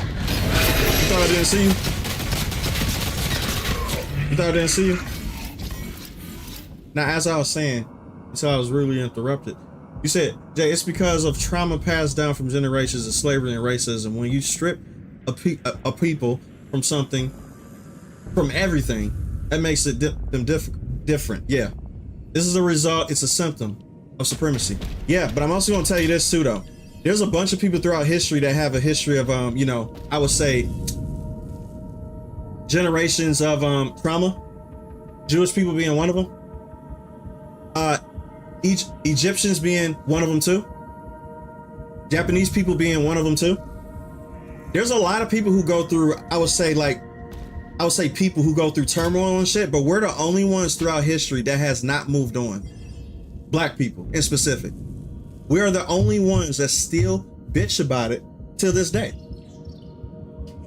thought I didn't see you? You thought I didn't see you? Now, as I was saying, so I was rudely interrupted. You said, Jay, it's because of trauma passed down from generations of slavery and racism. When you strip a people from something, from everything, that makes it them different. Yeah. This is a result, it's a symptom of supremacy. Yeah, but I'm also gonna tell you this too though. There's a bunch of people throughout history that have a history of, you know, I would say generations of trauma. Jewish people being one of them. Egyptians being one of them too. Japanese people being one of them too. There's a lot of people who go through, I would say people who go through turmoil and shit, but we're the only ones throughout history that has not moved on. Black people in specific. We are the only ones that still bitch about it till this day.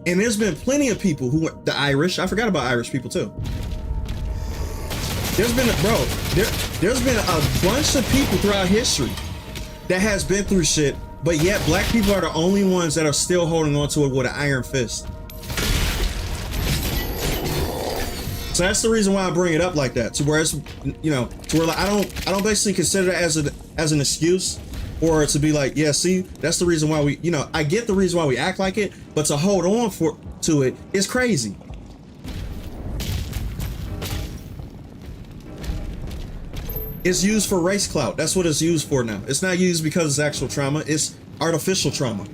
And there's been plenty of people who, the Irish, I forgot about Irish people too. There's been, there's been a bunch of people throughout history that has been through shit, but yet black people are the only ones that are still holding on to it with an iron fist. So that's the reason why I bring it up like that. To where it's, you know, to where like I don't basically consider that as an excuse, or to be like, yeah, see, that's the reason why we, you know, I get the reason why we act like it, but to hold on to it is crazy. It's used for race clout. That's what it's used for now. It's not used because it's actual trauma. It's artificial trauma.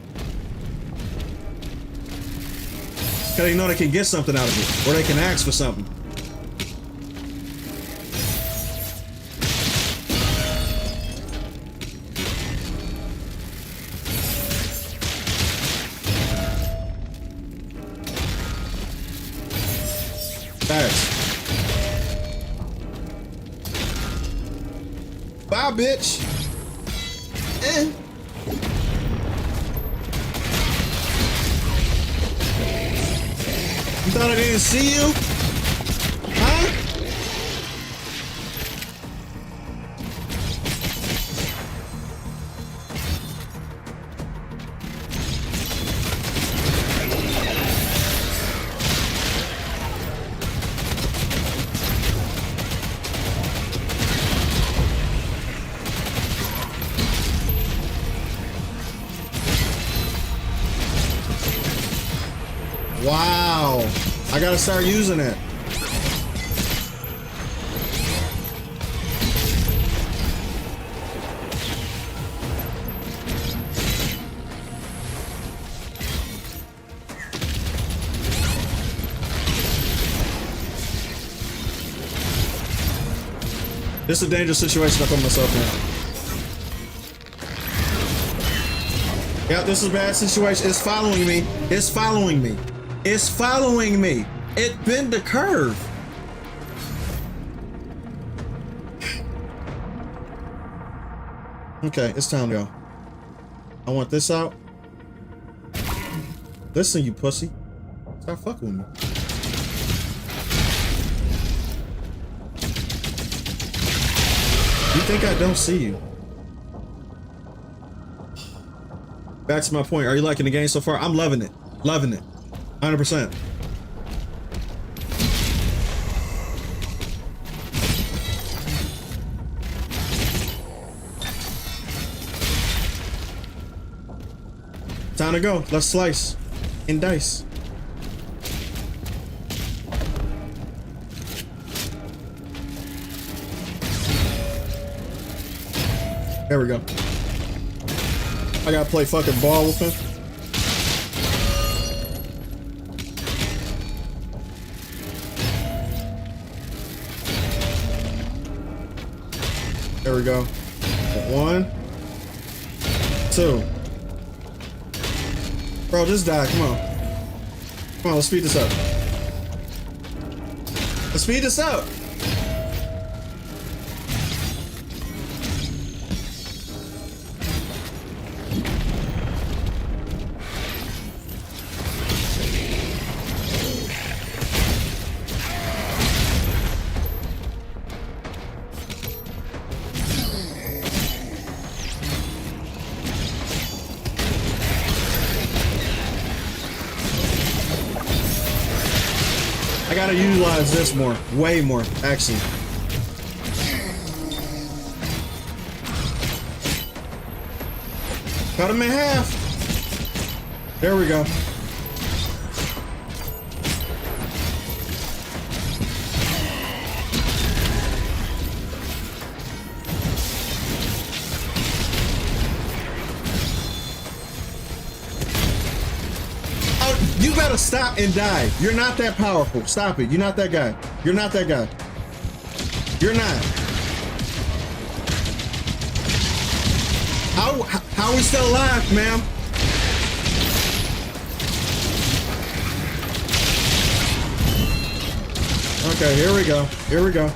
Because they know they can get something out of it, or they can ask for something. Facts. Bye, bitch. Eh. You thought I didn't see you? Huh? Wow, I gotta start using it. This is a dangerous situation I put myself in. Yeah, this is a bad situation. It's following me. It's following me. It's following me. It bent the curve. Okay, it's time to go. I want this out. Listen, you pussy. Stop fucking with me. You think I don't see you? Back to my point. Are you liking the game so far? I'm loving it. Loving it. 100%. Time to go. Let's slice and dice. There we go. I gotta play fucking ball with him. There we go. 1, 2. Bro, just die. Come on. Come on, let's speed this up. Let's speed this up. I gotta utilize this more, way more, actually. Cut him in half. There we go. You better stop and die. You're not that powerful. Stop it. You're not that guy. You're not that guy. You're not. How are we still alive, ma'am? Okay, here we go. Here we go.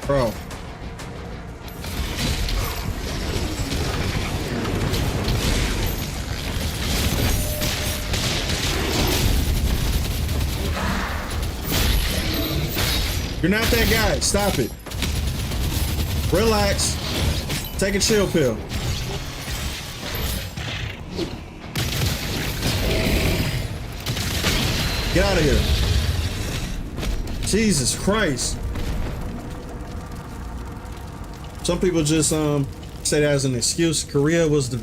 Bro. You're not that guy. Stop it. Relax. Take a chill pill. Get out of here. Jesus Christ. Some people just say that as an excuse. Korea was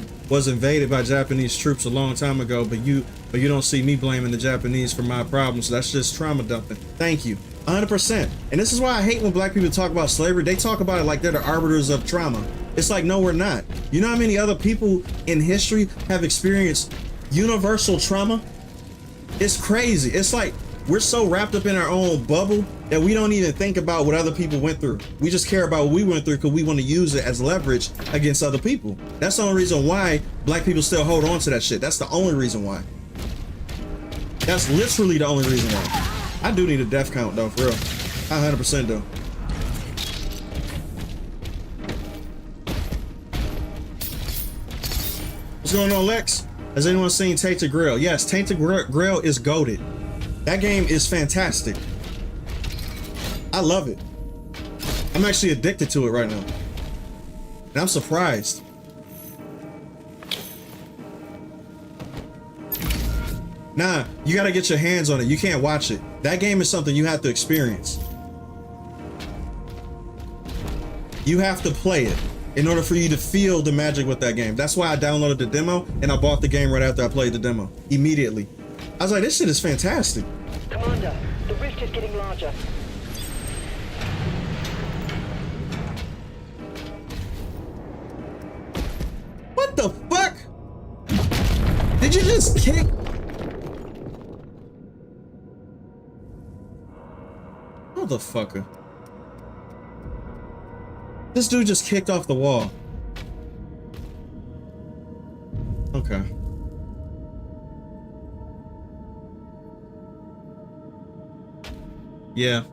invaded by Japanese troops a long time ago, but you don't see me blaming the Japanese for my problems. So that's just trauma dumping. Thank you. 100%. And this is why I hate when black people talk about slavery. They talk about it like they're the arbiters of trauma. It's like, no, we're not. You know how many other people in history have experienced universal trauma? It's crazy. It's like we're so wrapped up in our own bubble that we don't even think about what other people went through. We just care about what we went through because we want to use it as leverage against other people. That's the only reason why black people still hold on to that shit. That's the only reason why. That's literally the only reason why. I do need a death count though, for real. 100% though. What's going on, Lex? Has anyone seen Tainted Grail? Yes, Tainted Grail is goated. That game is fantastic. I love it. I'm actually addicted to it right now. And I'm surprised. Nah, you gotta get your hands on it. You can't watch it. That game is something you have to experience. You have to play it in order for you to feel the magic with that game. That's why I downloaded the demo and I bought the game right after I played the demo. Immediately. I was like, this shit is fantastic. Commander, the rift is getting larger. What the fuck? Did you just kick? Motherfucker. This dude just kicked off the wall. Okay. Yeah.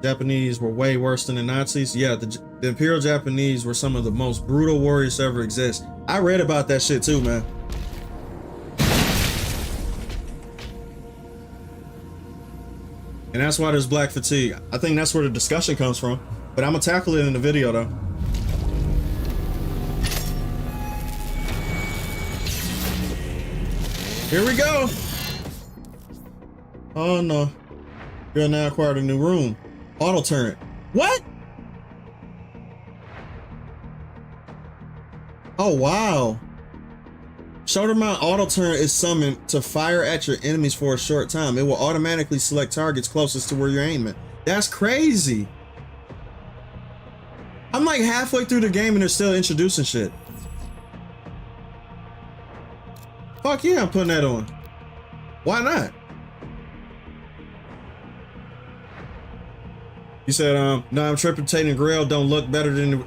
Japanese were way worse than the Nazis. Yeah, the Imperial Japanese were some of the most brutal warriors to ever exist. I read about that shit too, man. And that's why there's black fatigue. I think that's where the discussion comes from. But I'm gonna tackle it in the video though. Here we go. Oh no. You have now acquired a new room. Auto turret. What? Oh wow. Shoulder mount auto turret is summoned to fire at your enemies for a short time. It will automatically select targets closest to where you're aiming. That's crazy. I'm like halfway through the game and they're still introducing shit. Fuck yeah, I'm putting that on. Why not? You said, no, I'm tripping. Tainted Grail don't look better than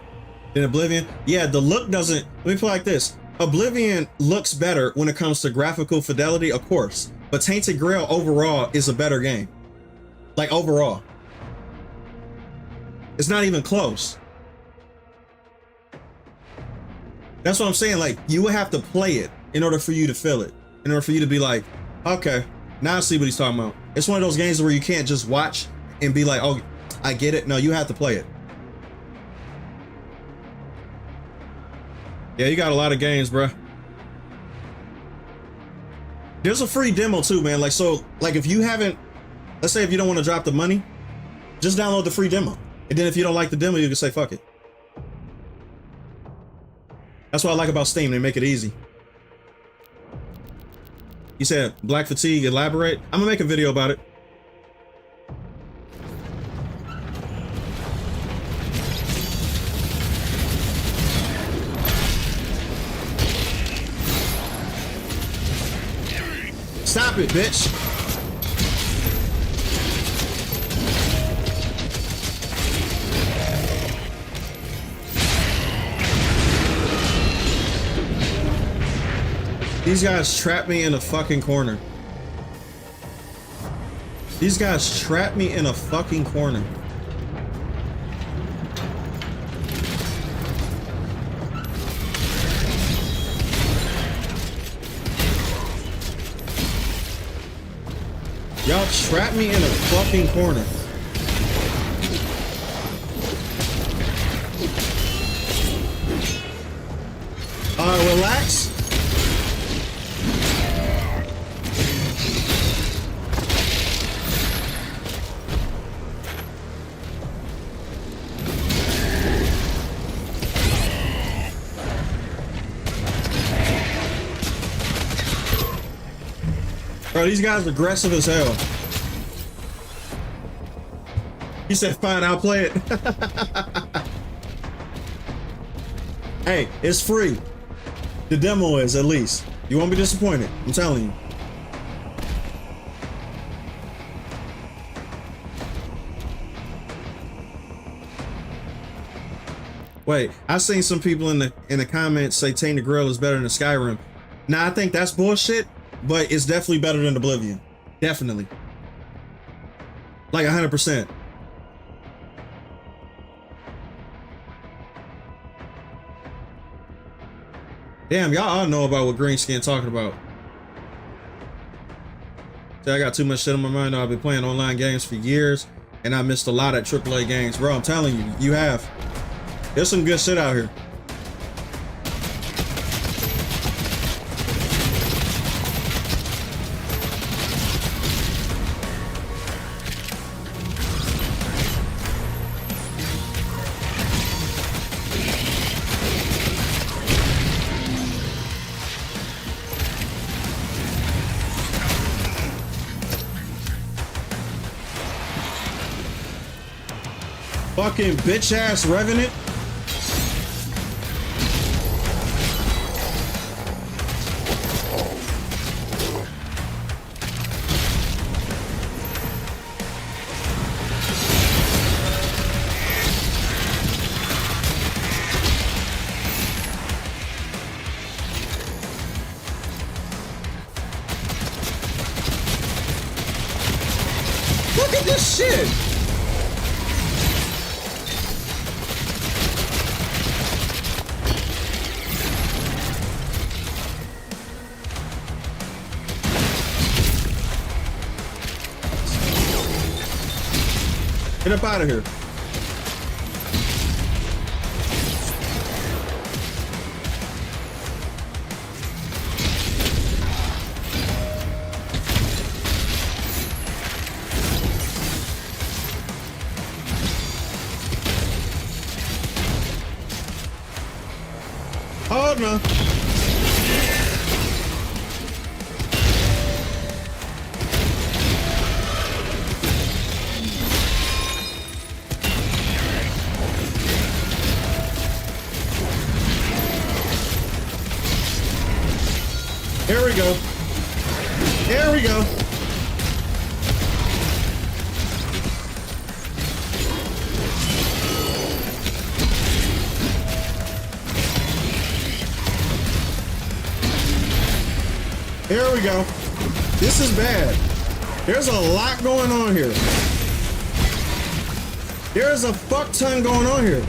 Oblivion. Yeah, the look doesn't. Let me put it like this. Oblivion looks better when it comes to graphical fidelity, of course. But Tainted Grail overall is a better game. Like overall. It's not even close. That's what I'm saying. Like, you would have to play it in order for you to feel it. In order for you to be like, okay, now I see what he's talking about. It's one of those games where you can't just watch and be like, oh, I get it. No, you have to play it. Yeah, you got a lot of games, bruh. There's a free demo too, man. Like, so, like if you haven't, let's say if you don't want to drop the money, just download the free demo. And then if you don't like the demo, you can say, fuck it. That's what I like about Steam. They make it easy. You said black fatigue, elaborate. I'm gonna make a video about it. Stop it, bitch. These guys trapped me in a fucking corner. These guys trapped me in a fucking corner. Y'all trap me in a fucking corner. Relax. Bro, these guys are aggressive as hell. He said, fine, I'll play it. Hey, it's free. The demo is, at least. You won't be disappointed. I'm telling you. Wait, I've seen some people in the comments say Tainted Grail is better than Skyrim. Now, I think that's bullshit, but it's definitely better than Oblivion. Definitely. Like 100%. Damn, y'all all know about what Greenskin talking about. See, I got too much shit on my mind. I've been playing online games for years, and I missed a lot of AAA games. Bro, I'm telling you, you have. There's some good shit out here. Fucking bitch ass Revenant. Look at this shit. Get up out of here. Oh no. Here we go. Here we go. Here we go. This is bad. There's a lot going on here. There's a fuck ton going on here.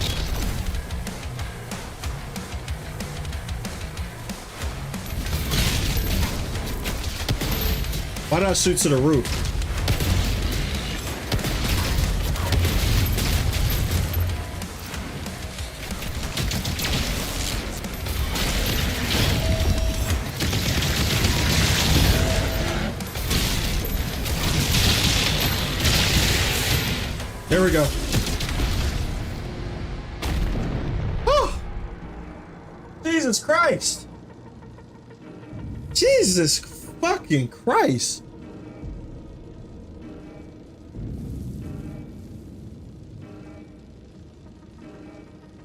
Why did I shoot to the roof? There we go. Oh, Jesus Christ. Jesus fucking Christ.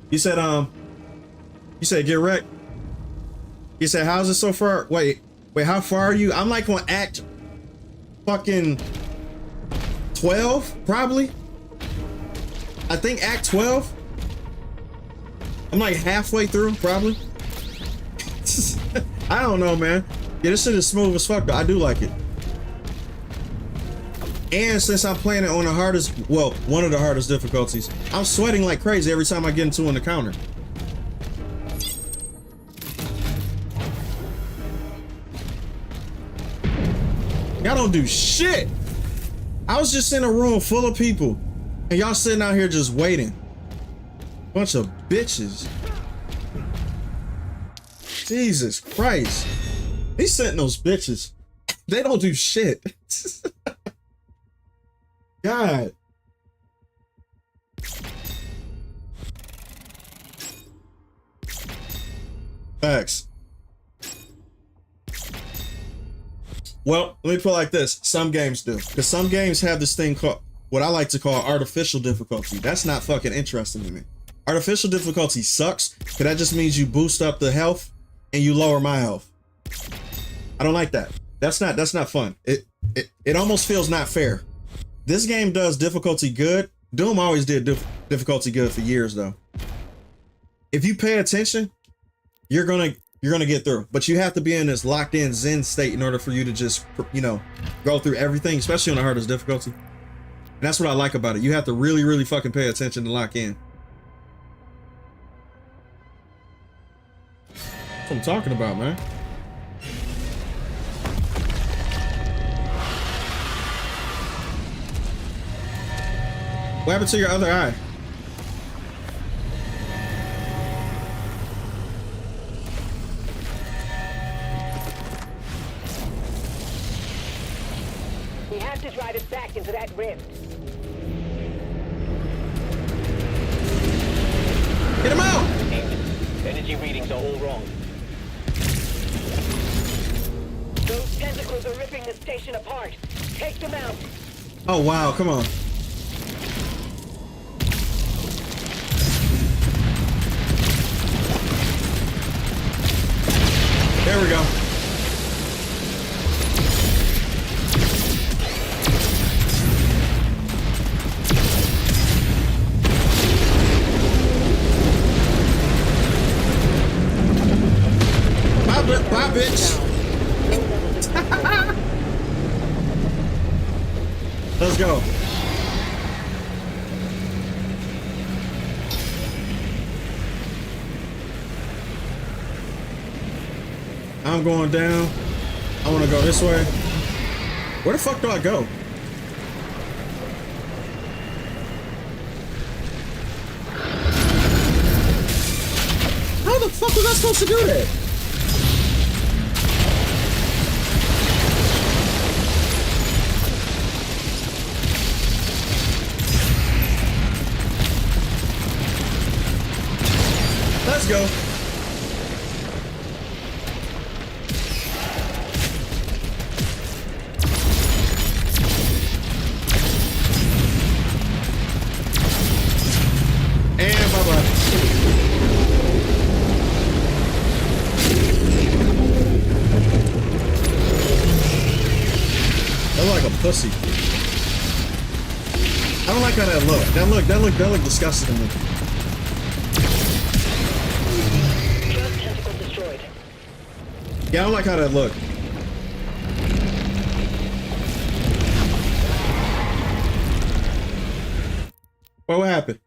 You said get wrecked. You said, how's it so far? Wait, how far are you? I'm like on act fucking 12, probably. I think act 12. I'm like halfway through, probably. I don't know, man. Yeah, this shit is smooth as fuck, though. I do like it. And since I'm playing it on the hardest, well, one of the hardest difficulties, I'm sweating like crazy every time I get into an encounter. Y'all don't do shit. I was just in a room full of people and y'all sitting out here just waiting. Bunch of bitches. Jesus Christ. These Sentinels bitches. They don't do shit. God. Facts. Well, let me put it like this. Some games do. Because some games have this thing called, what I like to call artificial difficulty. That's not fucking interesting to me. Artificial difficulty sucks, because that just means you boost up the health and you lower my health. I don't like that. That's not fun. It almost feels not fair. This game does difficulty good. Doom always did difficulty good for years though. If you pay attention, you're gonna get through. But you have to be in this locked in Zen state in order for you to just, you know, go through everything, especially on the hardest difficulty. And that's what I like about it. You have to really, really fucking pay attention to lock in. That's what I'm talking about, man. What happened to your other eye? We have to drive it back into that rift. Get him out! Energy readings are all wrong. Those tentacles are ripping the station apart. Take them out. Oh wow, come on. There we go. Bye, bitch. Let's go. I'm going down. I want to go this way. Where the fuck do I go? How the fuck was I supposed to do that? Let's go. And bye-bye. They're like a pussy. I don't like how that look. That look disgusting to me. Yeah, I don't like how that looked. What happened?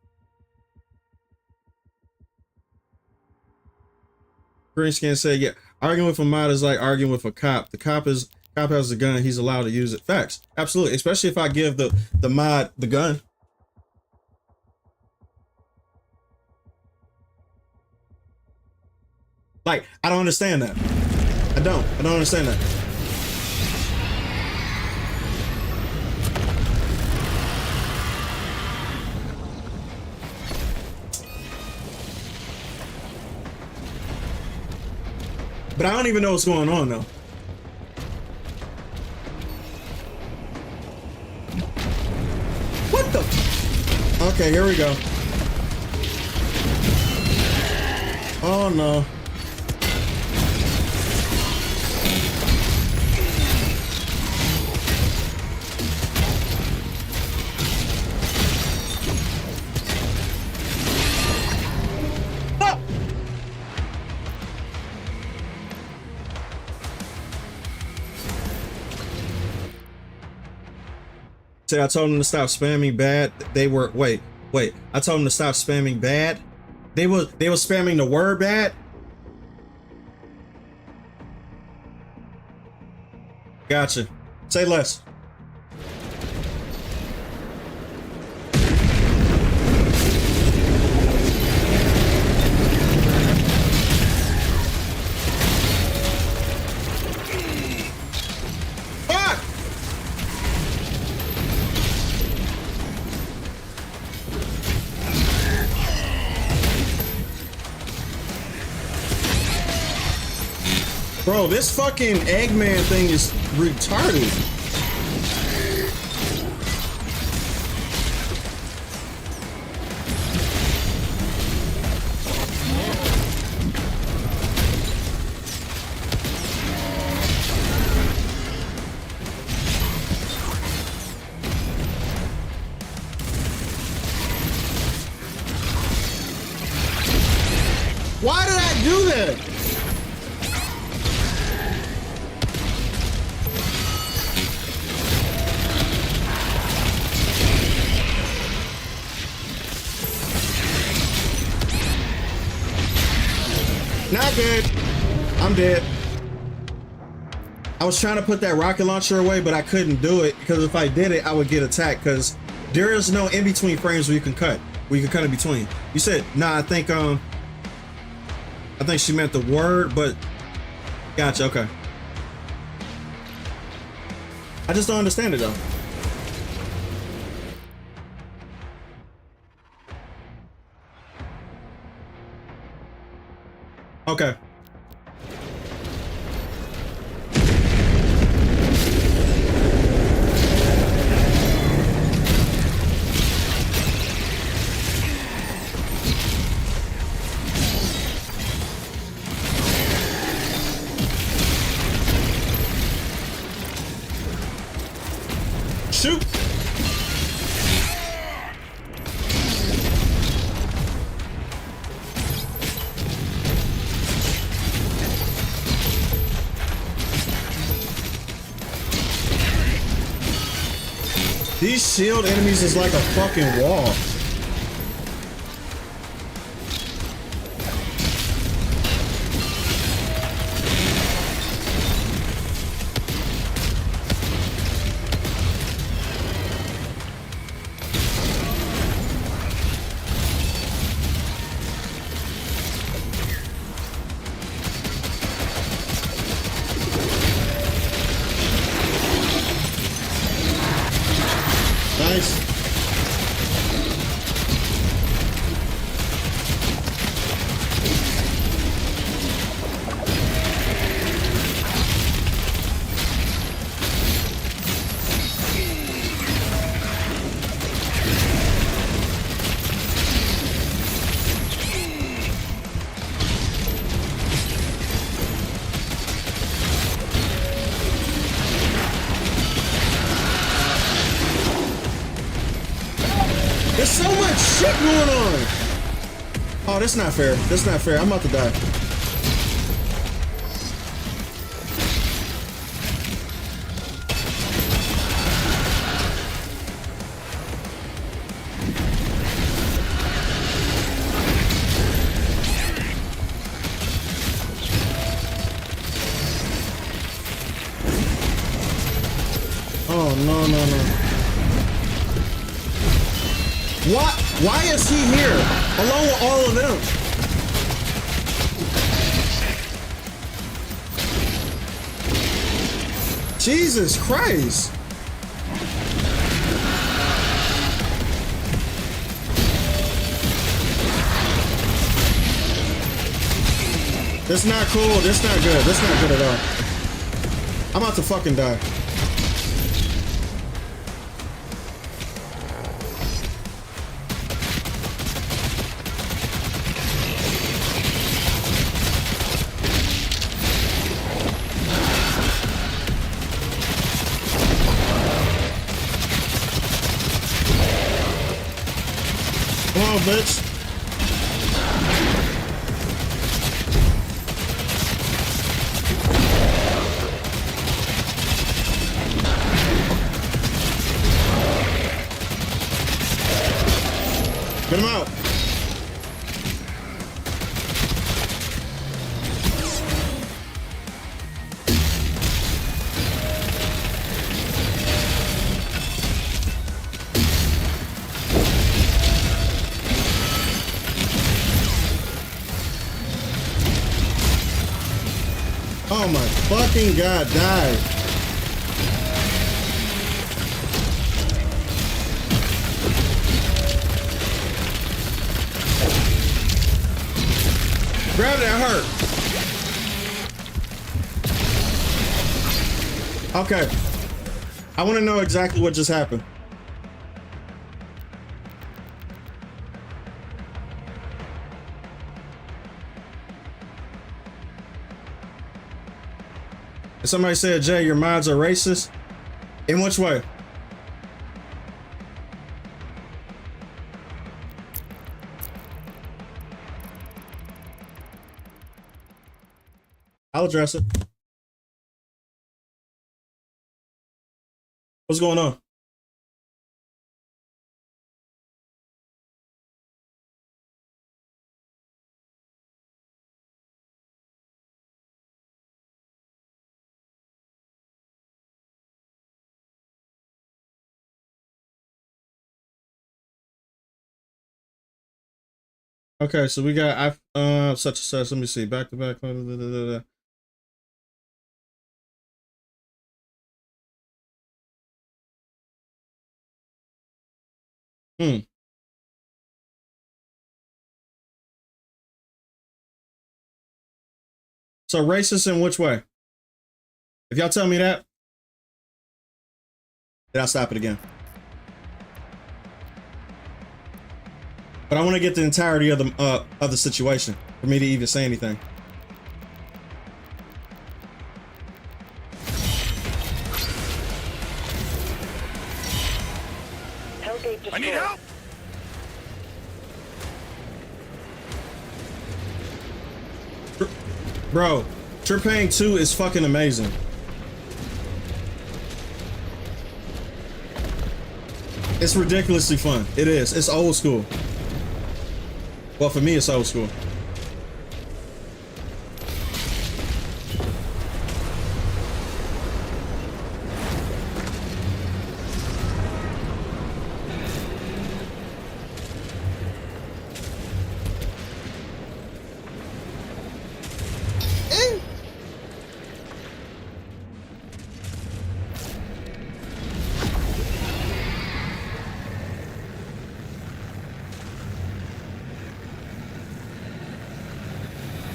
Greenskin said, yeah, arguing with a mod is like arguing with a cop. The cop has the gun, he's allowed to use it. Facts. Absolutely. Especially if I give the mod the gun. Like, I don't understand that. I don't understand that. But I don't even know what's going on though. What the? Okay, here we go. Oh no. I told them to stop spamming bad. They were wait. I told them to stop spamming bad. They were spamming the word bad. Gotcha. Say less. Bro, this fucking Eggman thing is retarded. Why did I do that? Not good. I'm dead. I was trying to put that rocket launcher away, but I couldn't do it because if I did it, I would get attacked because there is no in-between frames where you can cut. Where you can cut in between. You said, nah, I think she meant the word, but gotcha, okay. I just don't understand it though. Okay. Shoot! These shield enemies is like a fucking wall. Nice. There's so much shit going on. Oh, that's not fair. That's not fair. I'm about to die. Oh, no, no, no. What? Why is he here along with all of them? Jesus Christ. That's not cool. That's not good. That's not good at all. I'm about to fucking die. Come on, bitch. Get him out. Oh my fucking god, die. Grab that hurt. Okay. I want to know exactly what just happened. Somebody said, Jay, your mods are racist. In which way? I'll address it. What's going on? Okay, so we got such and such. Let me see. Back to back. So racist in which way? If y'all tell me that, then I'll stop it again. But I want to get the entirety of the situation for me to even say anything. I need help. Bro, Trepang 2 is fucking amazing. It's ridiculously fun. It is. It's old school. Well, for me, it's old school.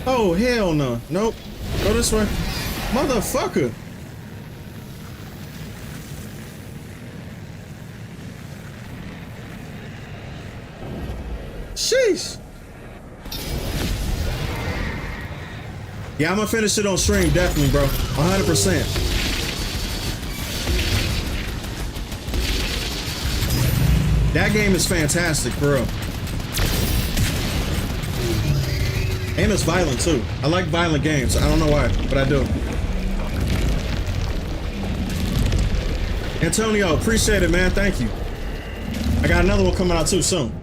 Oh, hell no. Nope. Go this way. Motherfucker. Sheesh. Yeah, I'm gonna finish it on stream, definitely, bro. 100%. That game is fantastic, for real. And it's violent too. I like violent games. I don't know why, but I do. Antonio, appreciate it, man. Thank you. I got another one coming out too soon.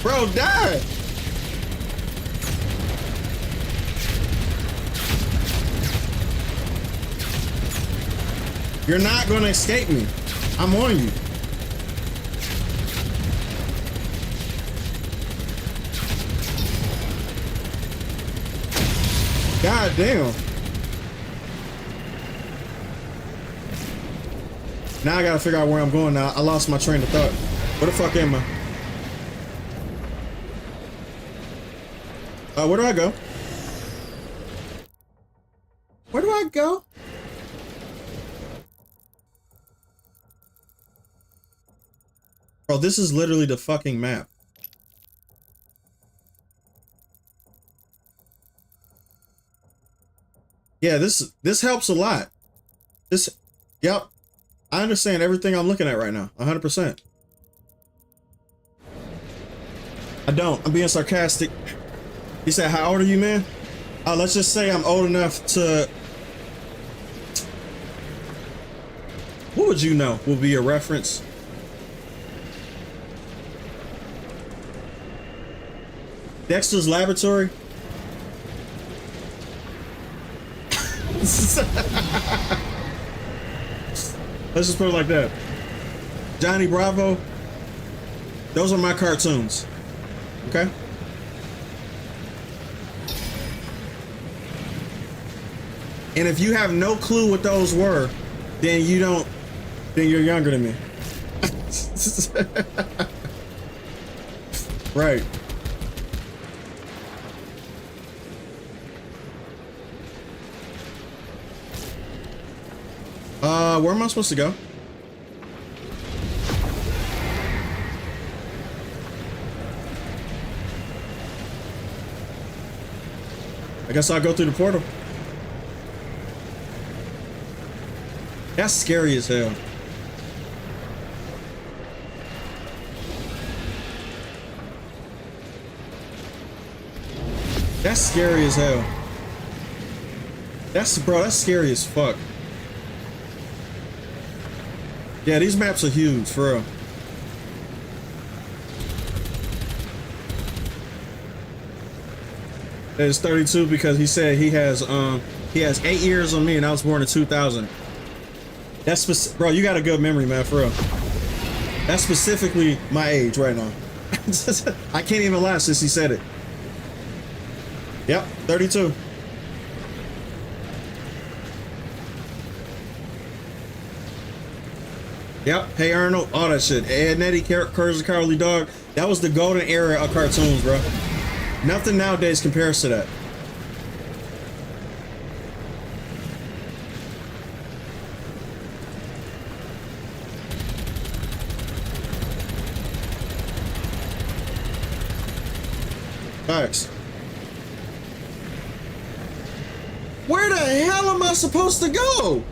Bro, die! You're not gonna escape me. I'm on you. God damn. Now I gotta figure out where I'm going now. I lost my train of thought. Where the fuck am I? Where do I go? Where do I go? Bro, this is literally the fucking map. Yeah, this helps a lot. Yep. I understand everything I'm looking at right now, 100%. I don't. I'm being sarcastic. He said, how old are you, man? Let's just say I'm old enough to... What would you know will be a reference? Dexter's Laboratory? Let's just put it like that. Johnny Bravo. Those are my cartoons. Okay? And if you have no clue what those were, then you're younger than me. Right. Where am I supposed to go? I guess I'll go through the portal. That's scary as hell. That's scary as hell. That's scary as fuck. Yeah, these maps are huge, for real. It's 32 because he said he has 8 years on me and I was born in 2000. That's bro, you got a good memory, man, for real. That's specifically my age right now. I can't even lie since he said it. Yep, 32. Yep, Hey Arnold, all that shit. Ed and Eddie, Courage the Cowardly Dog. That was the golden era of cartoons, bro. Nothing nowadays compares to that. Facts. Where the hell am I supposed to go?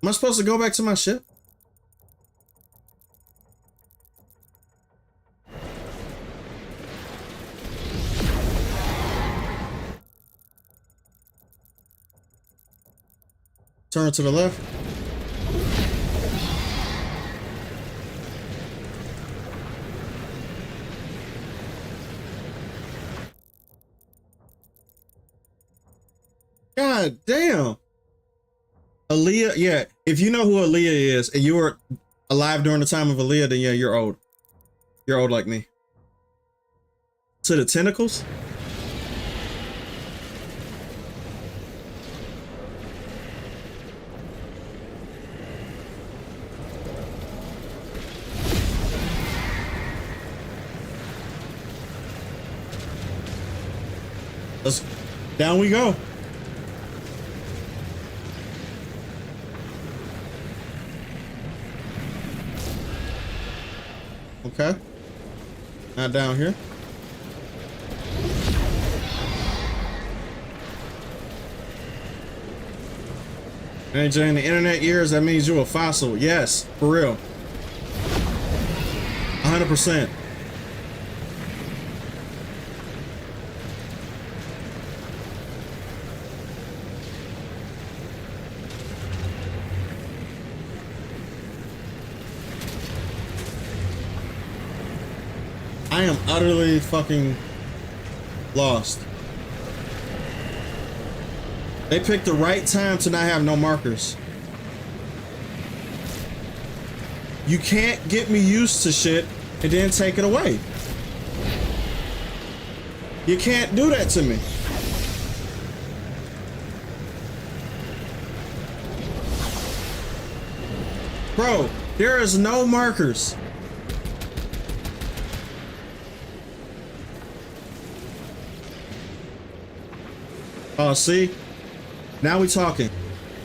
Am I supposed to go back to my ship? Turn to the left. God damn. Aaliyah, yeah. If you know who Aaliyah is and you were alive during the time of Aaliyah, then yeah, you're old. You're old like me. To the tentacles? Down we go. Okay. Now down here. And during the internet years, that means you're a fossil. Yes, for real. 100%. I am utterly fucking lost. They picked the right time to not have no markers. You can't get me used to shit and then take it away. You can't do that to me. Bro, there is no markers. Oh, see? Now we talking.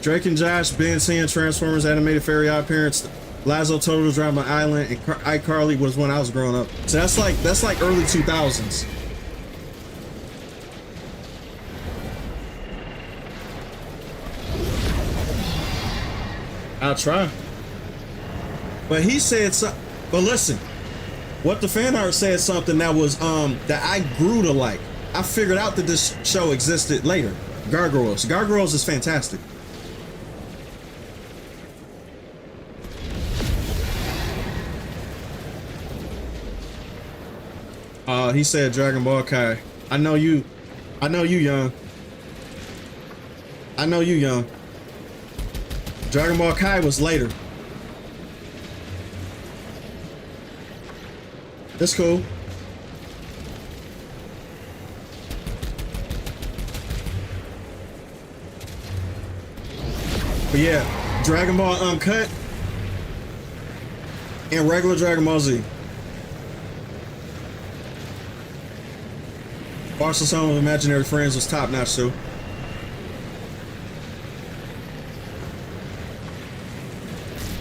Drake and Josh, Ben 10, Transformers, Animated Fairy Odd Parents, Lazo Total Drive My Island, and iCarly was when I was growing up. So that's like early 2000s. I'll try. But he said something. But listen, what the fan art said something that was that I grew to like. I figured out that this show existed later. Gargoyles. Gargoyles is fantastic. He said Dragon Ball Kai. I know you young. I know you young. Dragon Ball Kai was later. That's cool. But yeah, Dragon Ball Uncut and regular Dragon Ball Z. Watching some of Imaginary Friends was top notch too.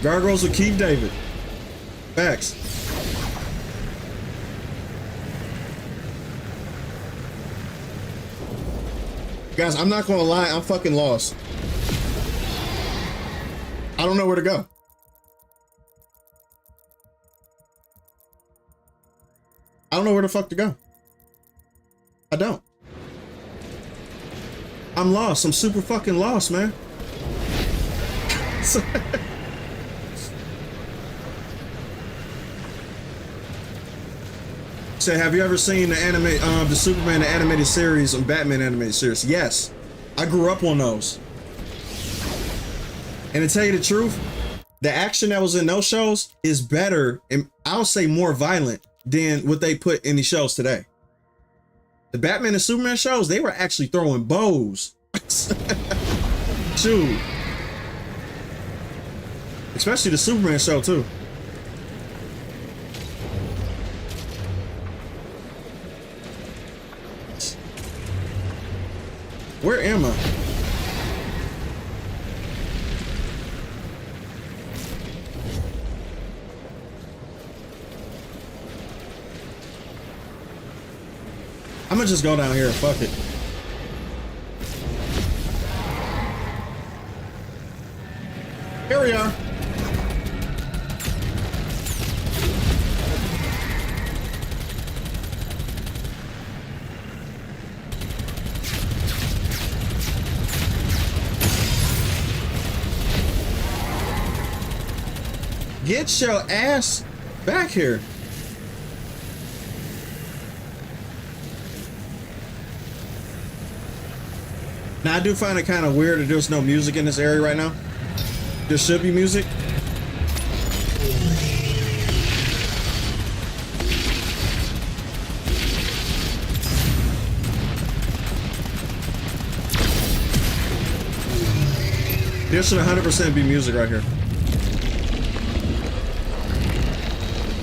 Gargoyles with Keith David. Facts. Guys, I'm not gonna lie, I'm fucking lost. I don't know where to go. I don't know where the fuck to go. I don't. I'm lost. I'm super fucking lost, man. So have you ever seen the anime, the Superman the animated series and Batman animated series? Yes, I grew up on those. And to tell you the truth, the action that was in those shows is better and I'll say more violent than what they put in the shows today. The Batman and Superman shows, they were actually throwing bows. Shoot. Especially the Superman show too. Where am I? I'm gonna just go down here. Fuck it. Here we are. Get your ass back here. Now, I do find it kind of weird that there's no music in this area right now. There should be music. There should 100% be music right here.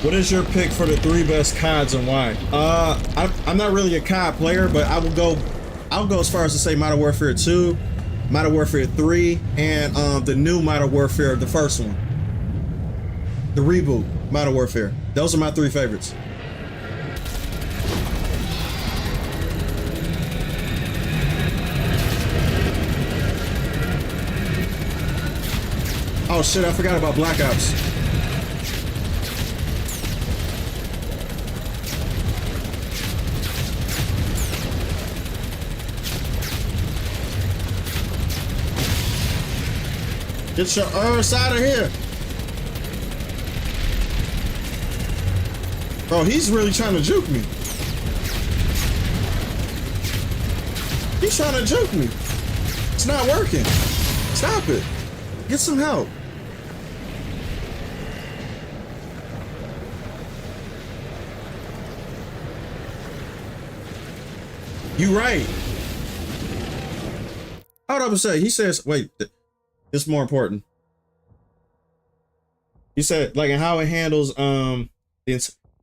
What is your pick for the 3 best CODs and why? I'm not really a COD player, but I'll go as far as to say Modern Warfare 2, Modern Warfare 3, and the new Modern Warfare, the first one. The reboot, Modern Warfare. Those are my 3 favorites. Oh shit, I forgot about Black Ops. Get your ass out of here. Bro, he's really trying to juke me. He's trying to juke me. It's not working. Stop it. Get some help. You right. Hold up a second. He says, wait. It's more important. You said, like, and how it handles the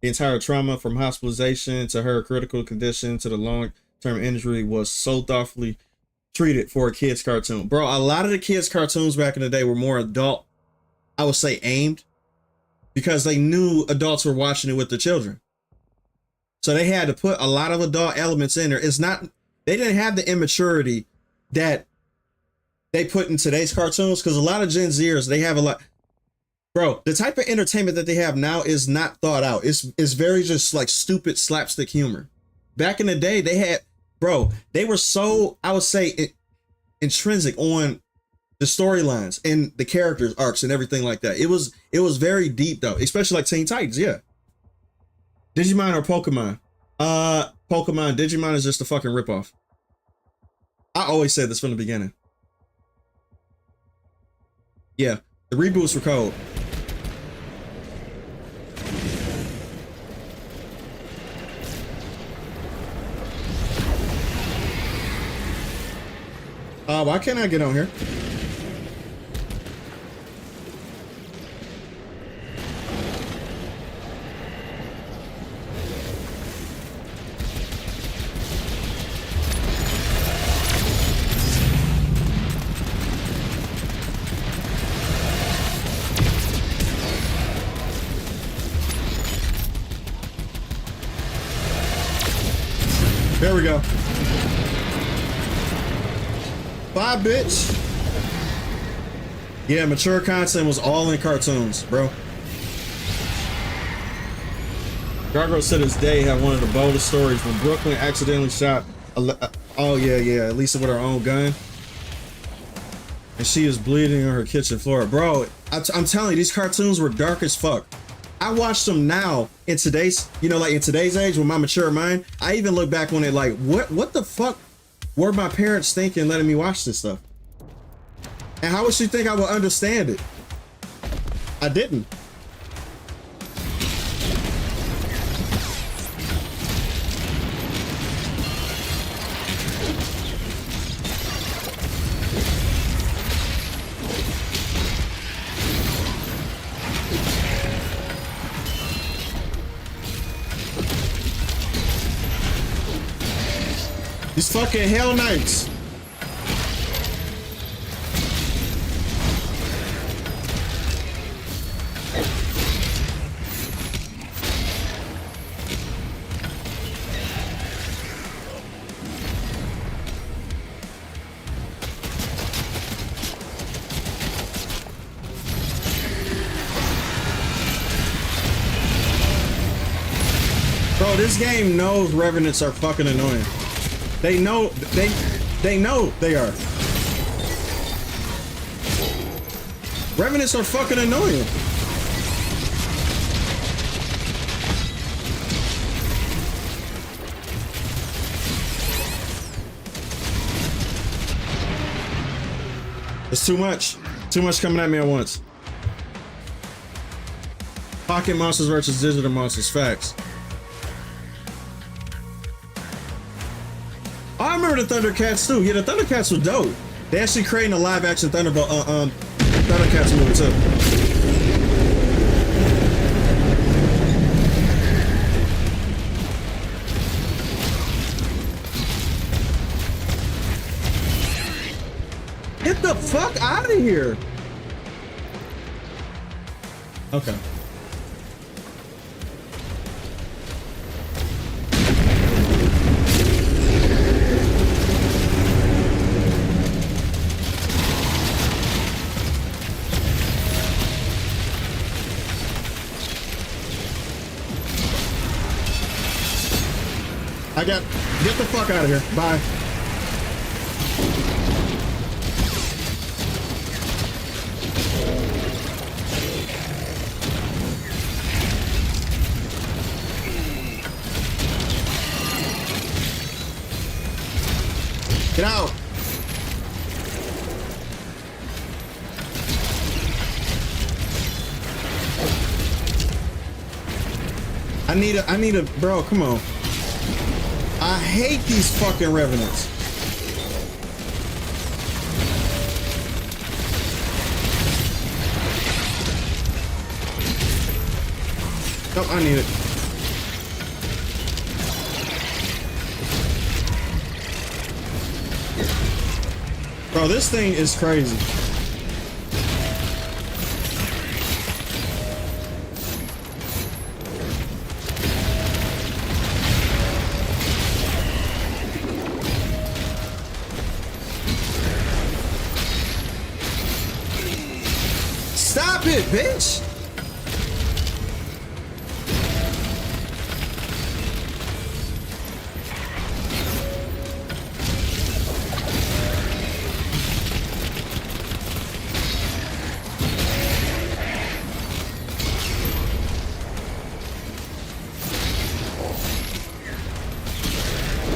entire trauma from hospitalization to her critical condition to the long-term injury was so thoughtfully treated for a kid's cartoon. Bro, a lot of the kids' cartoons back in the day were more adult, I would say aimed, because they knew adults were watching it with the children. So they had to put a lot of adult elements in there. It's not, they didn't have the immaturity that they put in today's cartoons, because a lot of Gen Zers, they have a lot. Bro, the type of entertainment that they have now is not thought out. It's very just like stupid slapstick humor. Back in the day, they had, bro, they were so, I would say, intrinsic on the storylines and the characters arcs and everything like that. It was very deep though, especially like Teen Titans. Yeah. Digimon or Pokemon? Pokemon. Digimon is just a fucking ripoff. I always said this from the beginning. Yeah, the reboots were cold. Why can't I get on here? There we go. Bye, bitch. Yeah, mature content was all in cartoons, bro. Gargoyles to this day have one of the boldest stories when Brooklyn accidentally shot, oh yeah, Lisa with her own gun. And she is bleeding on her kitchen floor. Bro, I'm telling you, these cartoons were dark as fuck. I watch them now in today's, like in today's age with my mature mind. I even look back on it like, what the fuck were my parents thinking letting me watch this stuff? And how would she think I would understand it? I didn't. These fucking Hell Knights. Bro, this game knows Revenants are fucking annoying. They know they are. Revenants are fucking annoying. It's too much. Too much coming at me at once. Pocket monsters versus digital monsters. Facts. I remember the Thundercats too. Yeah, the Thundercats were dope. They actually creating a live action Thundercats movie too. Get the fuck out of here. Okay. Get the fuck out of here. Bye. Get out. I need a, bro, come on. I hate these fucking Revenants. Nope, I need it. Bro, this thing is crazy. Stop it, bitch!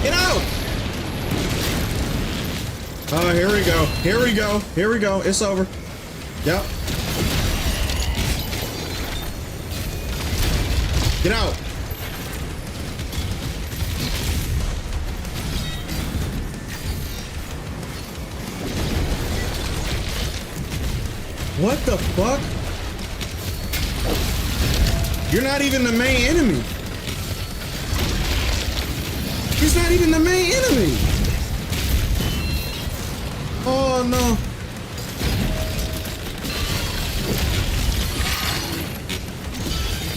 Get out! Oh, here we go. Here we go. Here we go. It's over. Yep. Get out. What the fuck? You're not even the main enemy. He's not even the main enemy. Oh no.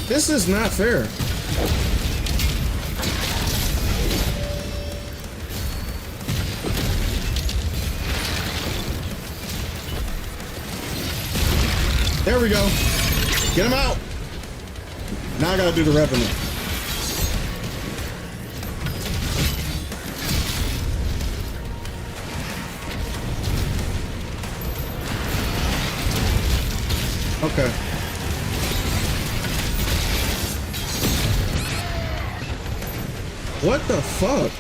This is not fair. There we go. Get him out. Now I gotta do the Revenant. Okay. What the fuck?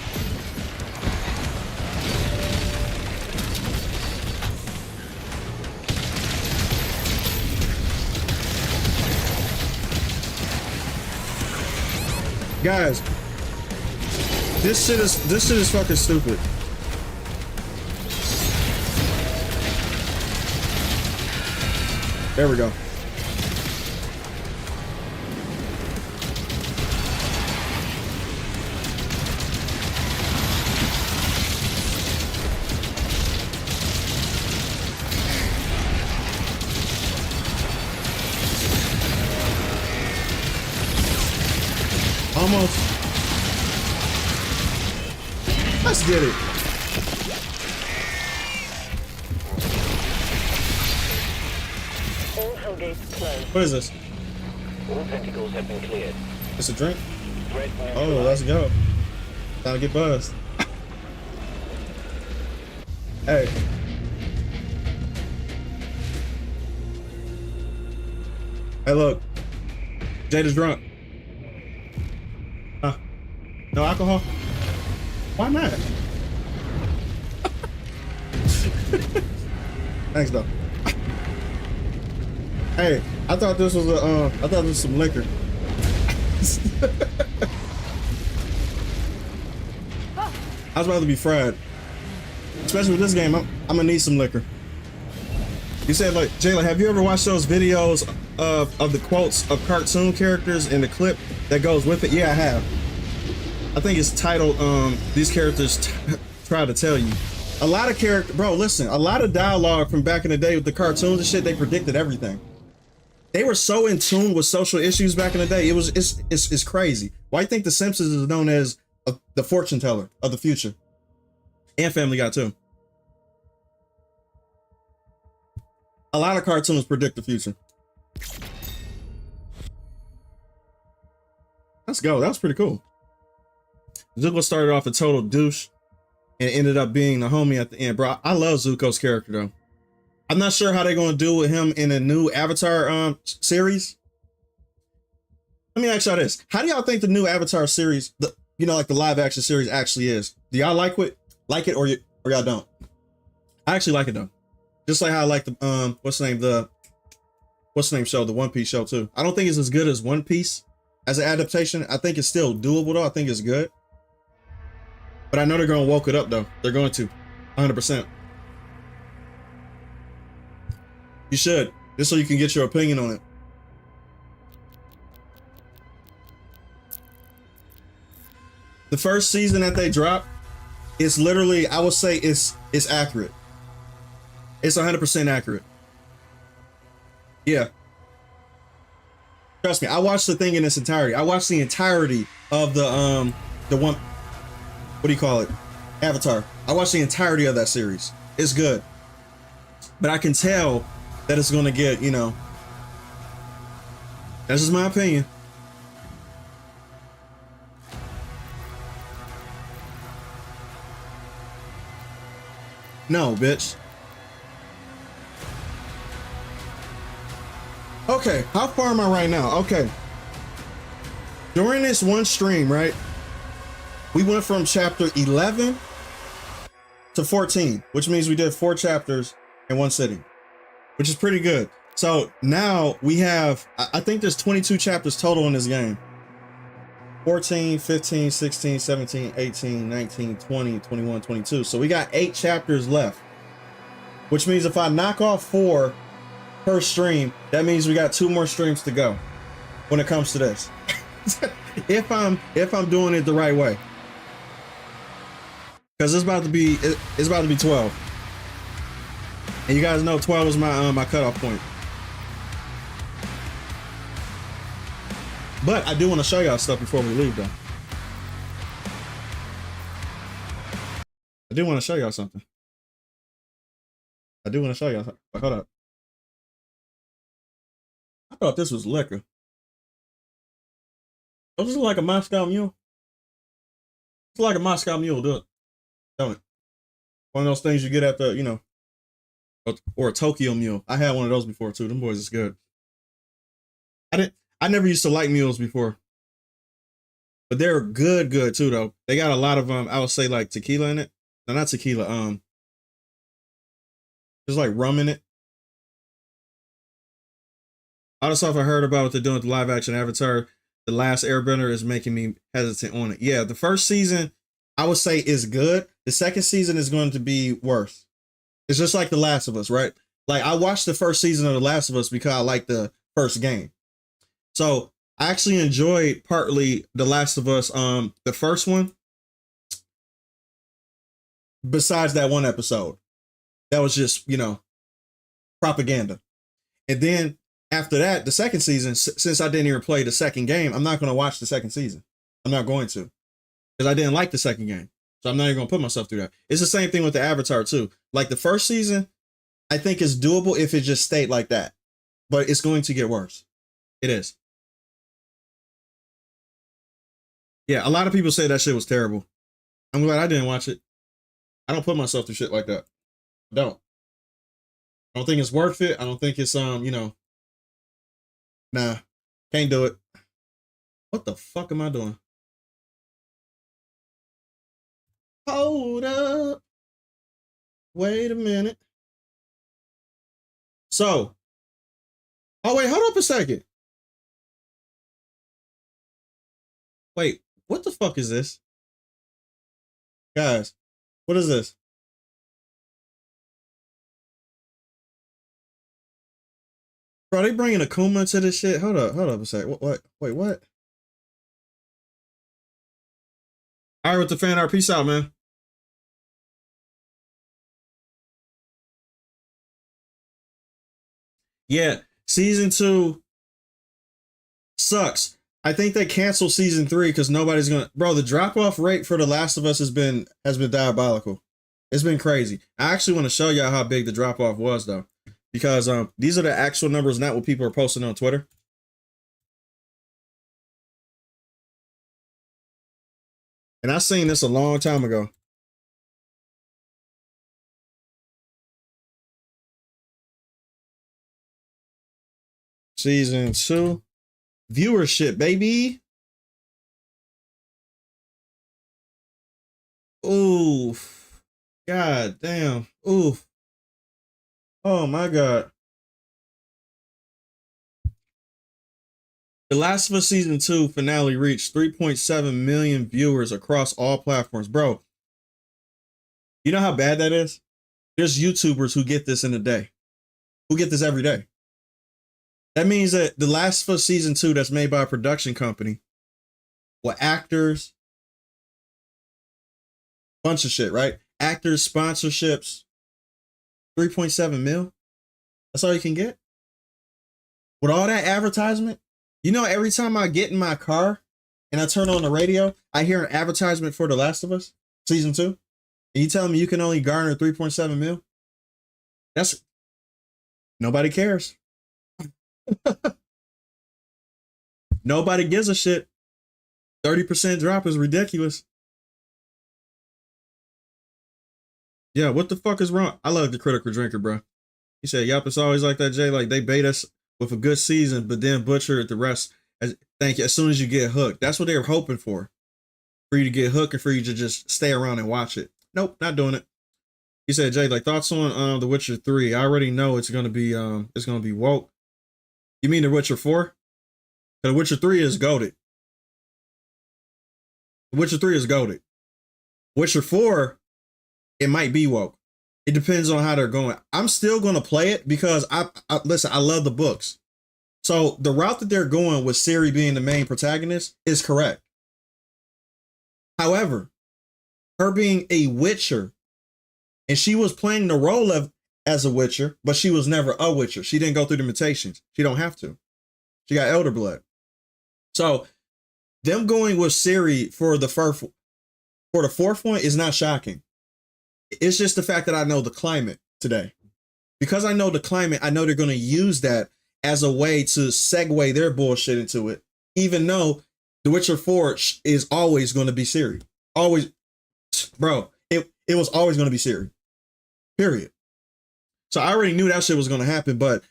Guys, this shit is fucking stupid. There we go. Almost. Let's get it. All hell gates closed. What is this? All tentacles have been cleared. It's a drink? Oh, let's go. Time to get buzzed. Hey. Hey, look. Jada's drunk. Huh? No alcohol? Why not? Thanks, though. Hey, I thought this was I thought this was some liquor. I was about to be fried. Especially with this game, I'm gonna need some liquor. You said, like, Jayla, have you ever watched those videos of the quotes of cartoon characters in the clip that goes with it? Yeah, I have. I think it's titled, These Characters Try to Tell You. A lot of bro, listen, a lot of dialogue from back in the day with the cartoons and shit, they predicted everything. They were so in tune with social issues back in the day. It's crazy. Why do you think The Simpsons is known as the fortune teller of the future? And Family Guy too. A lot of cartoons predict the future. Let's go. That was pretty cool. Zuko started off a total douche and ended up being the homie at the end. Bro, I love Zuko's character though. I'm not sure how they're going to do with him in a new Avatar series. Let me ask y'all this. How do y'all think the new Avatar series, like the live action series actually is? Do y'all like it or y'all don't? I actually like it though. Just like how I like the what's the name show, the One Piece show too. I don't think it's as good as One Piece as an adaptation. I think it's still doable though. I think it's good. But I know they're going to woke it up though. They're going to 100%. You should, just so you can get your opinion on it. The first season that they dropped, it's literally, I would say it's accurate. It's 100% accurate. Yeah. Trust me, I watched the thing in its entirety. I watched the entirety of the one, what do you call it? Avatar. I watched the entirety of that series. It's good. But I can tell that it's gonna get, that's just my opinion. No, bitch. Okay, how far am I right now? Okay. During this one stream, right? We went from chapter 11 to 14, which means we did 4 chapters in one sitting, which is pretty good. So now we have, I think there's 22 chapters total in this game. 14, 15, 16, 17, 18, 19, 20, 21, 22. So we got 8 chapters left, which means if I knock off 4 per stream. That means we got 2 more streams to go when it comes to this. if I'm doing it the right way. Cause it's about to be 12. And you guys know 12 is my cutoff point. But I do want to show y'all stuff before we leave though. I do want to show y'all something. Hold up. I thought this was liquor. Oh, this is like a Moscow Mule. It's like a Moscow Mule, don't it? One of those things you get at the, you know, or a Tokyo Mule. I had one of those before too. Them boys is good. I never used to like mules before, but they're good too though. They got a lot of I would say like tequila in it. No, not tequila. There's like rum in it. All the stuff I heard about what they're doing with the live action Avatar, The Last Airbender, is making me hesitant on it. Yeah, the first season I would say is good. The second season is going to be worse. It's just like The Last of Us, right? Like I watched the first season of The Last of Us because I liked the first game. So I actually enjoyed partly The Last of Us, the first one. Besides that one episode, that was just, you know, propaganda. And then after that, the second season, since I didn't even play the second game, I'm not going to watch the second season. I'm not going to, because I didn't like the second game. So I'm not even going to put myself through that. It's the same thing with the Avatar too. Like the first season, I think it's doable if it just stayed like that, but it's going to get worse. It is. Yeah, a lot of people say that shit was terrible. I'm glad I didn't watch it. I don't put myself through shit like that. I don't think it's worth it. I don't think it's you know. Nah, can't do it. What the fuck am I doing? Hold up. Wait a minute. So, oh wait, hold up a second. Wait, what the fuck is this? Guys, what is this? Bro, they bringing Akuma to this shit? Hold up a sec. What? Wait, what? All right, with the fan art, peace out, man. Yeah, season 2 sucks. I think they canceled season 3 because nobody's gonna. Bro, the drop-off rate for The Last of Us has been diabolical. It's been crazy. I actually want to show y'all how big the drop-off was though, because these are the actual numbers, not what people are posting on Twitter. And I seen this a long time ago. Season 2 viewership, baby. Oof. God damn. Oof. Oh my God. The Last of Us Season 2 finale reached 3.7 million viewers across all platforms. Bro, you know how bad that is? There's YouTubers who get this in a day. Who get this every day. That means that The Last of Us Season 2 that's made by a production company with actors, bunch of shit, right? Actors, sponsorships, 3.7 mil. That's all you can get? With all that advertisement? You know, every time I get in my car and I turn on the radio, I hear an advertisement for The Last of Us Season 2. And you telling me you can only garner 3.7 mil? That's... Nobody cares. Nobody gives a shit. 30% drop is ridiculous. Yeah, what the fuck is wrong? I love the Critical Drinker, bro. He said, yup, it's always like that, Jay. Like, they bait us with a good season, but then butcher the rest. Thank you. As soon as you get hooked. That's what they were hoping for. For you to get hooked and for you to just stay around and watch it. Nope, not doing it. He said, Jay, like, thoughts on The Witcher 3? I already know it's gonna be woke. You mean The Witcher 4? The Witcher 3 is goated. The Witcher 3 is goated. Witcher 4, it might be woke. It depends on how they're going. I'm still going to play it because listen, I love the books. So the route that they're going with Ciri being the main protagonist is correct. However, her being a Witcher, and she was playing the role of as a Witcher, but she was never a Witcher. She didn't go through the mutations. She don't have to. She got Elder Blood. So them going with Ciri for the fourth one is not shocking. It's just the fact that I know the climate today. Because I know the climate, I know they're going to use that as a way to segue their bullshit into it. Even though The Witcher 4 is always going to be Ciri. Always. Bro, it was always going to be Ciri. Period. So I already knew that shit was going to happen, but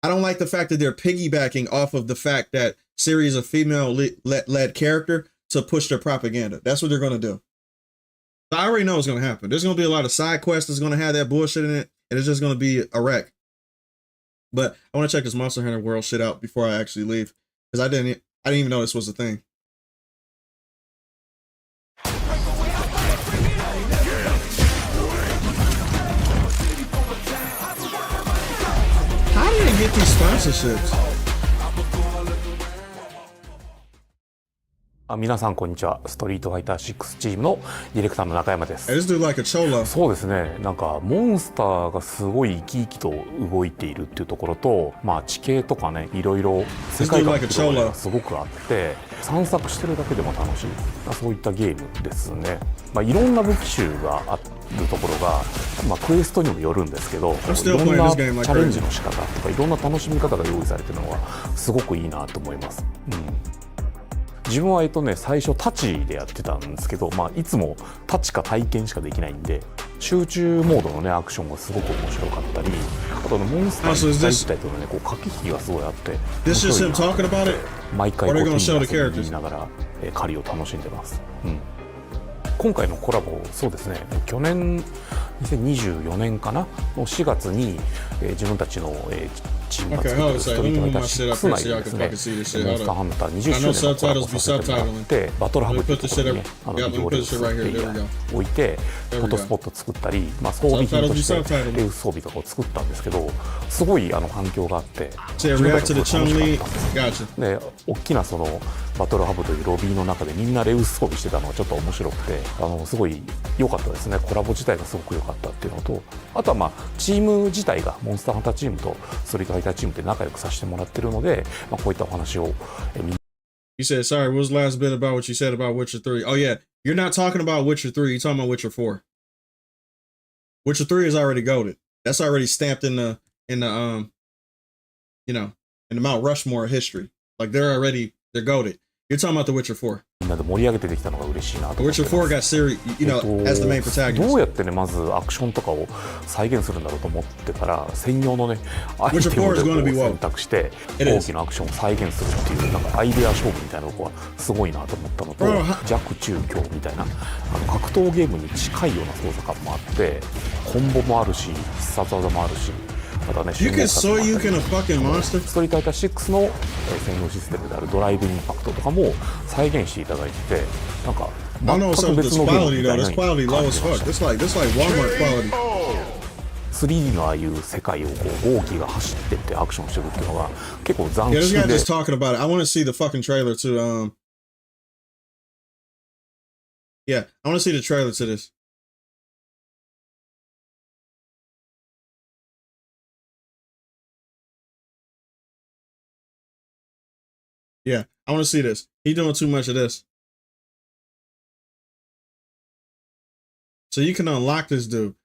I don't like the fact that they're piggybacking off of the fact that Ciri is a female-led character to push their propaganda. That's what they're going to do. So I already know what's going to happen. There's going to be a lot of side quests that's going to have that bullshit in it, and it's just going to be a wreck. But I want to check this Monster Hunter World shit out before I actually leave, because I didn't even know this was a thing. How did they get these sponsorships? 皆さんこんにちは。ストリートファイター6チームのディレクターの中山です。This dude like a cholo. そうですね。なんかモンスターがすごい生き生きと動いているっていうところと、まあ地形とかね、いろいろ世界観がすごくあって、散策してるだけでも楽しい。そういったゲームですね。まあいろんな武器種があるところが、まあクエストにもよるんですけど、いろんなチャレンジの仕方とかいろんな楽しみ方が用意されてるのがすごくいいなと思います。自分は最初タチでやってたんですけど、まあ、いつもタチか体験しかできないんで集中モードのねアクションがすごく面白かったり、あとモンスター自体とのねこう駆け引きがすごいあって面白いなって毎回こう手に遊びにながら狩りを楽しんでます。今回のコラボ、そうですね、去年2024年かなの4月に自分たちのチームが作ってるストリートファイター6内でですね、モンスターハンター20周年のコラボさせてもらって、バトルハブっていうところにね、ビデオレースプレイヤー置いて、フォトスポット作ったり、まあ、装備品としてレウス装備とかを作ったんですけど、すごい反響があって、自分たちも楽しかったです。で、大きなそのバトルハブというロビーの中でみんなレウス装備してたのがちょっと面白くて、すごい良かったですね。コラボ自体がすごく良かったっていうのと、あとはまあチーム自体がモンスターハンターチームとストリートファイターチームって仲良くさせてもらってるので、まあ、こういったお話をYou said, sorry, what was the last bit about what you said about Witcher 3? Oh yeah, you're not talking about Witcher 3, you're talking about Witcher 4. Witcher 3 is already goated. That's already stamped in the you know, in the Mount Rushmore history. Like they're goated. You're talking about The Witcher 4. みんなで盛り上げてできたのが嬉しいなと思ってます。The Witcher 4 got Ciri, you know, as the main protagonist. どうやってね、まずアクションとかを再現するんだろうと思ってたら、専用のね、アイテムを選択して大きなアクションを再現するっていうなんかアイデア勝負みたいなのがすごいなと思ったのと、弱中強みたいな格闘ゲームに近いような操作感もあって、コンボもあるし、必殺技もあるし。You can soy you can a fucking monster. ストリートファイター6の専用システムであるドライブインパクトとかも再現していただいてて、なんか全く別のゲームみたいな感じがしました。This like Walmart quality. 3D のああいう世界をこうゴーキが走ってってアクションしてるっていうのが結構斬新で。Yeah, this guy just talking about it. I want to see the fucking trailer to Yeah, I want to see the trailer to this. Yeah, I want to see this. He's doing too much of this. So you can unlock this dude.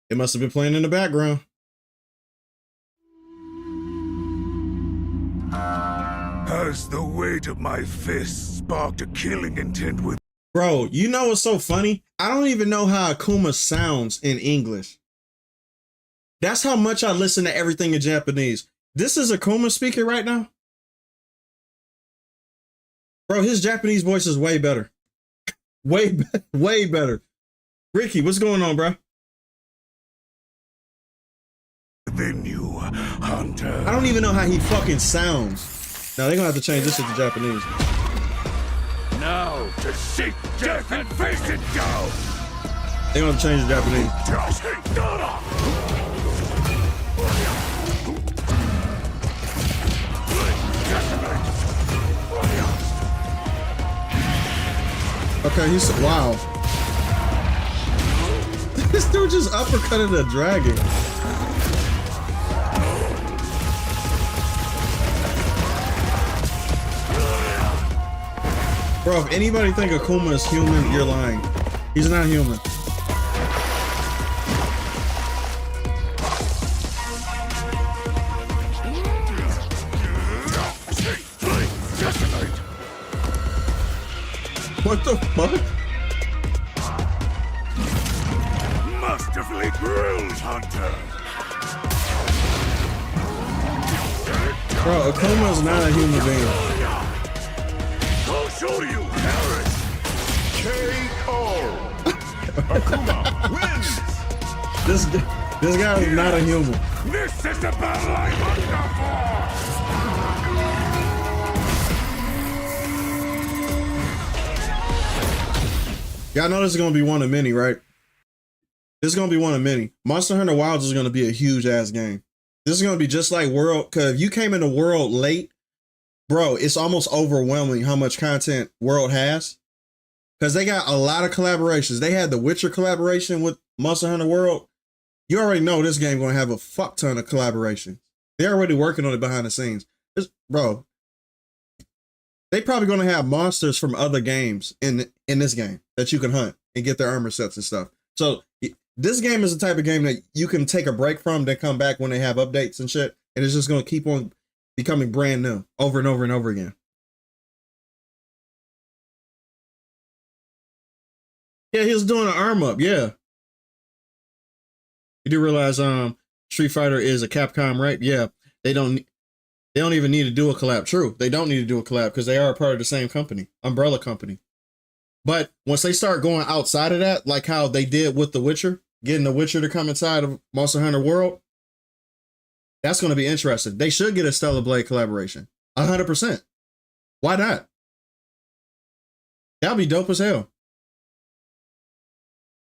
It must have been playing in the background. Has the weight of my fist sparked a killing intent with... Bro, you know what's so funny? I don't even know how Akuma sounds in English. That's how much I listen to everything in Japanese. This is Akuma speaking right now? Bro, his Japanese voice is way better. Way better. Ricky, what's going on, bro? Then you, Hunter. I don't even know how he fucking sounds. Now they're gonna have to change this shit to Japanese. Now to seek death and face it down. They gonna change the Japanese. Okay, he's wow. This dude just uppercutted a dragon. Bro, if anybody think Akuma is human, you're lying. He's not human. What the fuck? Masterfully grilled, Hunter. Bro, Akuma is not a human being. I'll show you, Harris. K.O. Akuma wins. This guy is not a human. This is the battle I hunger Y'all know this is gonna be one of many, right? This is gonna be one of many. Monster Hunter Wilds is gonna be a huge ass game. This is gonna be just like World, cause if you came into World late, bro, it's almost overwhelming how much content World has. Cause they got a lot of collaborations. They had the Witcher collaboration with Monster Hunter World. You already know this game gonna have a fuck ton of collaboration. They're already working on it behind the scenes. Bro, they probably gonna have monsters from other games in this game that you can hunt and get their armor sets and stuff. So this game is the type of game that you can take a break from, then come back when they have updates and shit, and it's just gonna keep on becoming brand new over and over and over again. Yeah, he was doing an arm up. Yeah, you do realize Street Fighter is a Capcom, right? Yeah, they don't even need to do a collab. True, they don't need to do a collab because they are a part of the same company, umbrella company. But once they start going outside of that, like how they did with The Witcher, getting The Witcher to come inside of Monster Hunter World, that's going to be interesting. They should get a Stellar Blade collaboration. 100%. Why not? That'll be dope as hell.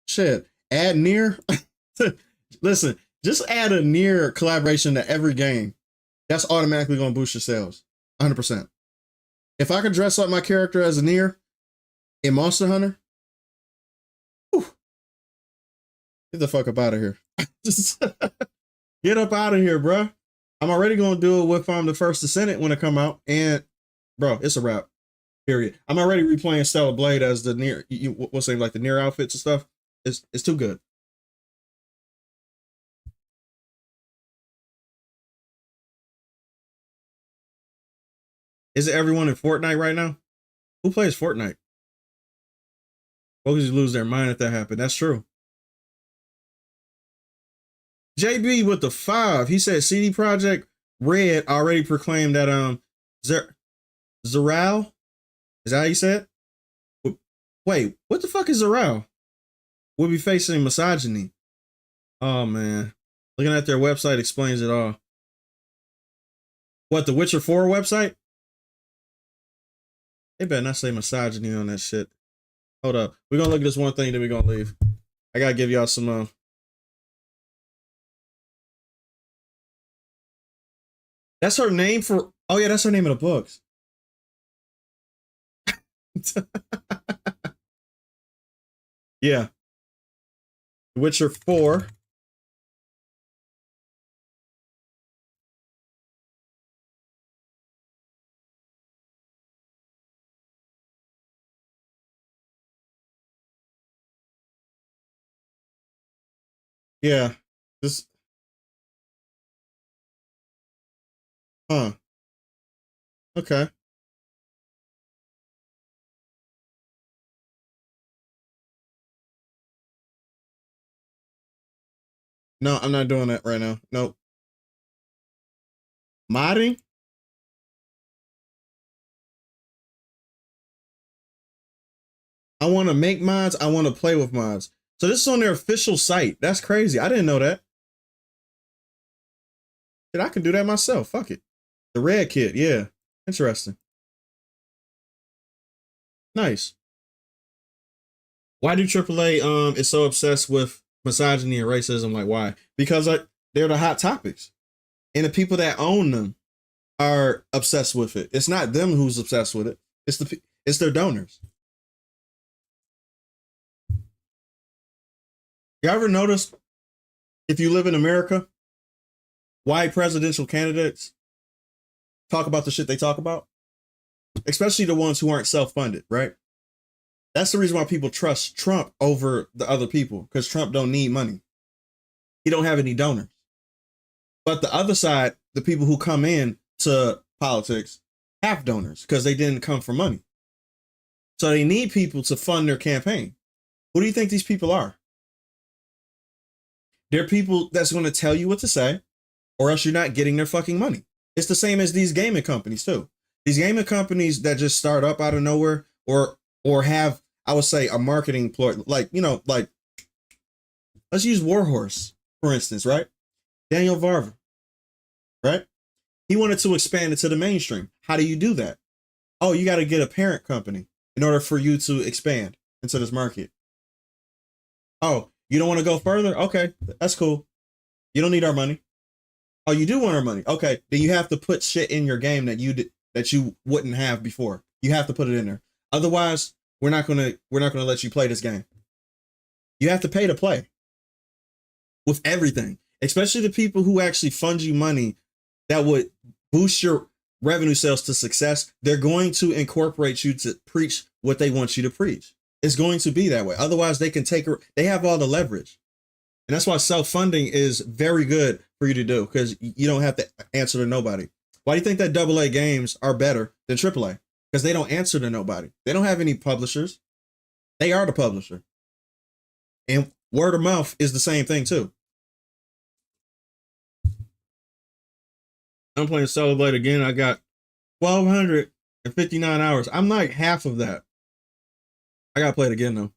Shit. Add Nier. Listen, just add a Nier collaboration to every game. That's automatically going to boost your sales. 100%. If I could dress up my character as a Nier in Monster Hunter, whew, get the fuck up out of here. Just get up out of here, bro. I'm already going to do it with the First Descendant when it come out. And, bro, it's a wrap. Period. I'm already replaying Stellar Blade as the Nier, what's it, like the Nier outfits and stuff. It's too good. Is it everyone in Fortnite right now? Who plays Fortnite? Folks lose their mind if that happened. That's true. JB with the 5. He said CD Projekt Red already proclaimed that Zeral, is that how you said? Wait, what the fuck is Zeral? We'll be facing misogyny. Oh man. Looking at their website explains it all. What, the Witcher 4 website? They better not say misogyny on that shit. Hold up. We're gonna look at this one thing, then we're gonna leave. I gotta give y'all some That's her name for, oh yeah, that's her name of the books. Yeah. Witcher 4. Yeah. This. Huh. Okay. No, I'm not doing that right now. Nope. Modding? I want to make mods. I want to play with mods. So this is on their official site. That's crazy. I didn't know that. Shit, I can do that myself. Fuck it. The Red Kit. Yeah. Interesting. Nice. Why do AAA is so obsessed with misogyny and racism? Like, why? Because they're the hot topics, and the people that own them are obsessed with it. It's not them who's obsessed with it. It's their donors. You ever noticed, if you live in America, why presidential candidates talk about the shit they talk about? Especially the ones who aren't self-funded, right? That's the reason why people trust Trump over the other people, because Trump don't need money. He don't have any donors. But the other side, the people who come in to politics have donors because they didn't come for money. So they need people to fund their campaign. Who do you think these people are? They're people that's going to tell you what to say, or else you're not getting their fucking money. It's the same as these gaming companies too. These gaming companies that just start up out of nowhere, or have, I would say, a marketing ploy, like, you know, like, let's use Warhorse, for instance, right? Daniel Varver, right? He wanted to expand it to the mainstream. How do you do that? Oh, you got to get a parent company in order for you to expand into this market. Oh, you don't want to go further? Okay, that's cool. You don't need our money. Oh, you do want our money? Okay, then you have to put shit in your game that you wouldn't have before. You have to put it in there. Otherwise, we're not gonna let you play this game. You have to pay to play with everything, especially the people who actually fund you money that would boost your revenue sales to success. They're going to incorporate you to preach what they want you to preach. It's going to be that way. Otherwise, they have all the leverage. And that's why self-funding is very good for you to do, because you don't have to answer to nobody. Why do you think that AA games are better than AAA? Because they don't answer to nobody. They don't have any publishers. They are the publisher. And word of mouth is the same thing too. I'm playing Stellar Blade again. I got 1,259 hours. I'm like half of that. I gotta play it again though.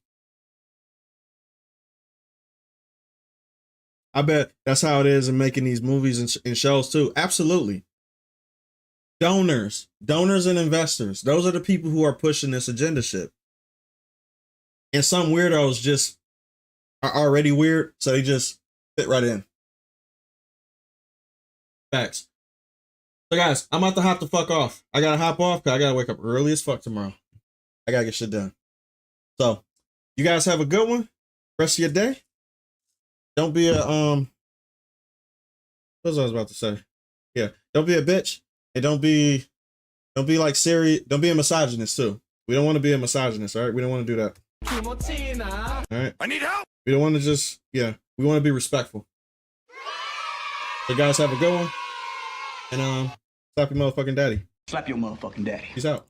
I bet that's how it is in making these movies and shows too. Absolutely. Donors and investors. Those are the people who are pushing this agenda shit. And some weirdos just are already weird, so they just fit right in. Facts. So guys, I'm about to hop the fuck off. I gotta hop off because I gotta wake up early as fuck tomorrow. I gotta get shit done. So you guys have a good one. Rest of your day. Don't be a what was I about to say? Yeah, don't be a bitch. And don't be like Siri. Don't be a misogynist too. We don't want to be a misogynist, all right? We don't want to do that. All right. I need help. We don't want to just, yeah. We want to be respectful. So guys, have a good one. And slap your motherfucking daddy. Slap your motherfucking daddy. Peace out.